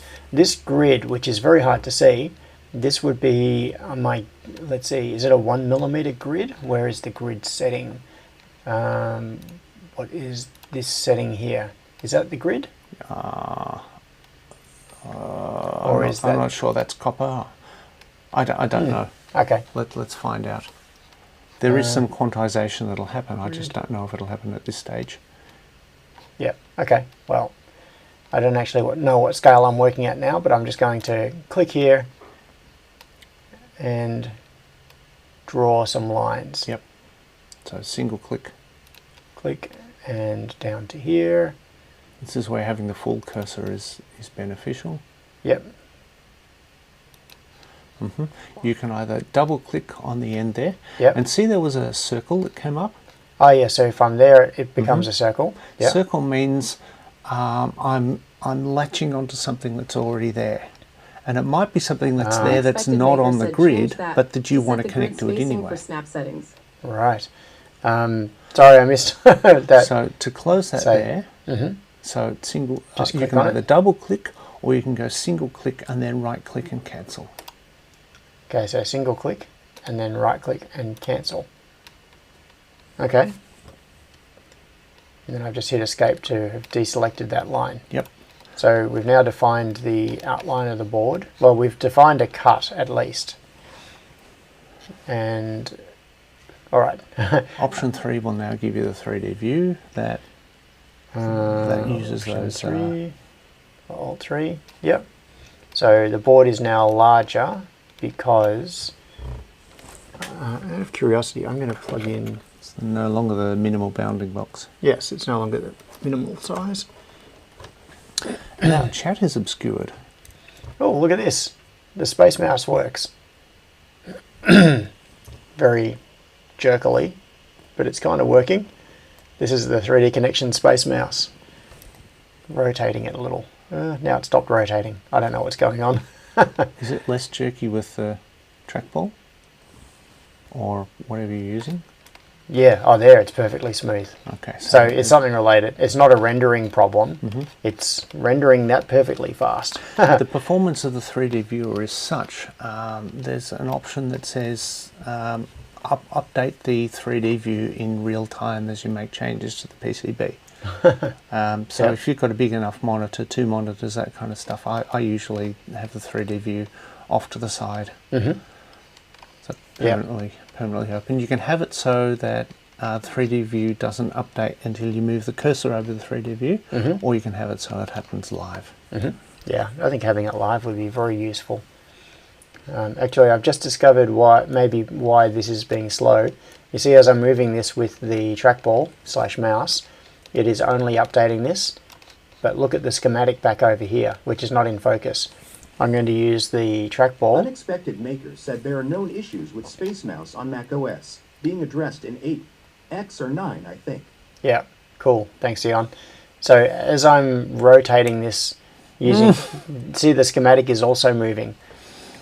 grid, which is very hard to see, this would be on my, let's see, is it a 1mm grid? Where is the grid setting? What is this setting here? Is that the grid? Or is that? I'm not sure that's copper. I don't know. Okay. Let's find out. There is some quantization that'll happen. I just don't know if it'll happen at this stage. Yeah. Okay. Well, I don't actually know what scale I'm working at now, but I'm just going to click here and draw some lines. Yep. So single click. Click and down to here. This is where having the full cursor is beneficial. Yep. You can either double click on the end there, yep, and see there was a circle that came up. Oh yeah, so if I'm there, it becomes a circle. Yep. Circle means I'm latching onto something that's already there, and it might be something that's there that's not on the grid, but that you want to connect to it anyway. For snap settings. Right. Sorry, I missed that. So to close that there, so single, you can either double click or you can go single click and then right click and cancel. Okay, so single click and then right click and cancel. Okay. And then I've just hit escape to have deselected that line. Yep. So we've now defined the outline of the board. Well, we've defined a cut at least. And all right. Option 3 will now give you the 3D view that uses Option those. 3, Alt 3. Yep. So the board is now larger because, out of curiosity, I'm going to plug in. It's no longer the minimal bounding box. Yes, it's no longer the minimal size. Now chat is obscured. Oh, look at this. The Space Mouse works. Very jerkily, but it's kind of working. This is the 3D Connection Space Mouse. Rotating it a little. Now it stopped rotating. I don't know what's going on. Is it less jerky with the trackball? Or whatever you're using? Yeah, oh there, it's perfectly smooth. Okay. So it's something related. It's not a rendering problem. It's rendering that perfectly fast. The performance of the 3D viewer is such, there's an option that says update the 3D view in real time as you make changes to the PCB. So Yep. if you've got a big enough monitor, 2 monitors, that kind of stuff, I usually have the 3D view off to the side. So permanently open. You can have it so that 3D view doesn't update until you move the cursor over the 3D view, or you can have it so it happens live. Yeah, I think having it live would be very useful. Actually, I've just discovered why this is being slow. You see, as I'm moving this with the trackball / mouse, it is only updating this. But look at the schematic back over here, which is not in focus. I'm going to use the trackball. Unexpected Maker said there are known issues with Space Mouse on Mac OS, being addressed in 8X or 9, I think. Yeah, cool. Thanks, Dion. So as I'm rotating this using, see the schematic is also moving.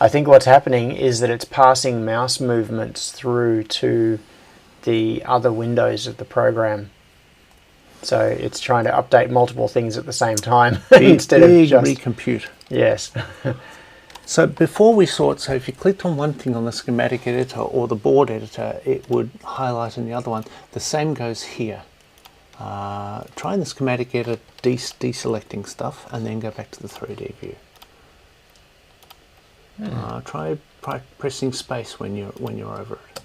I think what's happening is that it's passing mouse movements through to the other windows of the program. So it's trying to update multiple things at the same time instead of just recompute. Yes. So before we sort, so if you clicked on one thing on the schematic editor or the board editor, it would highlight in the other one. The same goes here. Try in the schematic editor, deselecting stuff, and then go back to the 3D view. Try pressing space when you're over it.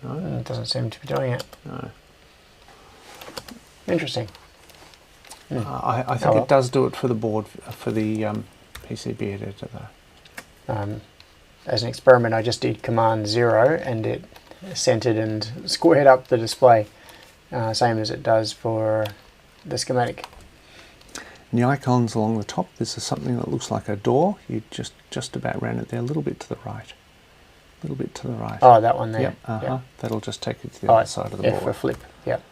No? It doesn't seem to be doing it. No. Interesting. I think it does do it for the board, for the PCB editor though. As an experiment, I just did Command 0 and it centered and squared up the display, same as it does for the schematic. In the icons along the top, this is something that looks like a door. You just about ran it there, a little bit to the right. A little bit to the right. Oh, that one there. Yep, Yep. That'll just take you to the other side of the F board. for flip. Yep.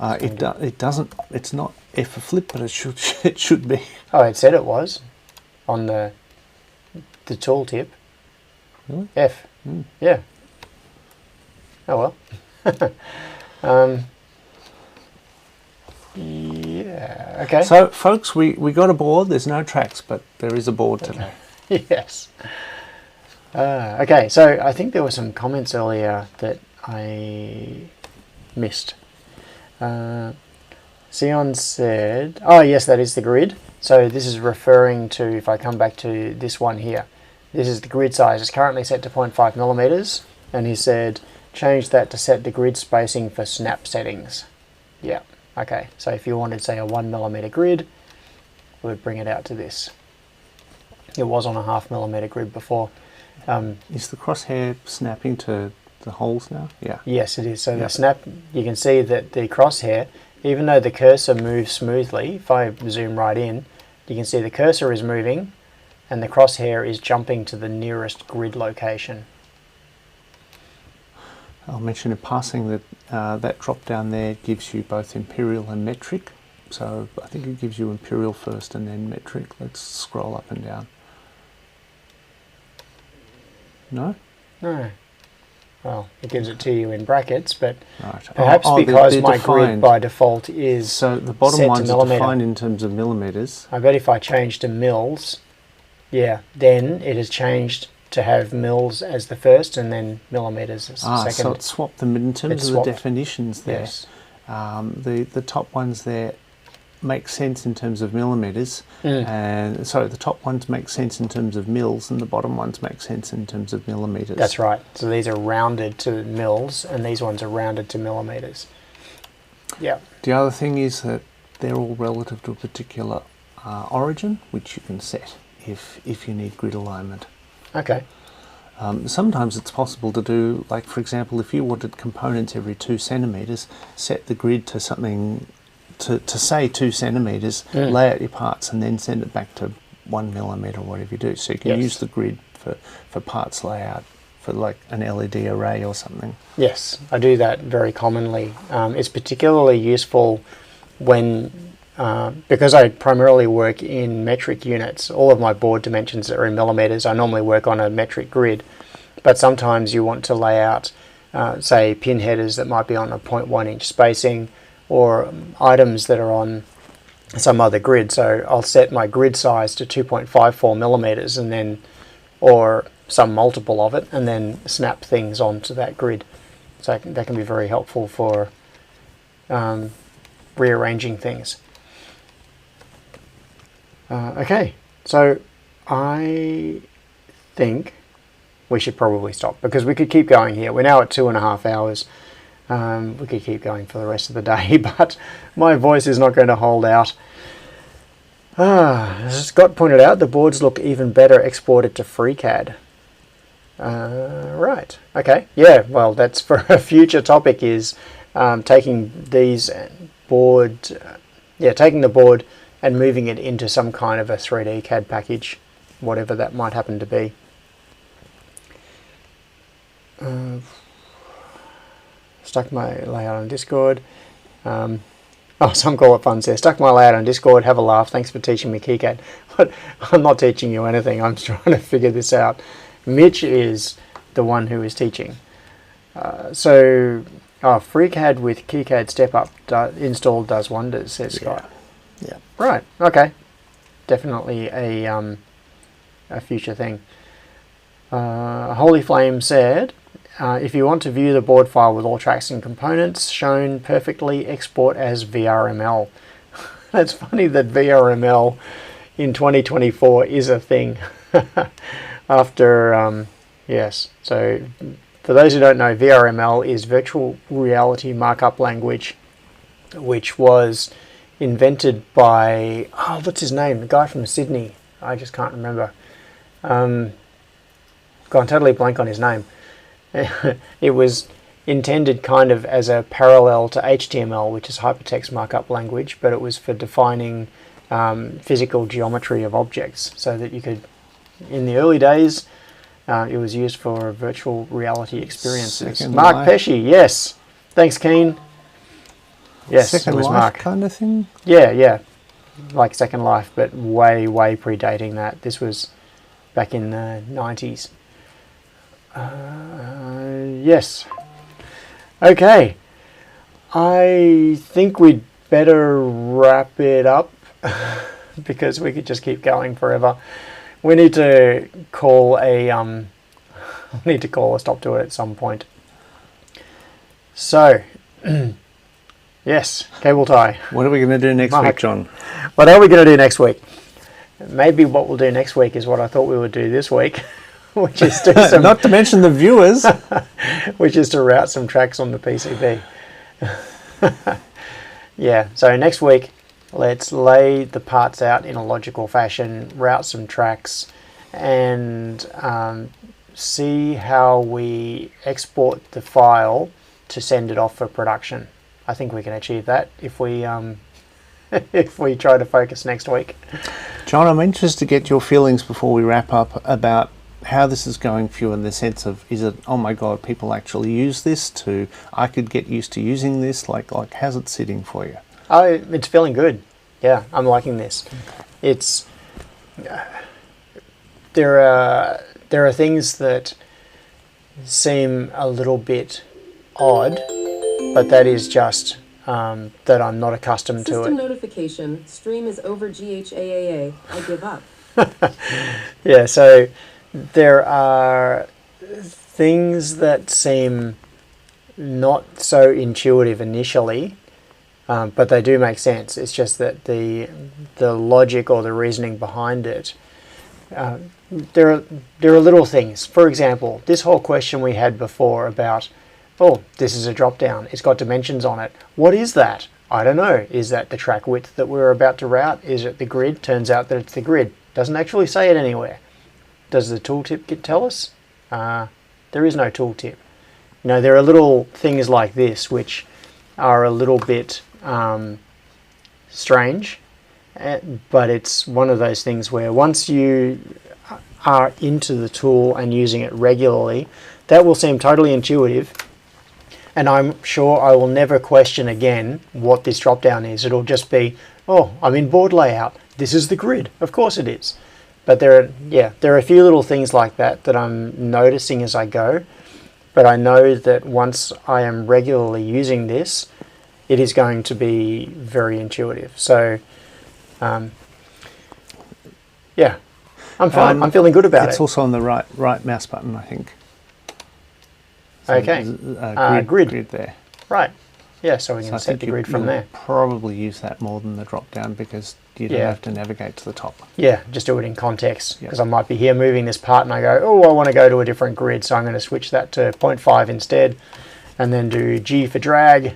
It doesn't. It's not F for flip, but it should be. Oh, it said it was on the tooltip. Really? F. Yeah. Oh well. Yeah. Okay. So, folks, we got a board. There's no tracks, but there is a board today. Yes. Okay, so I think there were some comments earlier that I missed. Sion said, oh yes, that is the grid. So this is referring to, if I come back to this one here, this is the grid size. It's currently set to 0.5 millimeters, and he said, change that to set the grid spacing for snap settings. Yeah, okay. So if you wanted, say, a 1 millimeter grid, we would bring it out to this. It was on a 0.5 millimeter grid before. Is the crosshair snapping to the holes now? Yeah. Yes, it is. So the snap, you can see that the crosshair, even though the cursor moves smoothly, if I zoom right in, you can see the cursor is moving and the crosshair is jumping to the nearest grid location. I'll mention in passing that that drop down there gives you both imperial and metric. So I think it gives you imperial first and then metric. Let's scroll up and down. No? No. Well, it gives it to you in brackets, but Right. perhaps because they're my grid defined. by default is So the bottom set to ones are millimeter. defined in terms of millimeters. I bet if I change to mils, Yeah, then it has changed to have mils as the first and then millimeters as the second. So it swapped them in terms It's of swapped. the definitions there. Yes. The top ones there make sense in terms of millimeters, Mm. and sorry, the top ones make sense in terms of mils, and the bottom ones make sense in terms of millimeters. That's right. So these are rounded to mils, and these ones are rounded to millimeters. Yeah. The other thing is that they're all relative to a particular origin, which you can set if you need grid alignment. Okay. Sometimes it's possible to do, like for example, if you wanted components every 2 centimeters, set the grid to something to say 2 centimeters, lay out your parts, and then send it back to 1 millimeter or whatever you do. So you can Yes. use the grid for parts layout for like an LED array or something. Yes, I do that very commonly. It's particularly useful when, because I primarily work in metric units, all of my board dimensions are in millimeters. I normally work on a metric grid, but sometimes you want to lay out, say, pin headers that might be on a 0.1 inch spacing, or items that are on some other grid. So I'll set my grid size to 2.54 millimeters, and then, or some multiple of it, and then snap things onto that grid. So that can be very helpful for rearranging things. Okay, so I think we should probably stop, because we could keep going here. We're now at 2.5 hours. We could keep going for the rest of the day, but my voice is not going to hold out. As Scott pointed out, the boards look even better exported to FreeCAD. Right, okay, yeah, well, that's for a future topic, is taking these taking the board and moving it into some kind of a 3D CAD package, whatever that might happen to be. Stuck my layout on Discord. Some call it fun says, stuck my layout on Discord, have a laugh, thanks for teaching me KiCAD. But I'm not teaching you anything, I'm trying to figure this out. Mitch is the one who is teaching. FreeCAD with KiCAD Step Up installed does wonders, says Scott. Yeah. Right, okay. Definitely a future thing. Holy Flame said, if you want to view the board file with all tracks and components shown perfectly, export as VRML. That's funny that VRML in 2024 is a thing. After, yes, so for those who don't know, VRML is Virtual Reality Markup Language, which was invented by, what's his name? The guy from Sydney. I just can't remember. Gone totally blank on his name. It was intended kind of as a parallel to HTML, which is hypertext markup language, but it was for defining physical geometry of objects, so that you could, in the early days, it was used for virtual reality experiences. Second Mark Life. Pesci, yes. Thanks, Keen. Yes, Second it was Life Mark. kind of thing. Yeah. Like Second Life, but way predating that. This was back in the 90s. Yes. Okay. I think we'd better wrap it up because we could just keep going forever. We need to call a stop to it at some point. So, yes, cable tie. What are we going to do next Mark. week, John? What are we going to do next week? Maybe what we'll do next week is what I thought we would do this week, which is do some, Not to mention the viewers. which is to route some tracks on the PCB. Yeah, so next week, let's lay the parts out in a logical fashion, route some tracks, and see how we export the file to send it off for production. I think we can achieve that if we if we try to focus next week. John, I'm interested to get your feelings before we wrap up about how this is going for you, in the sense of, is it, oh my God, people actually use this, to I could get used to using this, like how's it sitting for you? Oh, it's feeling good. Yeah, I'm liking this. It's there are things that seem a little bit odd, but that is just that I'm not accustomed to System it. notification. Stream is over GHAAA. I give up. Yeah, so there are things that seem not so intuitive initially, but they do make sense. It's just that the logic or the reasoning behind it, there are little things. For example, this whole question we had before about, oh, this is a drop down. It's got dimensions on it. What is that? I don't know. Is that the track width that we're about to route? Is it the grid? Turns out that it's the grid. Doesn't actually say it anywhere. Does the tooltip tell us? There is no tooltip. You know, there are little things like this which are a little bit strange, but it's one of those things where once you are into the tool and using it regularly, that will seem totally intuitive, and I'm sure I will never question again what this drop down is. It'll just be, oh, I'm in board layout, this is the grid, of course it is. But there are a few little things like that that I'm noticing as I go, but I know that once I am regularly using this, it is going to be very intuitive. So, yeah, I'm fine. I'm feeling good about it. It's also on the right mouse button, I think. So okay. Grid there. Right. Yeah, so we can set the grid from there. Probably use that more than the drop down because you don't have to navigate to the top. Yeah, just do it in context, because I might be here moving this part and I go, oh, I want to go to a different grid, so I'm going to switch that to 0.5 instead, and then do G for drag.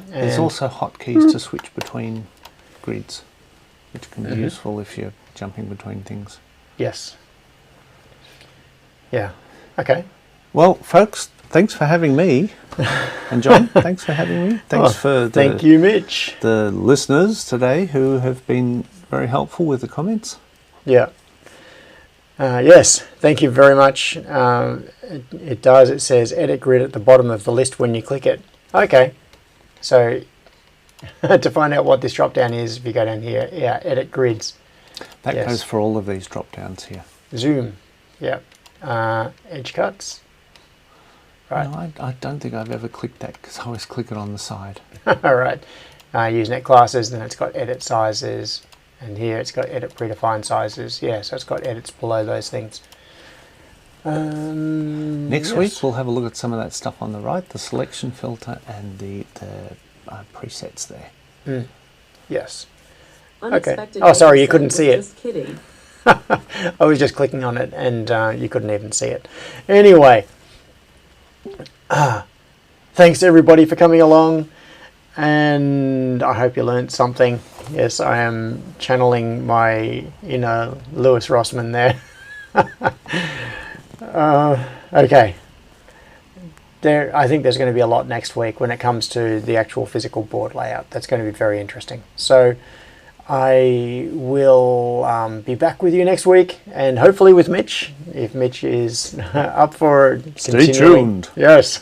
There's also hotkeys to switch between grids, which can be useful if you're jumping between things. Yes. Yeah. Okay. Well, folks, thanks for having me. And John, thanks for having me. Thank you, Mitch. The listeners today who have been very helpful with the comments. Yeah. Yes, thank you very much. It does. It says edit grid at the bottom of the list when you click it. Okay. So to find out what this drop down is, if you go down here, edit grids. That goes for all of these drop downs here. Zoom. Yeah. Edge cuts. Right. No, I don't think I've ever clicked that because I always click it on the side. All right. Usenet classes, then it's got edit sizes, and here it's got edit predefined sizes. Yeah, so it's got edits below those things. Next week we'll have a look at some of that stuff on the right, the selection filter and the presets there. Yes. Unexpected. Okay. Oh, sorry, you couldn't see it. Just kidding. I was just clicking on it and you couldn't even see it. Anyway, thanks everybody for coming along, and I hope you learned something. Yes, I am channeling my inner Lewis Rossman there. Okay. I think there's going to be a lot next week when it comes to the actual physical board layout. That's going to be very interesting. So I will be back with you next week, and hopefully with Mitch, if Mitch is up for Stay tuned. Yes,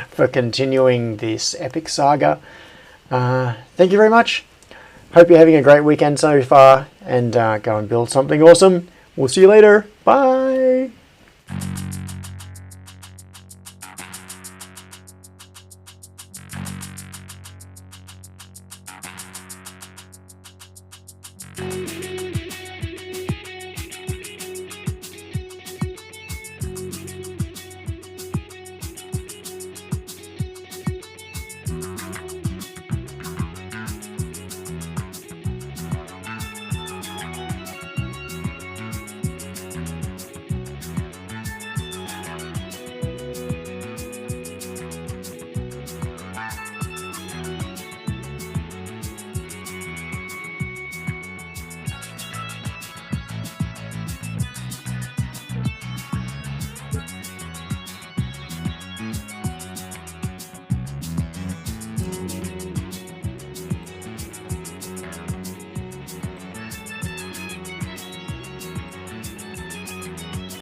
for continuing this epic saga. Thank you very much. Hope you're having a great weekend so far, and go and build something awesome. We'll see you later. Bye.